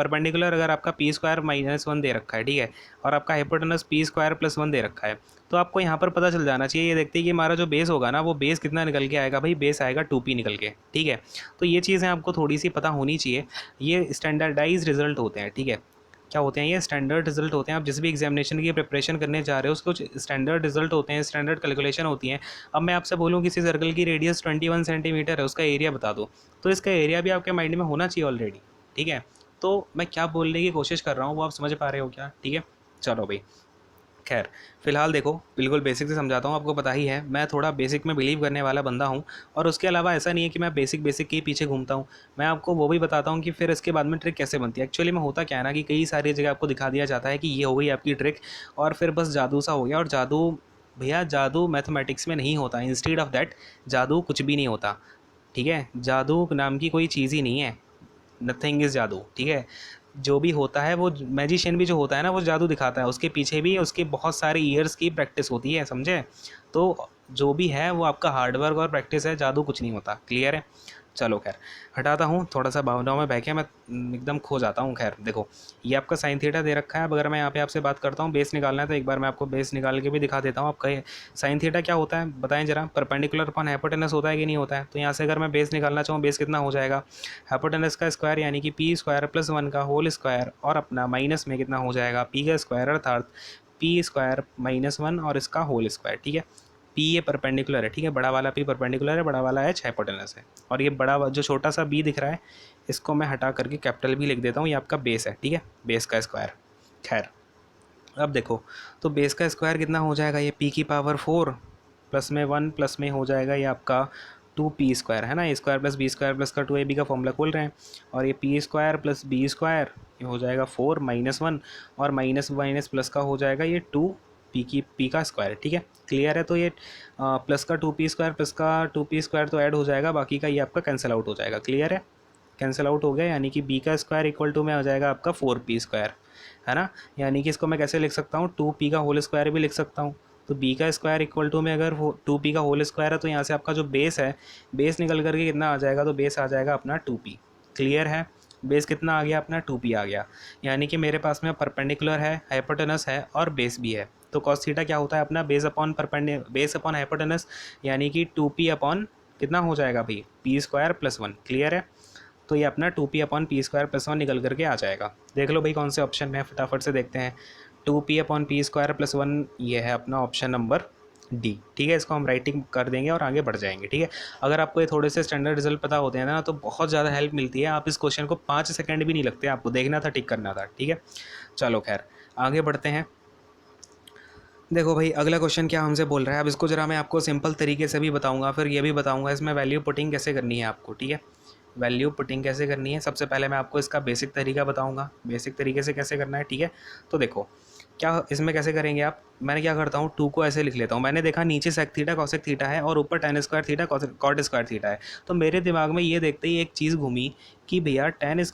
परपेंडिकुलर अगर आपका पी स्क्वायर माइनस 1 दे रखा है, ठीक है, और आपका हाइपोटेनस पी स्क्वायर प्लस 1 दे रखा है, तो आपको यहाँ पर पता चल जाना चाहिए। ये देखते हैं कि हमारा जो बेस होगा ना वो बेस कितना निकल के आएगा, भाई बेस आएगा 2p निकल के, ठीक है। तो ये चीज़ें आपको थोड़ी सी पता होनी चाहिए। ये स्टैंडर्डाइज रिजल्ट होते हैं, ठीक है। क्या होते हैं ये, स्टैंडर्ड रिजल्ट होते हैं। आप जिस भी एग्जामिनेशन की प्रिपरेशन करने जा रहे हो उसके कुछ स्टैंडर्ड रिजल्ट होते हैं, स्टैंडर्ड कैलकुलेशन होती हैं। अब मैं आपसे बोलूँ किसी सर्कल की रेडियस 21 सेंटीमीटर है, उसका एरिया बता दो, तो इसका एरिया भी आपके माइंड में होना चाहिए ऑलरेडी, ठीक है। तो मैं क्या बोलने की कोशिश कर रहा हूँ वो आप समझ पा रहे हो क्या, ठीक है। चलो भाई खैर फिलहाल देखो बिल्कुल बेसिक से समझाता हूँ, आपको पता ही है मैं थोड़ा बेसिक में बिलीव करने वाला बंदा हूँ। और उसके अलावा ऐसा नहीं है कि मैं बेसिक बेसिक के पीछे घूमता हूँ, मैं आपको वो भी बताता हूँ कि फिर इसके बाद में ट्रिक कैसे बनती है। एक्चुअली में होता क्या है ना कि कई सारी जगह आपको दिखा दिया जाता है कि ये हो गई आपकी ट्रिक, और फिर बस जादू सा हो गया। और जादू भैया जादू मैथमेटिक्स में नहीं होता, इंस्टीड ऑफ दैट जादू कुछ भी नहीं होता, ठीक है। जादू नाम की कोई चीज़ ही नहीं है, नथिंग इज़ जादू, ठीक है। जो भी होता है वो मैजिशियन भी जो होता है ना वो जादू दिखाता है, उसके पीछे भी उसके बहुत सारे ईयर्स की प्रैक्टिस होती है, समझे। तो जो भी है वो आपका हार्डवर्क और प्रैक्टिस है, जादू कुछ नहीं होता। क्लियर है। चलो खैर हटाता हूँ, थोड़ा सा भावनाओं में बह के मैं एकदम खो जाता हूँ। खैर देखो ये आपका साइन थीटा दे रखा है। अब अगर मैं यहाँ पे आपसे बात करता हूँ बेस निकालना है, तो एक बार मैं आपको बेस निकाल के भी दिखा देता हूँ। आपका साइन थीटा क्या होता है बताएं जरा, परपेंडिकुलर अपॉन हाइपोटेनस होता है कि नहीं होता है। तो यहाँ से अगर मैं बेस निकालना चाहूँ, बेस कितना हो जाएगा, हाइपोटेनस का स्क्वायर यानी कि पी स्क्वायर प्लस 1 का होल स्क्वायर, और अपना माइनस में कितना हो जाएगा पी का स्क्वायर, अर्थात पी स्क्वायर माइनस 1 और इसका होल स्क्वायर, ठीक है। पी ये परपेंडिकुलर है, ठीक है, बड़ा वाला पी परपेंडिकुलर है, बड़ा वाला एच हाइपोटेनस है, और ये बड़ा जो छोटा सा बी दिख रहा है इसको मैं हटा करके कैपिटल बी लिख देता हूँ, ये आपका बेस है, ठीक है, बेस का स्क्वायर। खैर अब देखो तो बेस का स्क्वायर कितना हो जाएगा, ये पी की पावर 4 प्लस में 1 प्लस में हो जाएगा ये आपका 2p स्क्वायर, है ना, A square plus B square plus का 2ab का फॉर्मूला खोल रहे हैं, और ये P square plus B square ये हो जाएगा 4 माइनस 1, और माइनस माइनस प्लस का हो जाएगा ये 2 पी का स्क्वायर, ठीक है। क्लियर है। तो ये प्लस का 2p स्क्वायर प्लस का 2p स्क्वायर तो ऐड हो जाएगा, बाकी का ये आपका कैंसिल आउट हो जाएगा। क्लियर है, कैंसिल आउट हो गया, यानी कि b का स्क्वायर इक्वल टू में आ जाएगा आपका 4p स्क्वायर, है ना। यानी कि इसको मैं कैसे लिख सकता हूँ, 2p का होल स्क्वायर भी लिख सकता हूँ। तो b का स्क्वायर इक्वल टू में अगर 2p का होल स्क्वायर है तो यहाँ से आपका जो बेस है, बेस निकल करके कितना आ जाएगा, तो बेस आ जाएगा अपना 2p। क्लियर है। बेस कितना आ गया अपना 2p आ गया, यानी कि मेरे पास में परपेंडिकुलर है, हाइपोटेनस है और बेस भी है। तो कॉस थीटा क्या होता है अपना बेस अपॉन हाइपोटेनस, यानी कि 2p अपॉन कितना हो जाएगा भाई, p² + 1। क्लियर है? तो ये अपना 2p/p² + 1 निकल करके आ जाएगा। देख लो भाई कौन से ऑप्शन में है, फटाफट से देखते हैं। 2p/p² + 1 ये है अपना ऑप्शन नंबर डी। ठीक है, इसको हम राइटिंग कर देंगे और आगे बढ़ जाएंगे। ठीक है, अगर आपको ये थोड़े से स्टैंडर्ड रिजल्ट पता होते हैं ना तो बहुत ज़्यादा हेल्प मिलती है। आप इस क्वेश्चन को 5 सेकंड भी नहीं लगते, आपको देखना था, टिक करना था। ठीक है, चलो खैर आगे बढ़ते हैं। देखो भाई अगला क्वेश्चन क्या हमसे बोल रहा है, अब इसको जरा मैं आपको सिंपल तरीके से भी बताऊंगा, फिर ये भी बताऊंगा इसमें वैल्यू पुटिंग कैसे करनी है आपको। ठीक है, वैल्यू पुटिंग कैसे करनी है, सबसे पहले मैं आपको इसका बेसिक तरीका बताऊंगा, बेसिक तरीके से कैसे करना है। ठीक है, तो देखो क्या इसमें कैसे करेंगे आप, मैंने क्या करता हूँ 2 को ऐसे लिख लेता हूँ। मैंने देखा नीचे सेक थीटा कॉसेक थीटा है और ऊपर tan² थीटा कॉट² थीटा है, तो मेरे दिमाग में ये देखते ही एक चीज़ घूमी कि भैया tan² +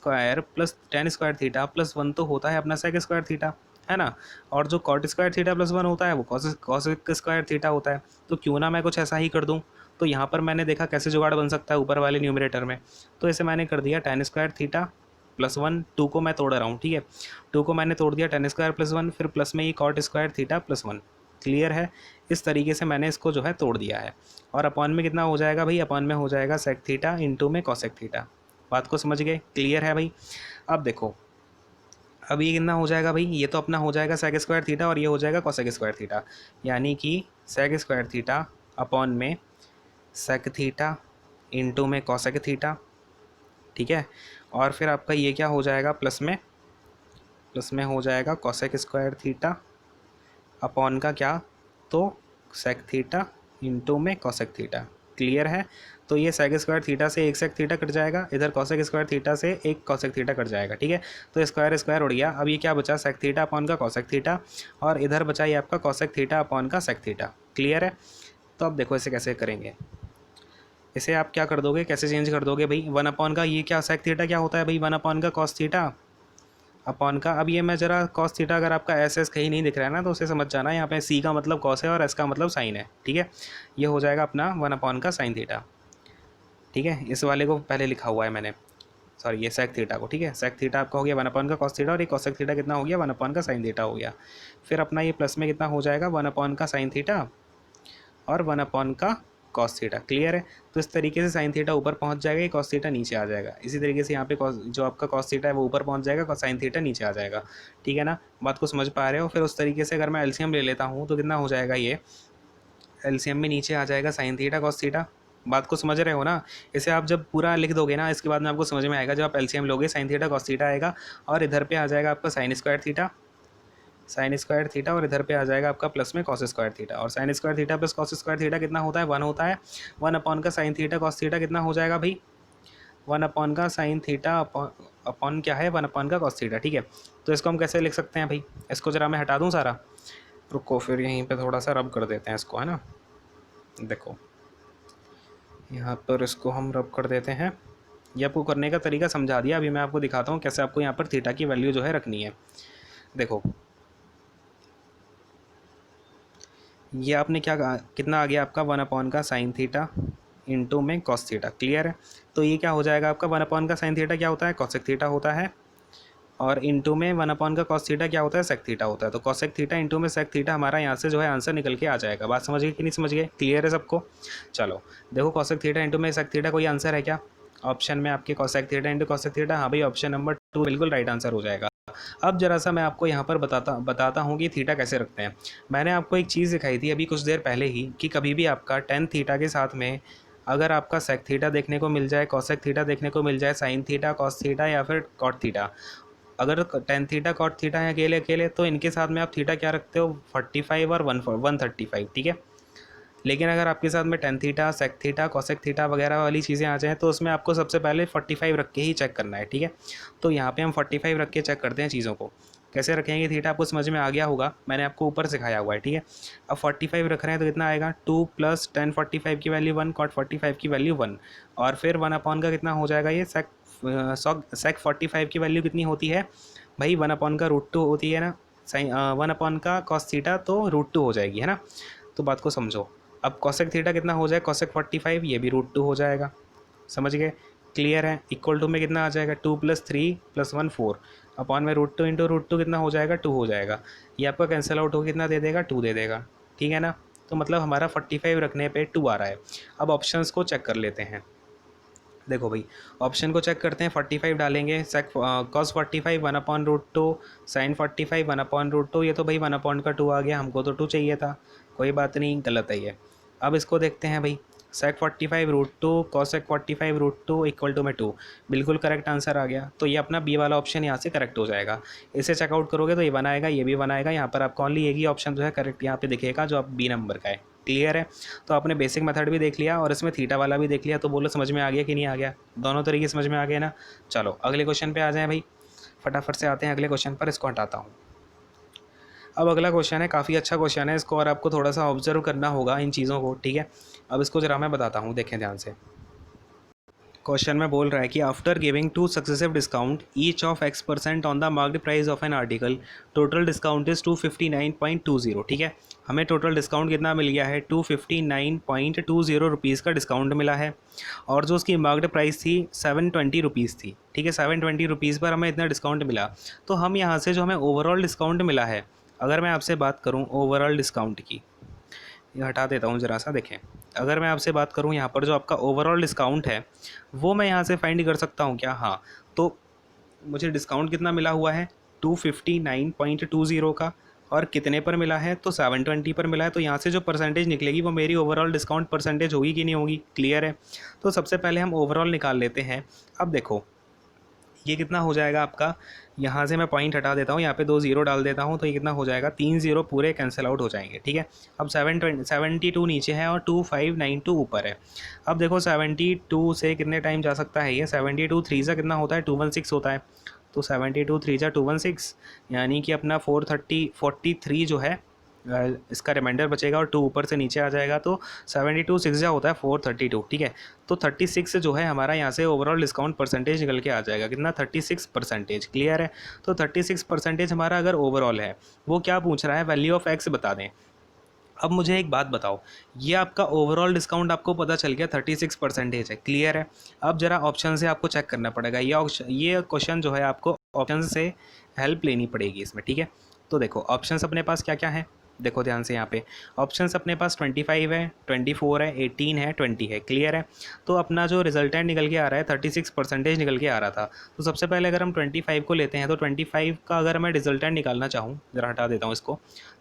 tan² थीटा +1 तो होता है अपना sec² थीटा, है ना, और जो cot² थीटा +1 होता है वो cosec² थीटा होता है। तो क्यों ना मैं कुछ ऐसा ही कर दूँ। तो यहाँ पर मैंने देखा कैसे जुगाड़ बन सकता है ऊपर वाले न्यूमरेटर में, तो इसे मैंने कर दिया tan² थीटा +1। 2 को मैं तोड़ रहा हूँ। ठीक है, 2 को मैंने तोड़ दिया tan² +1, फिर प्लस में ये cot² थीटा +1। क्लियर है? इस तरीके से मैंने इसको जो है तोड़ दिया है। और अपॉन में कितना हो जाएगा भाई, अपॉन में हो जाएगा सेक थीटा इंटू में कॉसेक थीटा। बात को समझ गए? क्लियर है भाई? अब देखो अब ये कितना हो जाएगा भाई, ये तो अपना हो जाएगा sec² थीटा और ये हो जाएगा cosec² थीटा, यानी कि sec² थीटा अपॉन में सेक थीटा इंटू में कॉसेक थीटा। ठीक है, और फिर आपका ये क्या हो जाएगा, प्लस में हो जाएगा cosec² थीटा अपॉन का क्या, तो सेक थीटा इंटू में कॉसेक थीटा। क्लियर है? तो ये sec² थीटा से एक सेक थीटा कट जाएगा, इधर cosec² थीटा से एक कॉसेक थीटा कट जाएगा। ठीक है, तो स्क्वायर स्क्वायर उड़ गया। अब ये क्या बचा, सेक थीटा अपॉन का कॉसेक थीटा, और इधर बचा ये आपका कॉसेक थीटा अपॉन का सेक थीटा। क्लियर है? तो अब देखो इसे कैसे करेंगे, इसे आप क्या कर दोगे, कैसे चेंज कर दोगे भाई, 1 अपॉन का ये क्या सेक थीटा क्या होता है भाई, 1 अपॉन का कॉस थीटा अपॉन का, अब ये मैं जरा कॉस थीटा, अगर आपका एस कहीं नहीं दिख रहा है ना तो उसे समझ जाना, यहाँ पे सी का मतलब कॉस है और एस का मतलब साइन है। ठीक है, ये हो जाएगा अपना 1 अपॉन का साइन थीटा। ठीक है, इस वाले को पहले लिखा हुआ है मैंने, सॉरी ये सेक थीटा को। ठीक है, सेक थीटा आपका हो गया 1 अपॉन का कॉस थीटा और ये कॉसेक थीटा कितना हो गया, 1 अपॉन का साइन थीटा हो गया। फिर अपना ये प्लस में कितना हो जाएगा, 1 अपॉन का साइन थीटा और 1 अपॉन का कॉस थीटा। क्लियर है? तो इस तरीके से साइन थीटा ऊपर पहुंच जाएगा, ये कॉस थीटा नीचे आ जाएगा। इसी तरीके से यहाँ पे जो आपका कॉस थीटा है वो ऊपर पहुंच जाएगा, साइन थीटा नीचे आ जाएगा। ठीक है ना, बात को समझ पा रहे हो? फिर उस तरीके से अगर मैं एलसीएम ले लेता हूँ तो कितना हो जाएगा, ये एलसीएम में नीचे आ जाएगा साइन थीटा कॉस थीटा। बात को समझ रहे हो ना? इसे आप जब पूरा लिख दोगे ना इसके बाद में आपको समझ में आएगा, जब आप एलसीएम लोगे साइन थीटा कॉस थीटा आएगा और इधर पे आ जाएगा आपका साइन² थीटा और इधर पे आ जाएगा आपका प्लस में cos² थीटा, और साइन² थीटा प्लस cos² थीटा कितना होता है, 1 होता है। 1 अपॉन का साइन थीटा कॉस थीटा कितना हो जाएगा भाई, 1 अपॉन का साइन थीटा अपॉन क्या है, 1 अपॉन का कॉस थीटा। ठीक है, तो इसको हम कैसे लिख सकते हैं भाई, इसको जरा मैं हटा दूँ सारा, रुको फिर यहीं पे थोड़ा सा रब कर देते हैं इसको, है ना। देखो यहाँ पर इसको हम रब कर देते हैं, ये आपको करने का तरीका समझा दिया। अभी मैं आपको दिखाता हूँ कैसे आपको यहाँ पर थीटा की वैल्यू जो है रखनी है। देखो ये आपने क्या कहा, कितना आ गया आपका 1 अपॉन का साइन थीटा इंटू में कॉस थीटा। क्लियर है? तो ये क्या हो जाएगा आपका, 1 अपॉन का साइन थीटा क्या होता है, कॉसेक थीटा होता है, और इंटू में 1 अपॉन का कॉस थीटा क्या होता है, सेक थीटा होता है। तो कॉसेक थीटा इंटू में सेक थीटा हमारा यहाँ से जो है आंसर निकल के आ जाएगा। बात समझ गए कि नहीं समझ गए? क्लियर है सबको? चलो देखो कॉसेक थीटा इंटू में सेक थीटा कोई आंसर है क्या ऑप्शन में आपके, cosec theta into cosec theta, हाँ भाई ऑप्शन नंबर 2 बिल्कुल राइट आंसर हो जाएगा। अब जरा सा मैं आपको यहाँ पर बताता हूँ कि थीटा कैसे रखते हैं। मैंने आपको एक चीज़ दिखाई थी अभी कुछ देर पहले ही कि कभी भी आपका टेन थीटा के साथ में अगर आपका सेक थीटा देखने को मिल जाए, कॉसेक थीटा देखने को मिल जाए, साइन थीटा कॉस थीटा या फिर कॉट थीटा, अगर टेन थीटा कॉट थीटा है अकेले अकेले तो इनके साथ में आप थीटा क्या रखते हो, 45 और 135। ठीक है, लेकिन अगर आपके साथ में tan theta sec theta cosec theta वगैरह वाली चीज़ें आ जाएँ तो उसमें आपको सबसे पहले 45 रख के ही चेक करना है। ठीक है, तो यहाँ पे हम 45 रख के चेक करते हैं चीज़ों को। कैसे रखेंगे थीटा आपको समझ में आ गया होगा, मैंने आपको ऊपर सिखाया हुआ है। ठीक है, अब 45 रख रहे हैं तो कितना आएगा, 2 + tan 45 की वैल्यू 1, cot 45 की वैल्यू 1, और फिर 1 अपॉन का कितना हो जाएगा, ये सेक 45 की वैल्यू कितनी होती है भाई, 1 अपॉन का √2 होती है ना, साइन 1 अपॉन का कॉस थीटा तो √2 हो जाएगी, है ना। तो बात को समझो, अब कॉसेक थीटा कितना हो जाए, कॉसेक 45 ये भी √2 हो जाएगा। समझ गए? क्लियर है? इक्वल टू में कितना आ जाएगा, 2 + 3 + 1 4 अपॉन में √2 इंटू √2 कितना हो जाएगा, 2 हो जाएगा। ये आपका कैंसिल आउट हो कितना दे देगा, 2 दे देगा। ठीक है ना, तो मतलब हमारा 45 रखने पे 2 आ रहा है। अब ऑप्शंस को चेक कर लेते हैं। देखो भाई, ऑप्शन को चेक करते हैं। 45 डालेंगे, सेक कॉस 45 1/√2, साइन 45 1/√2। ये तो भाई 1 का 2 आ गया, हमको तो 2 चाहिए था, कोई बात नहीं, गलत है ये। अब इसको देखते हैं भाई, सेक 45√2 कॉस सेक 45√2 इक्वल टू में 2, बिल्कुल करेक्ट आंसर आ गया। तो ये अपना बी वाला ऑप्शन यहाँ से करेक्ट हो जाएगा। इसे चेकआउट करोगे तो ये 1 आएगा, ये भी 1 आएगा। यहाँ पर आपको ओनली एक ही ऑप्शन जो है करेक्ट यहाँ पे दिखेगा, जो आप बी नंबर का है। क्लियर है? तो आपने बेसिक मेथड भी देख लिया और इसमें थीटा वाला भी देख लिया, तो बोलो समझ में आ गया कि नहीं आ गया? दोनों तरीके समझ में आ गए ना? चलो अगले क्वेश्चन पे आ जाएं भाई, फटाफट से आते हैं अगले क्वेश्चन पर। इसको हटाता हूँ। अब अगला क्वेश्चन है, काफ़ी अच्छा क्वेश्चन है, इसको और आपको थोड़ा सा ऑब्जर्व करना होगा इन चीज़ों को, ठीक है? अब इसको ज़रा मैं बताता हूँ, देखें ध्यान से। क्वेश्चन में बोल रहा है कि after giving 2 successive discount each of X% on the marked price of an article, total discount is 259.20। ठीक है, हमें टोटल डिस्काउंट कितना मिल गया है? 259.20 रुपीज़ का डिस्काउंट मिला है, और जो उसकी मार्क्ड प्राइस थी 720 रुपीज़ थी। ठीक है, 720 रुपीज़ पर हमें इतना डिस्काउंट मिला। तो हम यहाँ से जो हमें ओवरऑल डिस्काउंट मिला है, अगर मैं आपसे बात करूँ ओवरऑल डिस्काउंट की, ये हटा देता हूँ ज़रा सा। देखें, अगर मैं आपसे बात करूँ यहाँ पर जो आपका ओवरऑल डिस्काउंट है, वो मैं यहाँ से फाइंड कर सकता हूँ क्या? हाँ, तो मुझे डिस्काउंट कितना मिला हुआ है? 259.20 का, और कितने पर मिला है? तो 720 पर मिला है। तो यहाँ से जो परसेंटेज निकलेगी वो मेरी ओवरऑल डिस्काउंट परसेंटेज होगी कि नहीं होगी? क्लियर है? तो सबसे पहले हम ओवरऑल निकाल लेते हैं। अब देखो, ये कितना हो जाएगा आपका? यहाँ से मैं पॉइंट हटा देता हूँ, यहाँ पे 2 ज़ीरो डाल देता हूँ, तो ये कितना हो जाएगा? 3 ज़ीरो पूरे कैंसिल आउट हो जाएंगे। ठीक है, अब 72 नीचे है और 2592 ऊपर है। अब देखो 72 से कितने टाइम जा सकता है ये? 72 3 से कितना होता है? 216 होता है। तो 72 3 जा 216, यानी कि अपना 43 जो है इसका रिमाइंडर बचेगा, और 2 ऊपर से नीचे आ जाएगा। तो 72 6 जा होता है 432। ठीक है, तो 36 जो है हमारा यहाँ से ओवरऑल डिस्काउंट परसेंटेज निकल के आ जाएगा। कितना? 36%। क्लियर है? तो 36% हमारा अगर ओवरऑल है, वो क्या पूछ रहा है? वैल्यू ऑफ एक्स बता दें। अब मुझे एक बात बताओ, ये आपका ओवरऑल डिस्काउंट आपको पता चल गया 36% है। क्लियर है? अब जरा ऑप्शन से आपको चेक करना पड़ेगा। ये क्वेश्चन जो है आपको ऑप्शन से हेल्प लेनी पड़ेगी इसमें। ठीक है, तो देखो ऑप्शंस अपने पास क्या क्या है, देखो ध्यान से। यहाँ पे ऑप्शंस अपने पास 25 है, 24 है, 18 है, 20 है। क्लियर है? तो अपना जो रिजल्टेंट निकल के आ रहा है 36% निकल के आ रहा था। तो सबसे पहले अगर हम 25 को लेते हैं, तो 25 का अगर मैं रिजल्टेंट निकालना चाहूँ, ज़रा हटा देता हूँ इसको,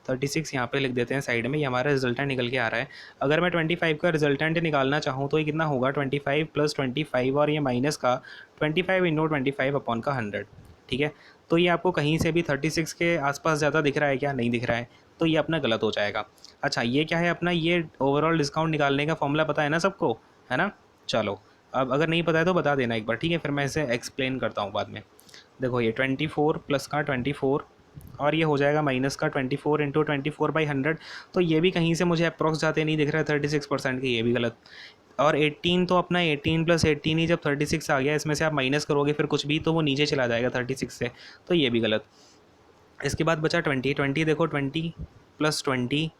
36 यहाँ पे लिख देते हैं साइड में, ये हमारा रिजल्टेंट निकल के आ रहा है। अगर मैं 25 का रिजल्टेंट निकालना चाहूँ तो ये कितना होगा? 25 + 25, और ये माइनस का 25 × 25/100। ठीक है, तो ये आपको कहीं से भी 36 के आसपास ज़्यादा दिख रहा है क्या? नहीं दिख रहा है, तो ये अपना गलत हो जाएगा। अच्छा, ये क्या है अपना? ये ओवरऑल डिस्काउंट निकालने का फॉर्मूला पता है ना सबको, है ना? चलो, अब अगर नहीं पता है तो बता देना एक बार, ठीक है? फिर मैं इसे एक्सप्लेन करता हूँ बाद में। देखो, ये 24 प्लस का 24, और ये हो जाएगा माइनस का 24 × 24/100। तो ये भी कहीं से मुझे अप्रॉक्स जाते नहीं दिख रहा है 36% के, ये भी गलत। और 18 तो अपना 18 + 18 ही जब 36 आ गया, इसमें से आप माइनस करोगे फिर कुछ भी, तो वो नीचे चला जाएगा 36 से, तो ये भी गलत। इसके बाद बचा 20 देखो 20 + 20,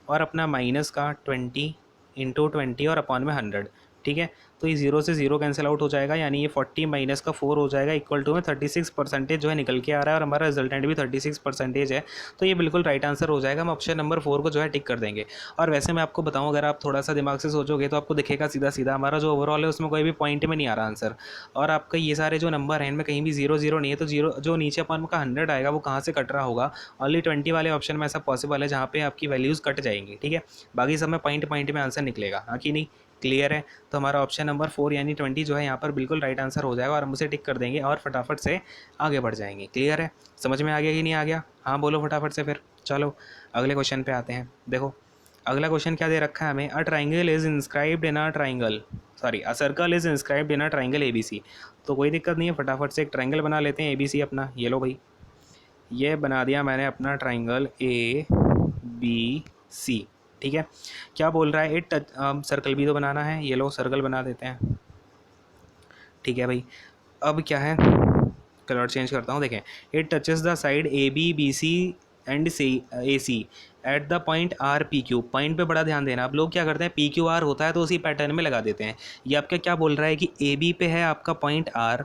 और अपना माइनस का 20 × 20 और अपॉन में 100। ठीक है, तो ये 0 से 0 कैंसिल आउट हो जाएगा, यानी ये 40 माइनस का 4 हो जाएगा, इक्वल टू में 36% जो है निकल के आ रहा है, और हमारा रिजल्टेंट भी 36% है। तो ये बिल्कुल राइट आंसर हो जाएगा। हम ऑप्शन नंबर 4 को जो है टिक कर देंगे। और वैसे मैं आपको बताऊं, अगर आप थोड़ा सा दिमाग से सोचोगे तो आपको दिखेगा सीधा सीधा हमारा जो ओवरऑल है उसमें कोई भी पॉइंट में नहीं आ रहा आंसर, और आपका ये सारे जो नंबर हैं इनमें कहीं भी 0 0 नहीं है। तो जीरो जो नीचे अपन का 100 आएगा वो कहाँ से कट रहा होगा? ओनली 20 वाले ऑप्शन में ऐसा पॉसिबल है जहाँ पे आपकी वैल्यूज़ कट जाएंगी। ठीक है, बाकी सब में पॉइंट में आंसर निकलेगा, हाँ कि नहीं? क्लियर है? तो हमारा ऑप्शन नंबर 4 यानी 20 जो है यहाँ पर बिल्कुल राइट आंसर हो जाएगा, और हम उसे टिक कर देंगे और फटाफट से आगे बढ़ जाएंगे। क्लियर है? समझ में आ गया कि नहीं आ गया? हाँ बोलो फटाफट से फिर। चलो अगले क्वेश्चन पे आते हैं। देखो अगला क्वेश्चन क्या दे रखा है हमें? A triangle is inscribed in a circle is inscribed in a triangle ABC। तो कोई दिक्कत नहीं है, फटाफट से एक ट्राइंगल बना लेते हैं ABC अपना। ये लो भाई, ये बना दिया मैंने अपना ट्राइंगल ABC। ठीक है, क्या बोल रहा है? इट सर्कल भी तो बनाना है, ये लो सर्कल बना देते हैं। ठीक है भाई, अब क्या है, कलर चेंज करता हूँ। देखें, it touches the side ABBC and AC at the point RPQ। Point पे बड़ा ध्यान देना। आप लोग क्या करते हैं, PQR होता है तो उसी पैटर्न में लगा देते हैं। ये आपका क्या बोल रहा है कि AB पे है आपका पॉइंट R,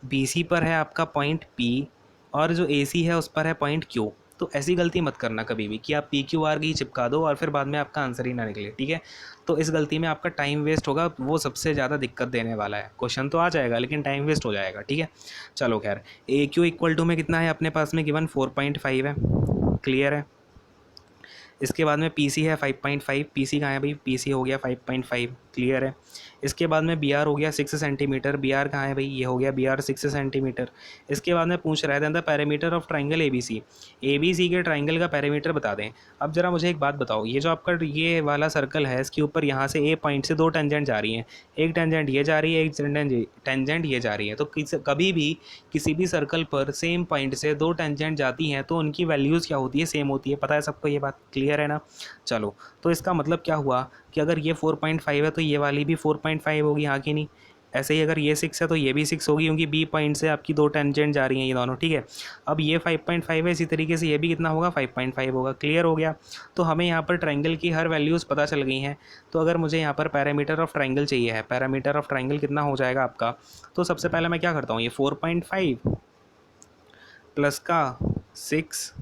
BC पर है आपका पॉइंट P, और जो AC है उस पर है पॉइंट Q। तो ऐसी गलती मत करना कभी भी कि आप PQR की चिपका दो और फिर बाद में आपका आंसर ही ना निकले, ठीक है। तो इस गलती में आपका टाइम वेस्ट होगा, वो सबसे ज़्यादा दिक्कत देने वाला है। क्वेश्चन तो आ जाएगा लेकिन टाइम वेस्ट हो जाएगा, ठीक है। चलो खैर, AQ इक्वल टू में कितना है अपने पास में गिवन 4.5 है, क्लियर है। इसके बाद में PC है 5.5, PC कहाँ है भाई, PC हो गया 5.5, क्लियर है। इसके बाद में BR हो गया 6 सेंटीमीटर, BR कहाँ है भाई, ये हो गया BR 6 सेंटीमीटर। इसके बाद में पूछ रहा है the parameter of triangle ABC के ट्राइंगल का पैरामीटर बता दें। अब जरा मुझे एक बात बताओ, ये जो आपका ये वाला सर्कल है, इसके ऊपर यहाँ से A पॉइंट से 2 टेंजेंट जा रही हैं, एक टेंजेंट ये जा रही है, एक टेंजेंट ये जा रही है। तो कभी भी किसी भी सर्कल पर सेम पॉइंट से 2 टेंजेंट जाती हैं तो उनकी वैल्यूज़ क्या होती है, सेम होती है। पता है सबको ये बात, क्लियर है ना। चलो, तो इसका मतलब क्या हुआ कि अगर ये 4.5 है तो ये वाली भी 4.5 होगी, हाँ कि नहीं। ऐसे ही अगर ये 6 है तो ये भी 6 होगी, क्योंकि B पॉइंट से आपकी 2 टेंजेंट जा रही हैं ये दोनों, ठीक है। अब ये 5.5 है, इसी तरीके से ये भी कितना होगा, 5.5 होगा, क्लियर हो गया। तो हमें यहाँ पर ट्राइंगल की हर वैल्यूज़ पता चल गई हैं। तो अगर मुझे यहाँ पर पैरामीटर ऑफ ट्राइंगल चाहिए है, पैरामीटर ऑफ ट्राइंगल कितना हो जाएगा आपका, तो सबसे पहले मैं क्या करता हूँ, ये 4.5 प्लस का 6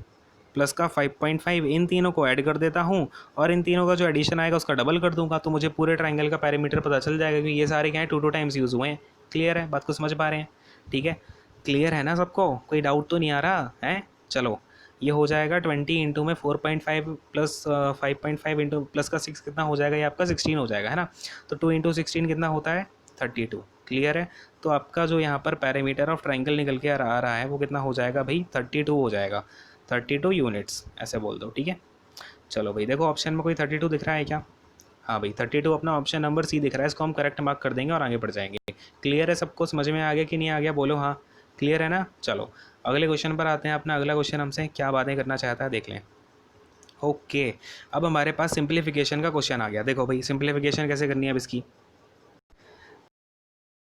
प्लस का 5.5, इन तीनों को ऐड कर देता हूँ और इन तीनों का जो एडिशन आएगा उसका डबल कर दूंगा, तो मुझे पूरे ट्राइंगल का पैरामीटर पता चल जाएगा कि ये सारे क्या है, 2 टाइम्स यूज़ हुए हैं। क्लियर है, बात को समझ पा रहे हैं, ठीक है। क्लियर है ना सबको, कोई डाउट तो नहीं आ रहा है। चलो, ये हो जाएगा 20 इंटू में 4.5 प्लस 5.5 इंटू प्लस का 6 कितना हो जाएगा, ये आपका 16 हो जाएगा, है ना। तो 2 इंटू 16 कितना होता है, 32, क्लियर है। तो आपका जो यहाँ पर पैरामीटर ऑफ ट्राइंगल निकल के आ रहा है वो कितना हो जाएगा भाई, 32 हो जाएगा, 32 यूनिट्स ऐसे बोल दो, ठीक है। चलो भाई, देखो ऑप्शन में कोई 32 दिख रहा है क्या, हाँ भाई 32 अपना ऑप्शन नंबर C दिख रहा है, इसको हम करेक्ट मार्क कर देंगे और आगे बढ़ जाएंगे। क्लियर है सबको, समझ में आ गया कि नहीं आ गया, बोलो हाँ, क्लियर है ना। चलो अगले क्वेश्चन पर आते हैं। अपना अगला क्वेश्चन हमसे क्या बातें करना चाहता है देख लें। ओके, अब हमारे पास सिंप्लीफिकेशन का क्वेश्चन आ गया। देखो भाई, सिंप्लीफिकेशन कैसे करनी है अब इसकी,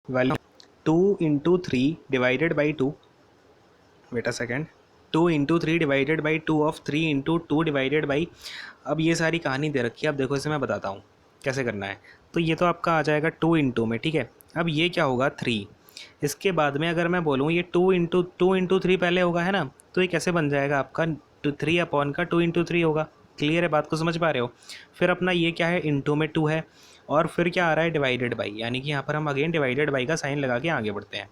value 2 into 3 divided by 2, wait a second, 2 into 3 divided by 2 of 3 into 2 divided by, अब ये सारी कहानी दे रखी है। अब देखो इसे मैं बताता हूँ कैसे करना है। तो ये तो आपका आ जाएगा 2 इंटू में, ठीक है। अब ये क्या होगा 3, इसके बाद में अगर मैं बोलूँ ये 2 इंटू 3 पहले होगा, है ना। तो ये कैसे बन जाएगा आपका 3 अपॉन का 2 इंटू 3 होगा, क्लियर है, बात को समझ पा रहे हो। फिर अपना ये क्या है, इंटू में 2 है, और फिर क्या आ रहा है, डिवाइडेड बाई, यानी कि यहाँ पर हम अगेन डिवाइडेड बाई का साइन लगा के आगे बढ़ते हैं।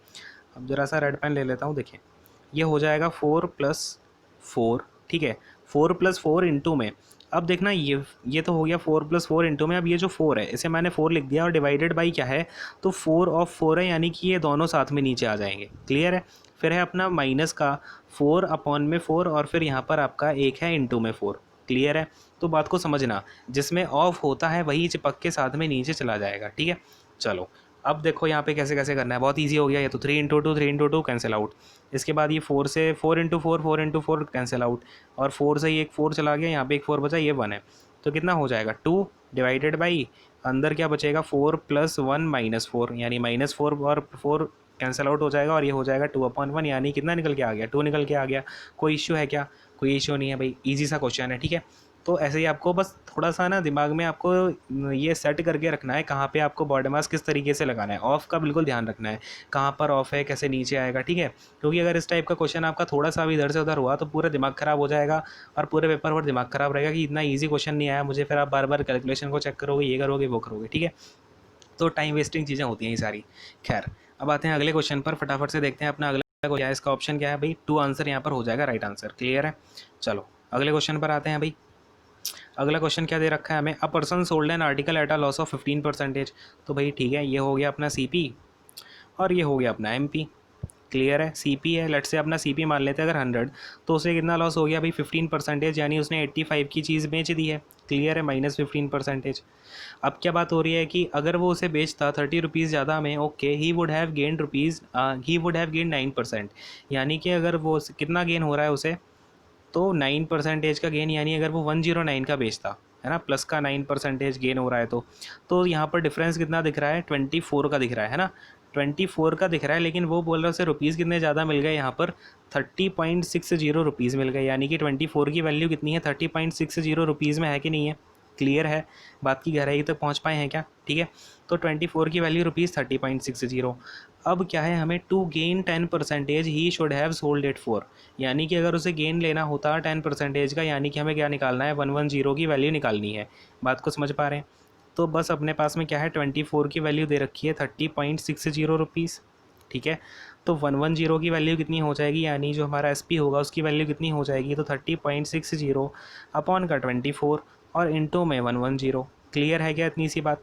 अब जरा सा रेड पेन ले लेता हूँ, देखिए ये हो जाएगा 4+4, ठीक है। 4+4 इंटू में, अब देखना ये तो हो गया 4+4 इंटू में। अब ये जो 4 है इसे मैंने 4 लिख दिया और डिवाइडेड बाई क्या है, तो 4 ऑफ 4 है, यानी कि ये दोनों साथ में नीचे आ जाएंगे, क्लियर है। फिर है अपना माइनस का 4 अपॉन में 4, और फिर यहाँ पर आपका एक है इंटू में 4, क्लियर है। तो बात को समझना, जिसमें ऑफ होता है वही चिपक के साथ में नीचे चला जाएगा, ठीक है। चलो अब देखो यहाँ पे कैसे कैसे करना है, बहुत इजी हो गया ये तो। 3 इंटू 2 3 इंटू 2 कैंसिल आउट, इसके बाद ये 4 से 4 इंटू 4 4 इंटू 4 कैंसिल आउट, और 4 से ये एक 4 चला गया, यहाँ पे एक 4 बचा, ये 1 है। तो कितना हो जाएगा 2 डिवाइडेड बाई, अंदर क्या बचेगा 4 + 1 -4, यानी -4 और 4 कैंसिल आउट हो जाएगा, और ये हो जाएगा 2/1, यानी कितना निकल के आ गया, 2 निकल के आ गया। कोई इश्यू है क्या, कोई इश्यू नहीं है भाई, ईजी सा क्वेश्चन है, ठीक है। तो ऐसे ही आपको बस थोड़ा सा ना दिमाग में आपको ये सेट करके रखना है कहाँ पे आपको बॉडी मास किस तरीके से लगाना है। ऑफ का बिल्कुल ध्यान रखना है, कहाँ पर ऑफ है, कैसे नीचे आएगा, ठीक है। क्योंकि अगर इस टाइप का क्वेश्चन आपका थोड़ा सा भी इधर से उधर हुआ तो पूरा दिमाग ख़राब हो जाएगा, और पूरे पेपर पर दिमाग ख़राब रहेगा कि इतना ईजी क्वेश्चन नहीं आया मुझे, फिर आप बार बार कैलकुलेशन को चेक करोगे, ये करोगे वो करोगे, ठीक है। तो टाइम वेस्टिंग चीज़ें होती हैं ये सारी। खैर, अब आते हैं अगले क्वेश्चन पर, फटाफट से देखते हैं अपना अगला क्या है। इसका ऑप्शन क्या है भाई, 2 आंसर यहाँ पर हो जाएगा राइट आंसर, क्लियर है। चलो अगले क्वेश्चन पर आते हैं भाई। अगला क्वेश्चन क्या दे रखा है हमें, a person sold an article at a loss of 15%। तो भाई ठीक है, ये हो गया अपना CP और ये हो गया अपना MP, क्लियर है। CP है, लेट से अपना CP मान लेते हैं अगर 100, तो उसे कितना लॉस हो गया भाई 15%, यानी उसने 85 की चीज़ बेच दी है, क्लियर है, -15%। अब क्या बात हो रही है कि अगर वो उसे बेचता 30 रुपीज़ ज़्यादा में, okay, he would have gain 9%, यानी कि अगर वो कितना गेन हो रहा है उसे, तो 9% का गेन, यानी अगर वो 109 का बेचता है ना, प्लस का 9% गेन हो रहा है, तो यहाँ पर डिफरेंस कितना दिख रहा है, 24 का दिख रहा है ना, 24 का दिख रहा है। लेकिन वो बोल रहा है उसे रुपीज़ कितने ज़्यादा मिल गए, यहाँ पर 30.60 रुपीज़ मिल गए, यानी कि 24 की वैल्यू कितनी है, 30.60 रुपीज़ में है कि नहीं है, क्लियर है, बात की गहराई तक पहुंच पाए हैं क्या? ठीक है, तो 24 की वैल्यू ₹30.60। अब क्या है, हमें to gain 10% he should have sold it for, यानी कि अगर उसे गेन लेना होता 10% का, यानी कि हमें क्या निकालना है, 110 की वैल्यू निकालनी है। बात को समझ पा रहे हैं? तो बस अपने पास में क्या है, 24 की वैल्यू दे रखी है ₹30.60। ठीक है, तो 110 की वैल्यू कितनी हो जाएगी, यानी जो हमारा एस होगा उसकी वैल्यू कितनी हो जाएगी, तो 30.60 अपॉन का 24 और इंटू में 110। क्लियर है क्या इतनी सी बात?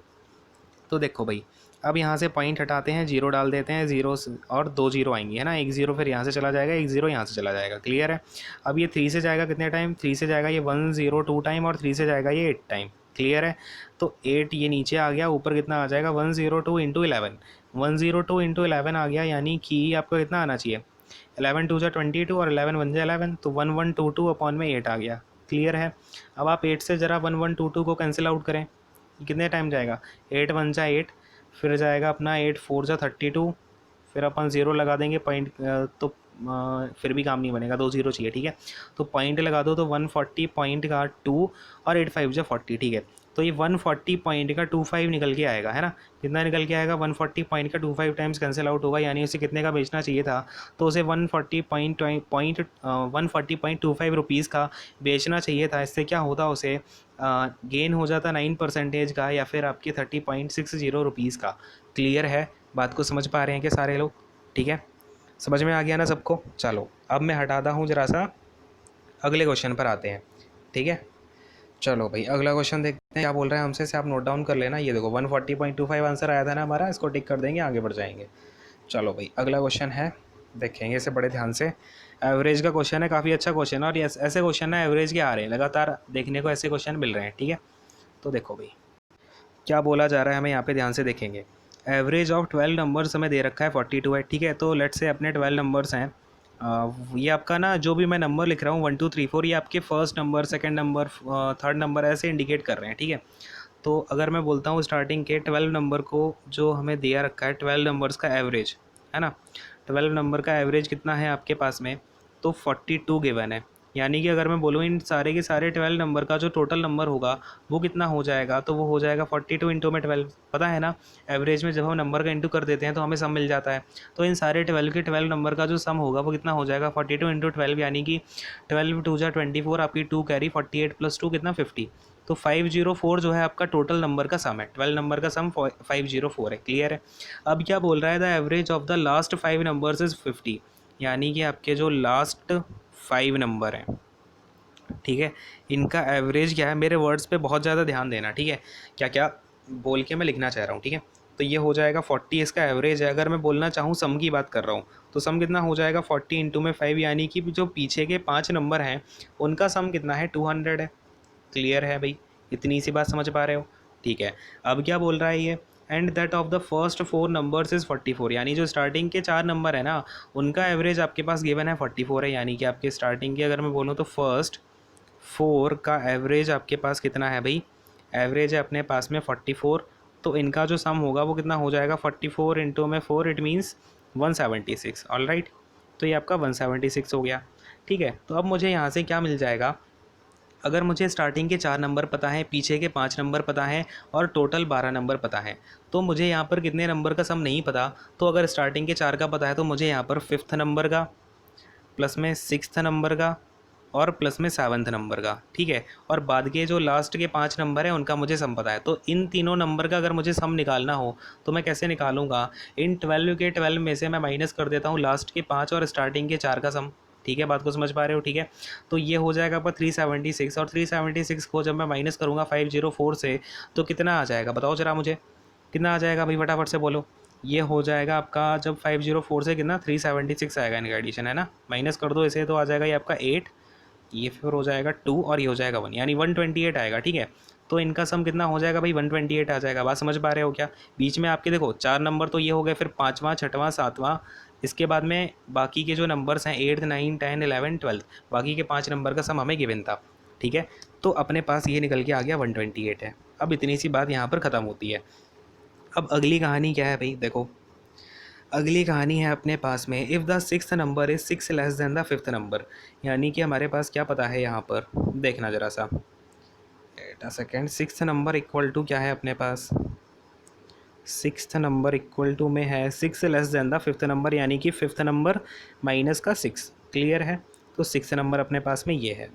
तो देखो भाई, अब यहाँ से पॉइंट हटाते हैं, जीरो डाल देते हैं, जीरो और दो जीरो आएंगी, है ना, एक जीरो फिर यहाँ से चला जाएगा, एक जीरो यहाँ से चला जाएगा। क्लियर है? अब ये 3 से जाएगा कितने टाइम, 3 से जाएगा ये 102 टाइम और 3 से जाएगा ये 8 टाइम। क्लियर है? तो 8 ये नीचे आ गया, ऊपर कितना आ जाएगा, 102 इंटू 11, 102 इंटू 11 आ गया, यानी कि आपको कितना आना चाहिए, 11 टू जा 22 और 11 वन जा 11, तो 1122 अपॉन में 8 आ गया। क्लियर है? अब आप 8 से ज़रा 1122 को कैंसिल आउट करें, कितने टाइम जाएगा, 8 वन जा 8, फिर जाएगा अपना 8 फोर जा 32, फिर अपन ज़ीरो लगा देंगे पॉइंट, तो फिर भी काम नहीं बनेगा, 2 ज़ीरो चाहिए। ठीक है, तो पॉइंट लगा दो, तो 140 पॉइंट का 2 और 8 5 जा 40। ठीक है, तो ये 140 पॉइंट का 25 निकल के आएगा, है ना, कितना निकल के आएगा, 140 पॉइंट का 25 टाइम्स कैंसिल आउट होगा, यानी उसे कितने का बेचना चाहिए था, तो उसे 140.25 रुपीज़ का बेचना चाहिए था। इससे क्या होता, उसे गेन हो जाता 9% का, या फिर आपके 30.60 रुपीज़ का। क्लियर है? बात को समझ पा रहे हैं कि सारे लोग? ठीक है, समझ में आ गया ना सबको? चलो अब मैं हटाता हूँ जरा सा, अगले क्वेश्चन पर आते हैं। ठीक है, चलो भाई अगला क्वेश्चन देखते हैं क्या बोल रहे हैं हमसे, से आप नोट डाउन कर लेना। ये देखो 140.25 आंसर आया था ना हमारा, इसको टिक कर देंगे, आगे बढ़ जाएंगे। चलो भाई अगला क्वेश्चन है, देखेंगे इसे बड़े ध्यान से। एवरेज का क्वेश्चन है, काफ़ी अच्छा क्वेश्चन है, और ये ऐसे क्वेश्चन ना एवरेज के आ रहे हैं लगातार, देखने को ऐसे क्वेश्चन मिल रहे हैं। ठीक है, तो देखो भाई क्या बोला जा रहा है, हमें यहाँ पे ध्यान से देखेंगे। एवरेज ऑफ 12 नंबर्स हमें दे रखा है 42 है। ठीक है, तो लेट्स से अपने 12 नंबर्स हैं, ये आपका ना जो भी मैं नंबर लिख रहा हूँ 1 2 3 4, ये आपके first number, second number, third number ऐसे इंडिकेट कर रहे हैं। ठीक है, तो अगर मैं बोलता हूँ स्टार्टिंग के 12 नंबर को जो हमें दिया रखा है, 12 नंबर्स का एवरेज, है ना, 12 नंबर का एवरेज कितना है आपके पास में, तो 42 गिवन है। यानी कि अगर मैं बोलूँ इन सारे के सारे 12 नंबर का जो टोटल नंबर होगा वो कितना हो जाएगा, तो वो हो जाएगा 42 इंटू में 12। पता है ना, एवरेज में जब हम नंबर का इंटू कर देते हैं तो हमें सम मिल जाता है। तो इन सारे 12 के 12 नंबर का जो सम होगा वो कितना हो जाएगा, 42 इंटू 12, यानी कि 12 टू जा 24, आपकी 2 कैरी, 48 प्लस 2 कितना 50। तो 504 जो है आपका टोटल नंबर का सम है, 12 नंबर का सम 504 है। क्लियर है? अब क्या बोल रहा है, the average of the last 5 numbers is 50, यानी कि आपके जो लास्ट 5 नंबर हैं, ठीक है, इनका एवरेज क्या है, मेरे वर्ड्स पे बहुत ज़्यादा ध्यान देना। ठीक है, क्या क्या बोल के मैं लिखना चाह रहा हूँ। ठीक है, तो ये हो जाएगा 40 इसका एवरेज है। अगर मैं बोलना चाहूँ सम की बात कर रहा हूँ, तो सम कितना हो जाएगा 40 इंटू में 5, यानी कि जो पीछे के 5 नंबर हैं उनका सम कितना है, 200 है। क्लियर है भाई? इतनी सी बात समझ पा रहे हो? ठीक है, अब क्या बोल रहा है ये, and that of the first 4 numbers is 44, यानी जो स्टार्टिंग के 4 नंबर है ना उनका एवरेज आपके पास गिवन है 44 है। यानी कि आपके स्टार्टिंग की अगर मैं बोलूँ तो फर्स्ट 4 का एवरेज आपके पास कितना है भाई, एवरेज है अपने पास में 44, तो इनका जो सम होगा वो कितना हो जाएगा, 44 इंटू में 4, इट मीन्स 176। ऑल राइट, तो ये आपका 176 हो गया। ठीक है, तो अब मुझे यहाँ से क्या मिल जाएगा, अगर मुझे स्टार्टिंग के 4 नंबर पता है, पीछे के 5 नंबर पता है और टोटल 12 नंबर पता है, तो मुझे यहाँ पर कितने नंबर का सम नहीं पता। तो अगर स्टार्टिंग के 4 का पता है तो मुझे यहाँ पर 5th नंबर का, प्लस में 6th नंबर का और प्लस में 7th नंबर का। ठीक है, और बाद के जो लास्ट के 5 नंबर हैं उनका मुझे सम पता है। तो इन तीनों नंबर का अगर मुझे सम निकालना हो तो मैं कैसे निकालूंगा, इन 12 के 12 में से मैं माइनस कर देता हूँ लास्ट के 5 और स्टार्टिंग के 4 का सम। ठीक है, बात को समझ पा रहे हो? ठीक है, तो ये हो जाएगा आपका 376, और 376 को जब मैं माइनस करूँगा 504 से, तो कितना आ जाएगा बताओ जरा मुझे, कितना आ जाएगा भाई, फटाफट से बोलो। ये हो जाएगा आपका, जब 504 से कितना 376 आएगा इनका एडिशन, है ना, माइनस कर दो इसे, तो आ जाएगा ये आपका 8, ये फिर हो जाएगा 2 और ये हो जाएगा 1, यानी 128 आएगा। ठीक है, तो इनका सम कितना हो जाएगा भाई, 128 आ जाएगा। बात समझ पा रहे हो क्या? बीच में आपके देखो 4 नंबर तो ये हो गए, फिर 5वां 6वां 7वां, इसके बाद में बाकी के जो नंबर्स हैं 8 9 10 11 12, बाकी के 5 नंबर का सम हमें गिवन था। ठीक है, तो अपने पास ये निकल के आ गया 128 है। अब इतनी सी बात यहाँ पर ख़त्म होती है। अब अगली कहानी क्या है भाई, देखो अगली कहानी है अपने पास में, if the 6th number is 6 less than the 5th number, यानी कि हमारे पास क्या पता है यहाँ पर, देखना ज़रा सा, wait a second, sixth number equal to क्या है अपने पास, सिक्स्थ नंबर इक्वल टू में है six less than the fifth number, यानी कि फिफ्थ नंबर माइनस का सिक्स। क्लियर है, तो सिक्स नंबर अपने पास में ये है।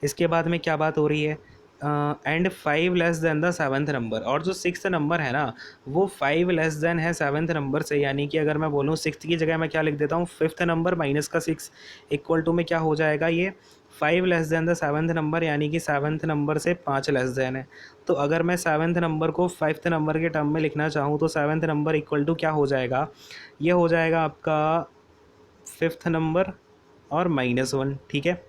इसके बाद में क्या बात हो रही है, and five less than the seventh number, और जो सिक्स्थ नंबर है ना वो फाइव लेस देन है सेवन्थ नंबर से, यानी कि अगर मैं बोलूँ सिक्स्थ की जगह मैं क्या लिख देता हूँ, फिफ्थ नंबर माइनस का सिक्स इक्वल टू में क्या हो जाएगा, ये five less than the seventh number, यानी कि सेवन्थ नंबर से पाँच लेस देन है। तो अगर मैं सेवन्थ नंबर को फिफ्थ नंबर के टर्म में लिखना चाहूँ तो सेवन्थ नंबर इक्वल टू क्या हो जाएगा, ये हो जाएगा आपका फिफ्थ नंबर और माइनस वन। ठीक है,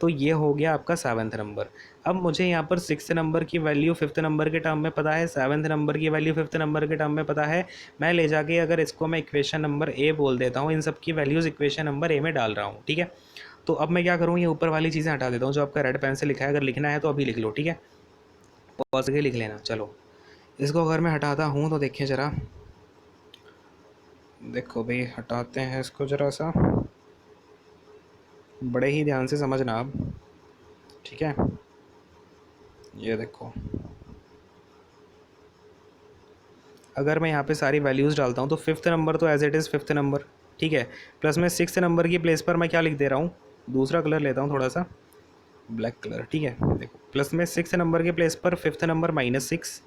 तो ये हो गया आपका सेवन्थ नंबर। अब मुझे यहाँ पर सिक्स्थ नंबर की वैल्यू फिफ्थ नंबर के टर्म में पता है, सेवन्थ नंबर की वैल्यू फिफ्थ नंबर के टर्म में पता है। मैं ले जाके अगर इसको मैं इक्वेशन नंबर ए बोल देता हूँ, इन सब की वैल्यूज़ इक्वेशन नंबर ए में डाल रहा हूँ। ठीक है, तो अब मैं क्या करूँ, ये ऊपर वाली चीज़ें हटा देता हूँ जो आपका रेड पेन से लिखा है। अगर लिखना है तो अभी लिख लो, ठीक है, पॉज करके लिख लेना। चलो, इसको अगर मैं हटाता हूँ तो देखिए ज़रा, देखो भाई हटाते हैं इसको ज़रा सा, बड़े ही ध्यान से समझना आप। ठीक है, ये देखो, अगर मैं यहाँ पे सारी वैल्यूज़ डालता हूँ तो फिफ्थ नंबर तो as it is fifth number, ठीक है, प्लस में सिक्स्थ नंबर की प्लेस पर मैं क्या लिख दे रहा हूँ, दूसरा कलर लेता हूँ थोड़ा सा, ब्लैक कलर। ठीक है, देखो, प्लस में सिक्स्थ नंबर के प्लेस पर फिफ्थ नंबर माइनस सिक्स,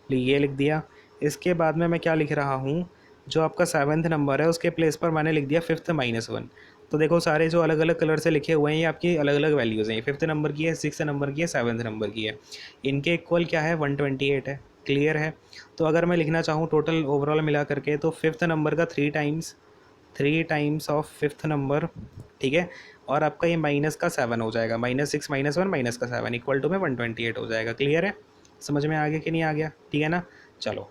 ये लिख दिया। इसके बाद में मैं क्या लिख रहा हूँ, जो आपका सेवन्थ नंबर है उसके प्लेस पर मैंने लिख दिया फिफ्थ माइनस वन। तो देखो सारे जो अलग अलग कलर से लिखे हुए हैं ये आपकी अलग अलग वैल्यूज़ हैं, ये फिफ्थ नंबर की है, सिक्स्थ नंबर की है, सेवन्थ नंबर की है। इनके इक्वल क्या है, 128 है। क्लियर है, तो अगर मैं लिखना चाहूँ टोटल ओवरऑल मिला करके तो फिफ्थ नंबर का three times of fifth number, ठीक है, और आपका ये माइनस का सेवन हो जाएगा, minus six minus one minus का सेवन इक्वल टू में 128 हो जाएगा। क्लियर है, समझ में आ गया कि नहीं आ गया, ठीक है ना। चलो,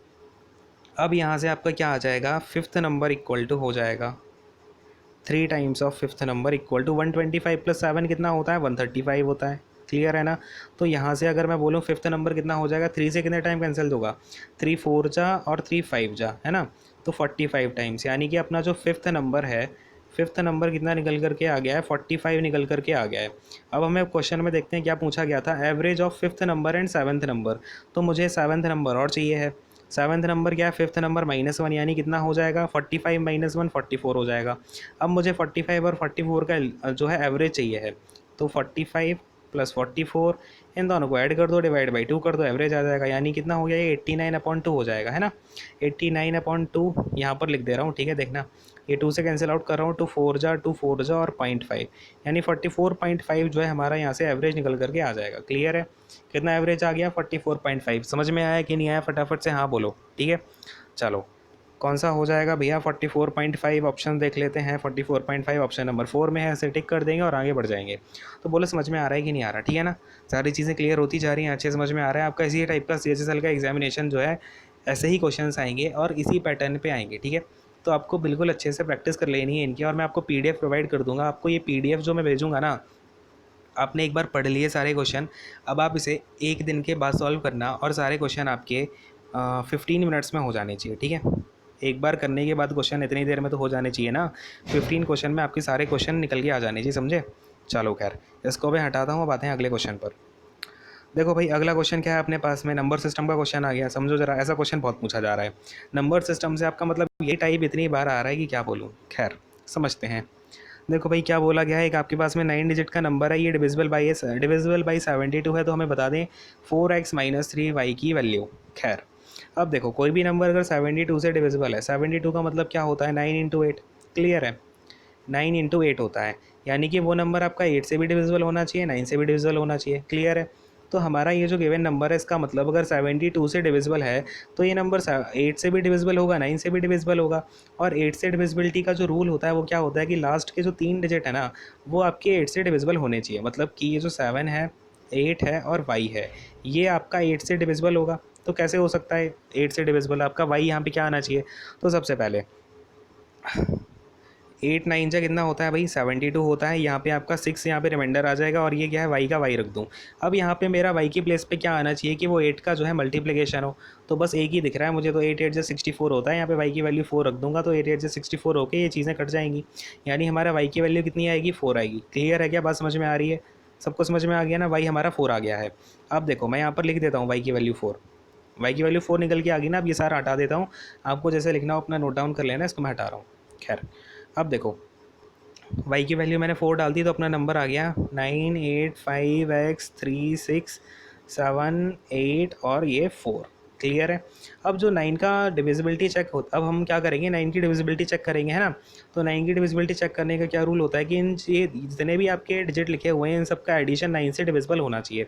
अब यहाँ से आपका क्या आ जाएगा, फिफ्थ नंबर इक्वल टू हो जाएगा three times of fifth number equal to 125 plus seven कितना होता है, 135 होता है। क्लियर है ना, तो यहाँ से अगर मैं बोलूँ फिफ्थ नंबर कितना हो जाएगा, थ्री से कितने टाइम कैंसिल होगा, थ्री फोर जा और थ्री फाइव जा, है ना, तो 45 टाइम्स, यानी कि अपना जो फिफ्थ नंबर है, फिफ्थ नंबर कितना निकल करके आ गया है, 45 निकल करके आ गया है। अब हमें क्वेश्चन में देखते हैं क्या पूछा गया था, average of fifth number and seventh number, तो मुझे सेवन्थ नंबर और चाहिए है। सेवन्थ नंबर क्या है, फिफ्थ नंबर माइनस वन, यानी कितना हो जाएगा, 45 माइनस वन 44 हो जाएगा। अब मुझे 45 और 44 का जो है एवरेज चाहिए है, तो 45 प्लस 44 इन दोनों को ऐड कर दो, डिवाइड बाई टू कर दो, एवरेज आ जाएगा, यानी कितना हो गया, ये 89/2 हो जाएगा, है ना। 89/2 यहाँ पर लिख दे रहा हूँ, ठीक है, देखना, ये टू से कैंसिल आउट कर रहा हूँ, टू फोर जा और 0.5, यानी 44.5 जो है हमारा यहाँ से एवरेज निकल करके आ जाएगा। क्लियर है, कितना एवरेज आ गया, 44.5। समझ में आया कि नहीं आया, फटाफट से हाँ बोलो, ठीक है। चलो, कौन सा हो जाएगा भैया, 44.5 ऑप्शन देख लेते हैं, 44.5 ऑप्शन नंबर 4 में है, ऐसे टिक कर देंगे और आगे बढ़ जाएंगे। तो बोलो समझ में आ रहा है कि नहीं आ रहा, ठीक है ना, सारी चीज़ें क्लियर होती जा रही हैं, अच्छे समझ में आ रहा है आपका। इसी टाइप का CHSL का एग्जामिनेशन जो है ऐसे ही क्वेश्चंस आएंगे और इसी पैटर्न पे आएंगे, ठीक है। तो आपको बिल्कुल अच्छे से प्रैक्टिस कर लेनी है इनकी, और मैं आपको PDF प्रोवाइड कर दूंगा। आपको ये PDF जो मैं भेजूंगा ना, आपने एक बार पढ़ लिए सारे क्वेश्चन, अब आप इसे एक दिन के बाद सॉल्व करना और सारे क्वेश्चन आपके 15 मिनट्स में हो जाने चाहिए, ठीक है। एक बार करने के बाद क्वेश्चन इतनी देर में तो हो जाने चाहिए ना, 15 क्वेश्चन में आपके सारे क्वेश्चन निकल के आ जाने चाहिए, समझे। चलो खैर, इसको मैं हटाता हूँ, अब आते हैं अगले क्वेश्चन पर। देखो भाई, अगला क्वेश्चन क्या है अपने पास में, नंबर सिस्टम का क्वेश्चन आ गया। समझो जरा, ऐसा क्वेश्चन बहुत पूछा जा रहा है। नंबर सिस्टम से आपका मतलब ये टाइप इतनी बार आ रहा है कि क्या बोलूँ, खैर समझते हैं। देखो भाई, क्या बोला गया है, एक आपके पास में 9 डिजिट का नंबर है, ये डिविजिबल बाई 72 है, तो हमें बता दें 4x माइनस 3y की वैल्यू। खैर, अब देखो, कोई भी नंबर अगर 72 से डिविजिबल है, 72 का मतलब क्या होता है, 9 × 8। क्लियर है, 9 × 8 होता है, यानी कि वो नंबर आपका 8 से भी डिविजिबल होना चाहिए, 9 से भी डिविजिबल होना चाहिए। क्लियर है, तो हमारा ये जो गिवन नंबर है, इसका मतलब अगर 72 से डिविजिबल है तो ये नंबर 8 से भी डिविजिबल होगा, 9 से भी डिविजिबल होगा। और 8 से डिविजिबिलिटी का जो रूल होता है वो क्या होता है कि लास्ट के जो 3 डिजिट है ना, वो आपके 8 से डिविजिबल होने चाहिए। मतलब कि ये जो 7 है, 8 है और y है, ये आपका 8 से डिविजिबल होगा। तो कैसे हो सकता है 8 से डिविजिबल, आपका y यहाँ पे क्या आना चाहिए। तो सबसे पहले 8 9 जा कितना होता है भाई, 72 होता है। यहाँ पे आपका 6 यहाँ पे रिमाइंडर आ जाएगा, और ये क्या है, y का y रख दूँ। अब यहाँ पे मेरा y की प्लेस पे क्या आना चाहिए कि वो 8 का जो है मल्टीप्लिकेशन हो। तो बस एक ही दिख रहा है मुझे, तो 8 8 जा 64 होता है। यहाँ पे y की वैल्यू 4 रख दूंगा, तो 8 8 जा 64 होकर ये चीज़ें कट जाएंगी, यानी हमारा y की वैल्यू कितनी आएगी, 4 आएगी। क्लियर है क्या, बात समझ में आ रही है। सबको समझ में आ गया ना, वाई हमारा 4 आ गया है। अब देखो मैं यहाँ पर लिख देता हूँ वाई की वैल्यू 4, वाई की वैल्यू 4 निकल के आ गई ना। अब ये सारा हटा देता हूँ, आपको जैसे लिखना हो अपना नोट डाउन कर लेना, इसको मैं हटा रहा हूँ। खैर अब देखो वाई की वैल्यू मैंने 4 डाल दी तो अपना नंबर आ गया 985x36 7 8 और ये 4। क्लियर है। अब जो 9 का डिविजिबिलिटी चेक होता, अब हम क्या करेंगे 9 की डिविजिबिलिटी चेक करेंगे, है ना। तो 9 की डिविजिबिलिटी चेक करने का क्या रूल होता है कि इन ये जितने भी आपके डिजिट लिखे हुए हैं इन सब का एडिशन 9 से डिविजिबल होना चाहिए।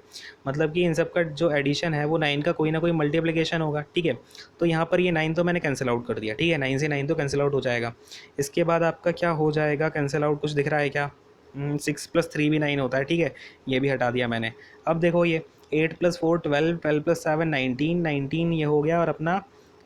मतलब कि इन सब का जो एडिशन है वो 9 का कोई ना कोई मल्टीप्लिकेशन होगा, ठीक है। तो यहाँ पर ये 9 तो मैंने कैंसिल आउट कर दिया, ठीक है, 9 से 9 तो कैंसिल आउट हो जाएगा। इसके बाद आपका क्या हो जाएगा कैंसिल आउट, कुछ दिख रहा है क्या? 6 + 3 भी 9 होता है, ठीक है, ये भी हटा दिया मैंने। अब देखो ये 8 + 4 12, 12 + 7 19, 19 ये हो गया और अपना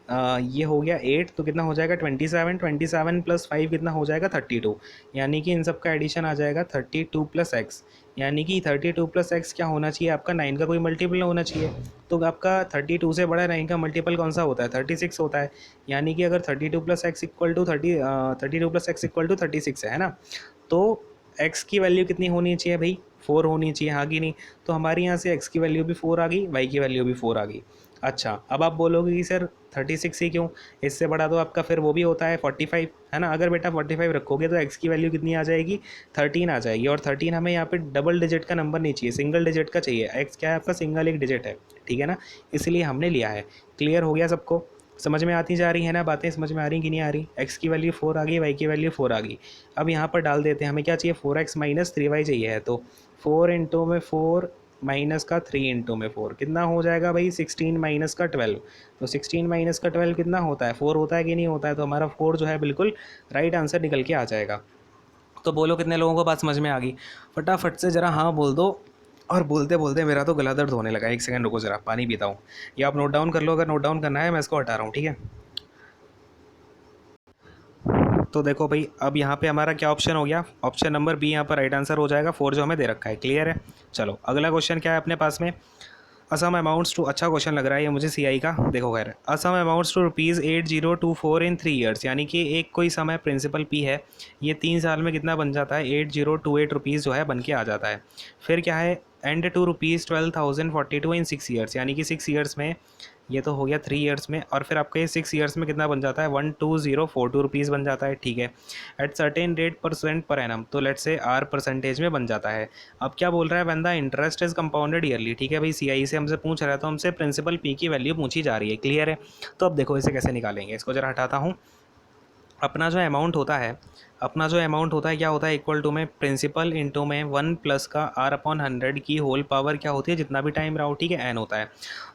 ये हो गया 8, तो कितना हो जाएगा 27, 27 + 5 कितना हो जाएगा 32। यानी कि इन सब का एडिशन आ जाएगा 32 + x, यानी कि 32 + x क्या होना चाहिए आपका 9 का कोई मल्टीपल होना चाहिए। तो आपका 32 से बड़ा 9 का मल्टीपल कौन सा होता है 36 होता है। यानी कि अगर 32 + x = 32 + x = 36 है ना, तो x की वैल्यू कितनी होनी चाहिए भाई 4 होनी चाहिए, हाँ कि नहीं। तो हमारे यहाँ से x की वैल्यू भी 4 आ गई, y की वैल्यू भी 4 आ गई। अच्छा अब आप बोलोगे कि सर 36 ही क्यों, इससे बड़ा तो आपका फिर वो भी होता है 45, है ना। अगर बेटा 45 रखोगे तो x की वैल्यू कितनी आ जाएगी 13 आ जाएगी, और 13 हमें यहाँ पे डबल डिजिट का नंबर नहीं चाहिए, सिंगल डिजिट का चाहिए। x क्या है आपका सिंगल एक डिजिट है, ठीक है ना, इसलिए हमने लिया है। क्लियर हो गया सबको, समझ में आती जा रही है ना, बातें समझ में आ रही कि नहीं आ रही। x की वैल्यू 4 आ गई, y की वैल्यू 4 आ गई। अब यहाँ पर डाल देते हैं, हमें क्या चाहिए 4x - 3y चाहिए है, तो 4 इंटू में 4 माइनस का 3 इंटू में 4 कितना हो जाएगा भाई 16 माइनस का 12। तो 16 माइनस का 12 कितना होता है 4 होता है कि नहीं होता है, तो हमारा 4 जो है बिल्कुल राइट आंसर निकल के आ जाएगा। तो बोलो कितने लोगों को बात समझ में आ गई, फटाफट से ज़रा हाँ बोल दो। और बोलते बोलते मेरा तो गला दर्द होने लगा, एक सेकंड रुको ज़रा पानी पीता हूँ। ये आप नोट डाउन कर लो, अगर नोट डाउन करना है मैं इसको हटा रहा हूँ, ठीक है। तो देखो भाई अब यहाँ पे हमारा क्या ऑप्शन हो गया, ऑप्शन नंबर बी यहाँ पर राइट आंसर हो जाएगा, 4 जो हमें दे रखा है। क्लियर है। चलो अगला क्वेश्चन क्या है अपने पास में, असम अमाउंट्स टू, अच्छा क्वेश्चन लग रहा है ये मुझे सीआई का। देखो खैर, a sum amounts to ₹8024 in 3 years, यानी कि एक कोई समय प्रिंसिपल पी है, ये 3 साल में कितना बन जाता है 8028 रुपीज़ जो है बन के आ जाता है। फिर क्या है एंड टू ₹12,042 इन 6 ईयर्स, यानी कि 6 ईयर्स में, ये तो हो गया 3 ईयर्स में, और फिर आपका ये 6 ईयर्स में कितना बन जाता है 12042 रुपीज़ बन जाता है, ठीक है। At certain rate % per annum, तो लेट से आर परसेंटेज में बन जाता है। अब क्या बोल रहा है बंदा, इंटरेस्ट इज कंपाउंडेड ईयरली, ठीक है भाई, सीआई से हमसे पूछ रहा है तो हमसे प्रिंसिपल पी की वैल्यू पूछी जा रही है। क्लियर है। तो अब देखो इसे कैसे निकालेंगे, इसको जरा हटाता हूँ। अपना जो अमाउंट होता है, अपना जो अमाउंट होता है क्या होता है इक्वल टू में प्रिंसिपल इंटू में 1 प्लस का r/100 की होल पावर क्या होती है, जितना भी टाइम रहा हो, ठीक है, n होता है।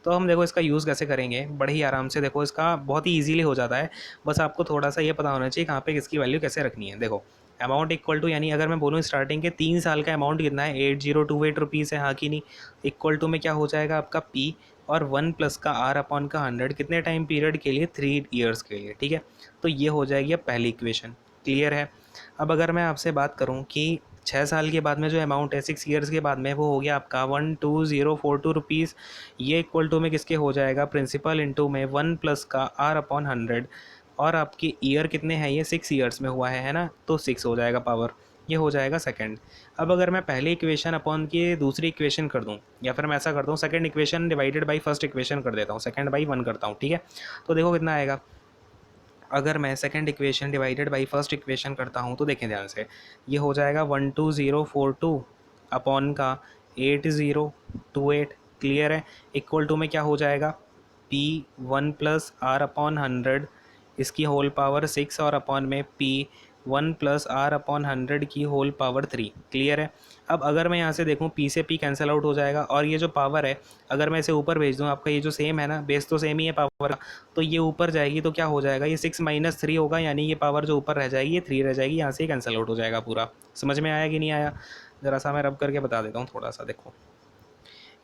तो हम देखो इसका यूज़ कैसे करेंगे, बड़े ही आराम से, देखो इसका बहुत ही ईजिली हो जाता है। बस आपको थोड़ा सा ये पता होना चाहिए कहाँ पे किसकी वैल्यू कैसे रखनी है। देखो अमाउंट इक्वल टू, यानी अगर मैं बोलूँ स्टार्टिंग के 3 साल का अमाउंट कितना है 8028 रुपीज़ है, हाँ कि नहीं। इक्वल टू में क्या हो जाएगा आपका p और 1 प्लस का r/100 कितने टाइम पीरियड के लिए 3 ईयर्स के लिए, ठीक है। तो ये हो जाएगी अब पहली इक्वेशन। क्लियर है। अब अगर मैं आपसे बात करूं कि 6 साल के बाद में जो अमाउंट है 6 ईयर्स के बाद में, वो हो गया आपका 12042 रुपीज़, ये इक्वल टू में किसके हो जाएगा प्रिंसिपल इंटू में 1 प्लस का r/100, और आपके ईयर कितने हैं ये 6 ईयर्स में हुआ है ना, तो 6 हो जाएगा पावर, ये हो जाएगा सेकंड। अब अगर मैं पहली इक्वेशन अपॉन की दूसरी इक्वेशन कर दूं, या फिर मैं ऐसा करता हूँ second equation divided by first equation कर देता हूँ, सेकंड बाई 1 करता हूँ, ठीक है। तो देखो कितना आएगा, अगर मैं second equation divided by first equation करता हूँ तो देखें ध्यान से, ये हो जाएगा 12042 अपॉन का 8028। क्लियर है। इक्वल टू में क्या हो जाएगा P1 प्लस r/100 इसकी होल पावर 6, और अपॉन में P1 प्लस r/100 की होल पावर 3। क्लियर है। अब अगर मैं यहाँ से देखूँ P से P कैंसिल आउट हो जाएगा, और ये जो पावर है अगर मैं इसे ऊपर भेज दूँ, आपका ये जो सेम है ना, बेस तो सेम ही है पावर, तो ये ऊपर जाएगी तो क्या हो जाएगा ये 6 - 3 होगा, यानी ये पावर जो ऊपर रह जाएगी ये 3 रह जाएगी, यहाँ से कैंसिल आउट हो जाएगा पूरा। समझ में आया कि नहीं आया, ज़रा सा मैं रब करके बता देता हूँ थोड़ा सा। देखो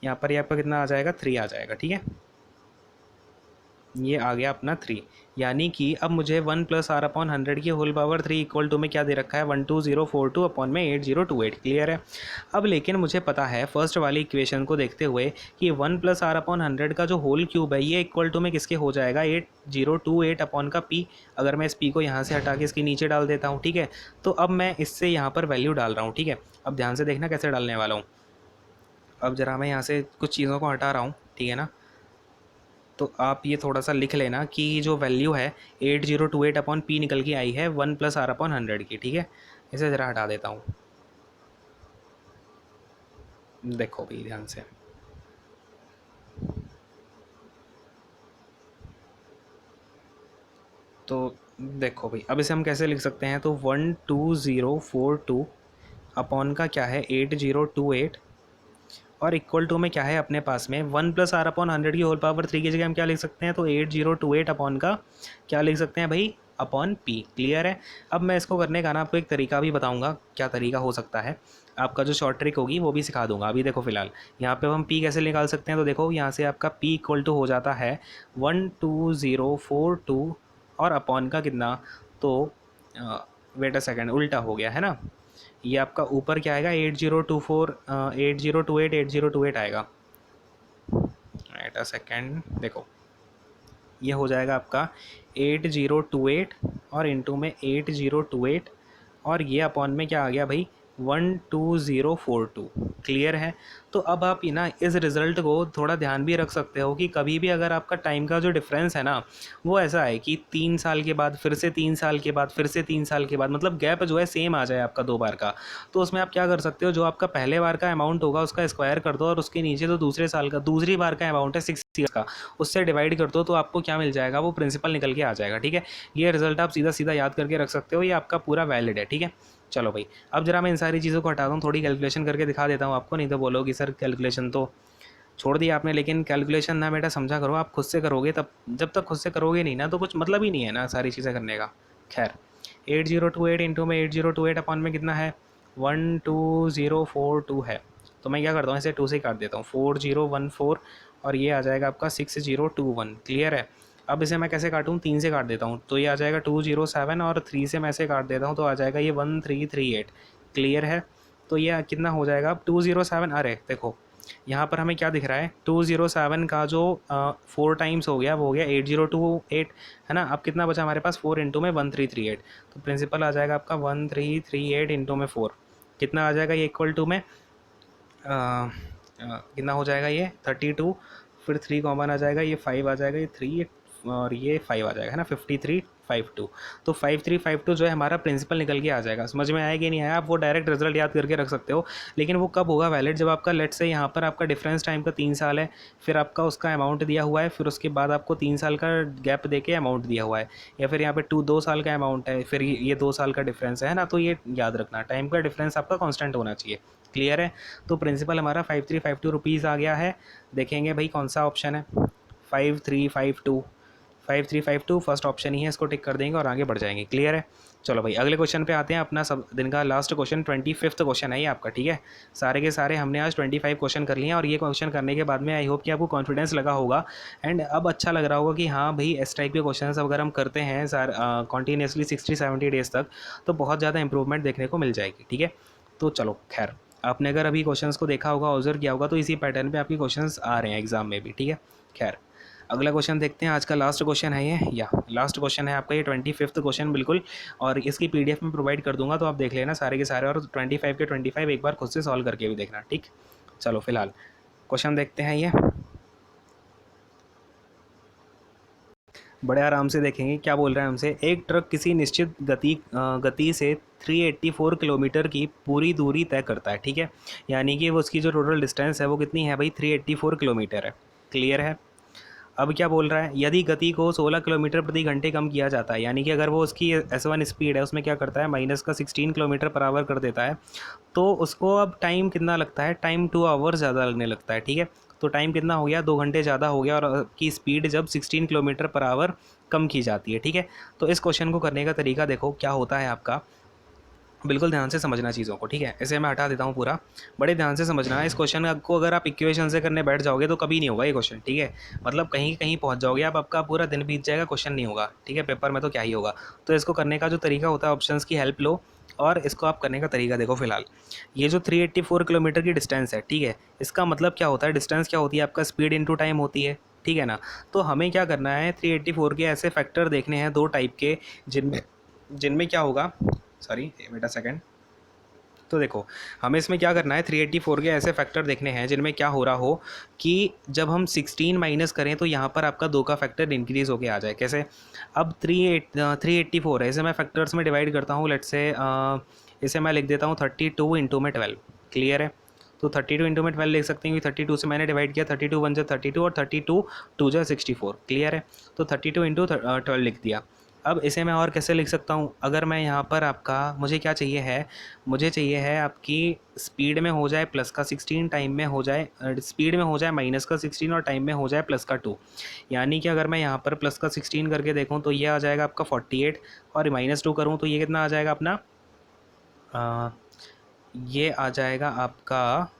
यहाँ पर ये आपका कितना आ जाएगा 3 आ जाएगा, ठीक है, ये आ गया अपना 3। यानी कि अब मुझे 1 प्लस r/100 की होल पावर 3 इक्वल टू में क्या दे रखा है 12042 अपॉन में 8028। क्लियर है। अब लेकिन मुझे पता है फर्स्ट वाली इक्वेशन को देखते हुए कि 1 प्लस r/100 का जो होल क्यूब है ये इक्वल टू में किसके हो जाएगा 8028 अपॉन का p। अगर मैं इस p को यहाँ से हटा के इसके नीचे डाल देता हूँ, ठीक है, तो अब मैं इससे यहाँ पर वैल्यू डाल रहा हूँ, ठीक है। अब ध्यान से देखना कैसे डालने वाला हूँ। अब ज़रा मैं यहाँ से कुछ चीज़ों को हटा रहा हूँ, ठीक है ना। तो आप ये थोड़ा सा लिख लेना कि जो वैल्यू है 8028 अपॉन पी निकल के आई है 1+r/100 की, ठीक है। इसे ज़रा हटा देता हूँ, देखो भाई ध्यान से। तो देखो भाई, अब इसे हम कैसे लिख सकते हैं, तो 12042 अपॉन का क्या है 8028 और इक्वल टू में क्या है अपने पास में 1+r/100 की होल पावर 3 की जगह हम क्या लिख सकते हैं, तो 8028 अपॉन का क्या लिख सकते हैं भाई, अपॉन पी। क्लियर है। अब मैं इसको करने का ना आपको एक तरीका भी बताऊंगा, क्या तरीका हो सकता है। आपका जो शॉर्ट ट्रिक होगी वो भी सिखा दूंगा। अभी देखो फिलहाल यहाँ पे हम पी कैसे निकाल सकते हैं, तो देखो यहाँ से आपका पी इक्वल टू हो जाता है 12042 और अपॉन का कितना, तो वेट अ सेकेंड, उल्टा हो गया है ना। ये आपका ऊपर क्या आएगा 8028 आएगा। वेट अ सेकेंड, देखो ये हो जाएगा आपका 8028 और इंटू में 8028 और ये अपॉन में क्या आ गया भाई 12042। क्लियर है। तो अब आप ये ना इस रिज़ल्ट को थोड़ा ध्यान भी रख सकते हो कि कभी भी अगर आपका टाइम का जो डिफरेंस है ना वो ऐसा है कि 3 साल के बाद फिर से 3 साल के बाद फिर से 3 साल के बाद, मतलब गैप जो है सेम आ जाए आपका 2 बार का, तो उसमें आप क्या कर सकते हो, जो आपका पहले बार का अमाउंट होगा उसका स्क्वायर कर दो और उसके नीचे जो दूसरे साल का दूसरी बार का अमाउंट है 6 ईयर का, उससे डिवाइड कर दो, तो आपको क्या मिल जाएगा, वो प्रिंसिपल निकल के आ जाएगा। ठीक है, ये रिजल्ट आप सीधा सीधा याद करके रख सकते हो, ये आपका पूरा वैलिड है। ठीक है, चलो भाई अब जरा मैं इन सारी चीज़ों को हटाता हूँ, थोड़ी कैलकुलेशन करके दिखा देता हूँ आपको, नहीं तो बोलोगे सर कैलकुलेशन तो छोड़ दिया आपने। लेकिन कैलकुलेशन ना बेटा समझा करो, आप खुद से करोगे तब, जब तक खुद से करोगे नहीं ना तो कुछ मतलब ही नहीं है ना सारी चीज़ें करने का। खैर 8028 इंटू में 8028 अपॉन में कितना है 12042 है, तो मैं क्या करता हूँ इसे 2 से काट देता हूँ, 4014 और ये आ जाएगा आपका 6021। क्लियर है। अब इसे मैं कैसे काटूँ, 3 से काट देता हूँ तो ये आ जाएगा 207 और 3 से मैं ऐसे काट देता हूँ तो आ जाएगा ये 1338। क्लियर है। तो ये कितना हो जाएगा अब 207, अरे देखो यहाँ पर हमें क्या दिख रहा है 207 का जो 4 टाइम्स हो गया वो हो गया 8028 है ना। अब कितना बचा हमारे पास 4 इंटू में 1338, तो प्रिंसिपल आ जाएगा आपका 1338 इंटू में 4, कितना आ जाएगा ये इक्वल टू में कितना हो जाएगा ये 32, फिर 3 कॉमन आ जाएगा, ये 5 आ जाएगा, ये 3 और ये 5 आ जाएगा है ना 5352। तो 5352 जो है हमारा प्रिंसिपल निकल के आ जाएगा। समझ में आया कि नहीं आया, आप वो डायरेक्ट रिजल्ट याद करके रख सकते हो, लेकिन वो कब होगा वैलिड, जब आपका लेट से यहाँ पर आपका डिफरेंस टाइम का 3 साल है, फिर आपका उसका अमाउंट दिया हुआ है, फिर उसके बाद आपको 3 साल का गैप दे के अमाउंट दिया हुआ है, या फिर यहाँ पे 2 साल का अमाउंट है, फिर ये 2 साल का डिफरेंस है ना। तो ये याद रखना टाइम का डिफरेंस आपका कॉन्स्टेंट होना चाहिए। क्लियर है। तो प्रिंसिपल हमारा 5352 रुपीज़ आ गया है। देखेंगे भाई कौन सा ऑप्शन है, 5352, 5352 फर्स्ट ऑप्शन ही है, इसको टिक कर देंगे और आगे बढ़ जाएंगे। क्लियर है। चलो भाई अगले क्वेश्चन पे आते हैं, अपना सब दिन का लास्ट क्वेश्चन 25th क्वेश्चन है ये आपका। ठीक है, सारे के सारे हमने आज 25 क्वेश्चन कर लिए हैं और ये क्वेश्चन करने के बाद में आई होप कि आपको कॉन्फिडेंस लगा होगा एंड अब अच्छा लग रहा होगा कि हाँ भाई इस टाइप के क्वेश्चन अगर हम करते हैं सर कॉन्टीन्यूसली 60-70 डेज तक तो बहुत ज़्यादा इंप्रूवमेंट देखने को मिल जाएगी। ठीक है, तो चलो खैर आपने अगर अभी क्वेश्चंस को देखा होगा ऑब्जर्व किया होगा तो इसी पैटर्न पे आपके क्वेश्चंस आ रहे हैं एग्जाम में भी। ठीक है, खैर अगला क्वेश्चन देखते हैं, आज का लास्ट क्वेश्चन है ये, या लास्ट क्वेश्चन है आपका ये 25th क्वेश्चन बिल्कुल, और इसकी पीडीएफ में प्रोवाइड कर दूंगा तो आप देख लेना सारे के सारे, और 25 के 25 एक बार खुद से सॉल्व करके भी देखना। ठीक, चलो फिलहाल क्वेश्चन देखते हैं ये, बड़े आराम से देखेंगे क्या बोल रहा है हमसे। एक ट्रक किसी निश्चित गति से 384 किलोमीटर की पूरी दूरी तय करता है। ठीक है, यानी कि वो उसकी जो टोटल डिस्टेंस है वो कितनी है भाई 384 किलोमीटर है। क्लियर है। अब क्या बोल रहा है, यदि गति को 16 किलोमीटर प्रति घंटे कम किया जाता है, यानी कि अगर वो उसकी S1 स्पीड है उसमें क्या करता है माइनस का 16 किलोमीटर पर आवर कर देता है, तो उसको अब टाइम कितना लगता है, टाइम 2 आवर्स ज़्यादा लगने लगता है। ठीक है, तो टाइम कितना हो गया 2 घंटे ज़्यादा हो गया, और की स्पीड जब 16 किलोमीटर पर आवर कम की जाती है। ठीक है, तो इस क्वेश्चन को करने का तरीका देखो क्या होता है आपका, बिल्कुल ध्यान से समझना चीज़ों को। ठीक है, इसे मैं हटा देता हूँ पूरा, बड़े ध्यान से समझना है इस क्वेश्चन को। अगर आप इक्वेशन से करने बैठ जाओगे तो कभी नहीं होगा ये क्वेश्चन। ठीक है, मतलब कहीं कहीं पहुँच जाओगे आप, आपका पूरा दिन बीत जाएगा, क्वेश्चन नहीं होगा। ठीक है, पेपर में तो क्या ही होगा। तो इसको करने का जो तरीका होता है ऑप्शंस की हेल्प लो और इसको आप करने का तरीका देखो। फिलहाल ये जो 384 किलोमीटर की डिस्टेंस है, ठीक है, इसका मतलब क्या होता है, डिस्टेंस क्या होती है आपका स्पीड इंटू टाइम होती है। ठीक है ना, तो हमें क्या करना है 384 के ऐसे फैक्टर देखने हैं 2 टाइप के, जिनमें जिनमें क्या होगा, सॉरी वेट अ सेकेंड, तो देखो, हमें इसमें क्या करना है, 384 के ऐसे फैक्टर देखने हैं जिनमें क्या हो रहा हो कि जब हम 16 माइनस करें तो यहाँ पर आपका 2 का फैक्टर इंक्रीज़ होके आ जाए। कैसे? अब 384 है, इसे मैं फैक्टर्स में डिवाइड करता हूँ। लेट्स से इसे मैं लिख देता हूँ 32 इंटू में 12। क्लियर है? तो 32 इंटू में 12 लिख सकते हैं, 32 से मैंने डिवाइड किया, 32 1 जा 32 और 32 2 जा 64। क्लियर है? तो 32 इंटू 12 लिख दिया। अब इसे मैं और कैसे लिख सकता हूँ, अगर मैं यहाँ पर आपका, मुझे क्या चाहिए है, मुझे चाहिए है आपकी स्पीड में हो जाए प्लस का 16, टाइम में हो जाए स्पीड में हो जाए माइनस का 16 और टाइम में हो जाए प्लस का 2। यानी कि अगर मैं यहाँ पर प्लस का 16 करके देखूँ तो ये आ जाएगा आपका 48, और -2 करूँ तो ये कितना आ जाएगा अपना, ये आ जाएगा आपका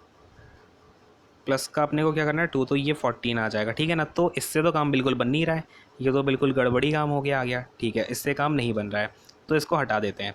प्लस का, अपने को क्या करना है 2, तो ये 14 आ जाएगा। ठीक है ना? तो इससे तो काम बिल्कुल बन नहीं रहा है, ये तो बिल्कुल गड़बड़ी काम हो गया, आ गया। ठीक है, इससे काम नहीं बन रहा है, तो इसको हटा देते हैं।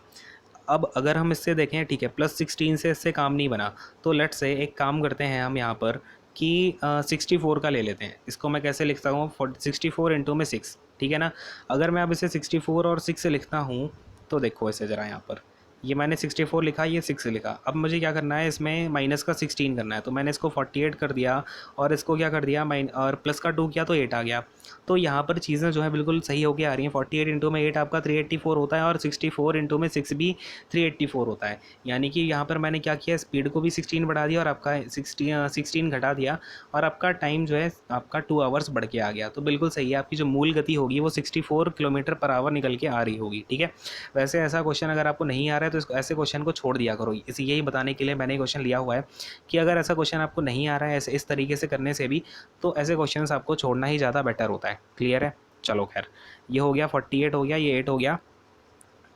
अब अगर हम इससे देखें, ठीक है, +16 से इससे काम नहीं बना, तो लेट्स से एक काम करते हैं हम यहाँ पर कि 64 का ले लेते हैं। इसको मैं कैसे लिखता हूँ, 64 इंटू में 6। ठीक है ना? अगर मैं अब इसे 64 और 6 से लिखता हूँ तो देखो इसे ज़रा, यहाँ पर ये मैंने 64 लिखा, ये 6 लिखा। अब मुझे क्या करना है, इसमें माइनस का 16 करना है, तो मैंने इसको 48 कर दिया और इसको क्या कर दिया और प्लस का 2 किया तो 8 आ गया। तो यहाँ पर चीज़ें जो है बिल्कुल सही होके आ रही हैं। 48 इंटू में 8 आपका 384 होता है और 64 इंटू में 6 भी 384 होता है। यानी कि यहाँ पर मैंने क्या किया, स्पीड को भी 16 बढ़ा दिया और आपका 16 घटा दिया, और आपका टाइम जो है आपका 2 आवर्स बढ़ के आ गया। तो बिल्कुल सही है, आपकी जो मूल गति होगी वो 64 किलोमीटर पर आवर निकल के आ रही होगी। ठीक है? वैसे ऐसा क्वेश्चन अगर आपको नहीं आ रहा है तो ऐसे क्वेश्चन को छोड़ दिया करो। इसी यही बताने के लिए मैंने क्वेश्चन लिया हुआ है कि अगर ऐसा क्वेश्चन आपको नहीं आ रहा है ऐसे इस तरीके से करने से भी, तो ऐसे क्वेश्चन आपको छोड़ना ही ज़्यादा बेटर होता है। क्लियर है? चलो खैर, ये हो गया, 48 हो गया, ये 8 हो गया।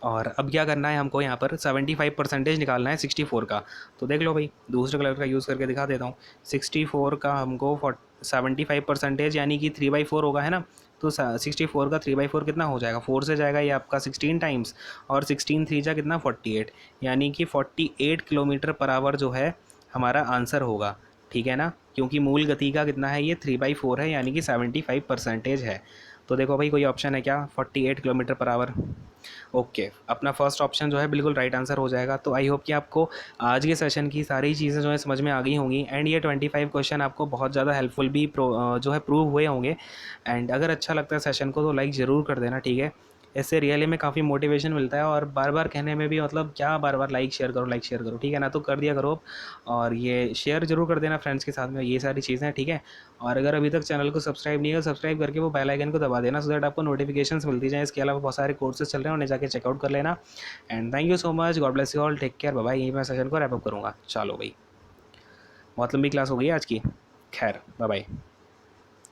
और अब क्या करना है हमको, यहाँ पर 75% निकालना है 64 का। तो देख लो भाई, दूसरे कलर का यूज़ करके दिखा देता हूँ। 64 का हमको 75%, यानी कि 3/4 होगा, है ना? तो 64 का 3/4 कितना हो जाएगा, 4 से जाएगा ये आपका 16 टाइम्स, और 16 3 जा कितना 48, यानी कि 48 किलोमीटर पर आवर जो है हमारा आंसर होगा। ठीक है ना? क्योंकि मूल गति का कितना है, ये 3/4 है, यानी कि 75% है। तो देखो भाई, कोई ऑप्शन है क्या, 48 किलोमीटर पर आवर? ओके, अपना फर्स्ट ऑप्शन जो है बिल्कुल राइट आंसर हो जाएगा। तो आई होप कि आपको आज के सेशन की सारी चीज़ें जो है समझ में आ गई होंगी, एंड ये 25 क्वेश्चन आपको बहुत ज़्यादा हेल्पफुल भी जो है प्रूव हुए होंगे। एंड अगर अच्छा लगता है सेशन को तो लाइक ज़रूर कर देना। ठीक है? इससे रियली में काफ़ी मोटिवेशन मिलता है, और बार बार कहने में भी मतलब क्या, बार बार लाइक शेयर करो, लाइक शेयर करो। ठीक है ना? तो कर दिया करो। और ये शेयर ज़रूर कर देना फ्रेंड्स के साथ में, ये सारी चीज़ें। ठीक है? और अगर अभी तक चैनल को सब्सक्राइब नहीं है, सब्सक्राइब करके वो बेल आइकन को दबा देना, सो दैट आपको नोटिफिकेशंस मिलती जाए। इसके अलावा बहुत सारे कोर्सेज चल रहे हैं, उन्हें जाके चेकआउट कर लेना। And thank you so much, God bless you all, take care, bye bye. यही मैं सेशन को रैप अप करूँगा। चलो भाई, बहुत लंबी क्लास हो गई है आज की। खैर, बाय बाय।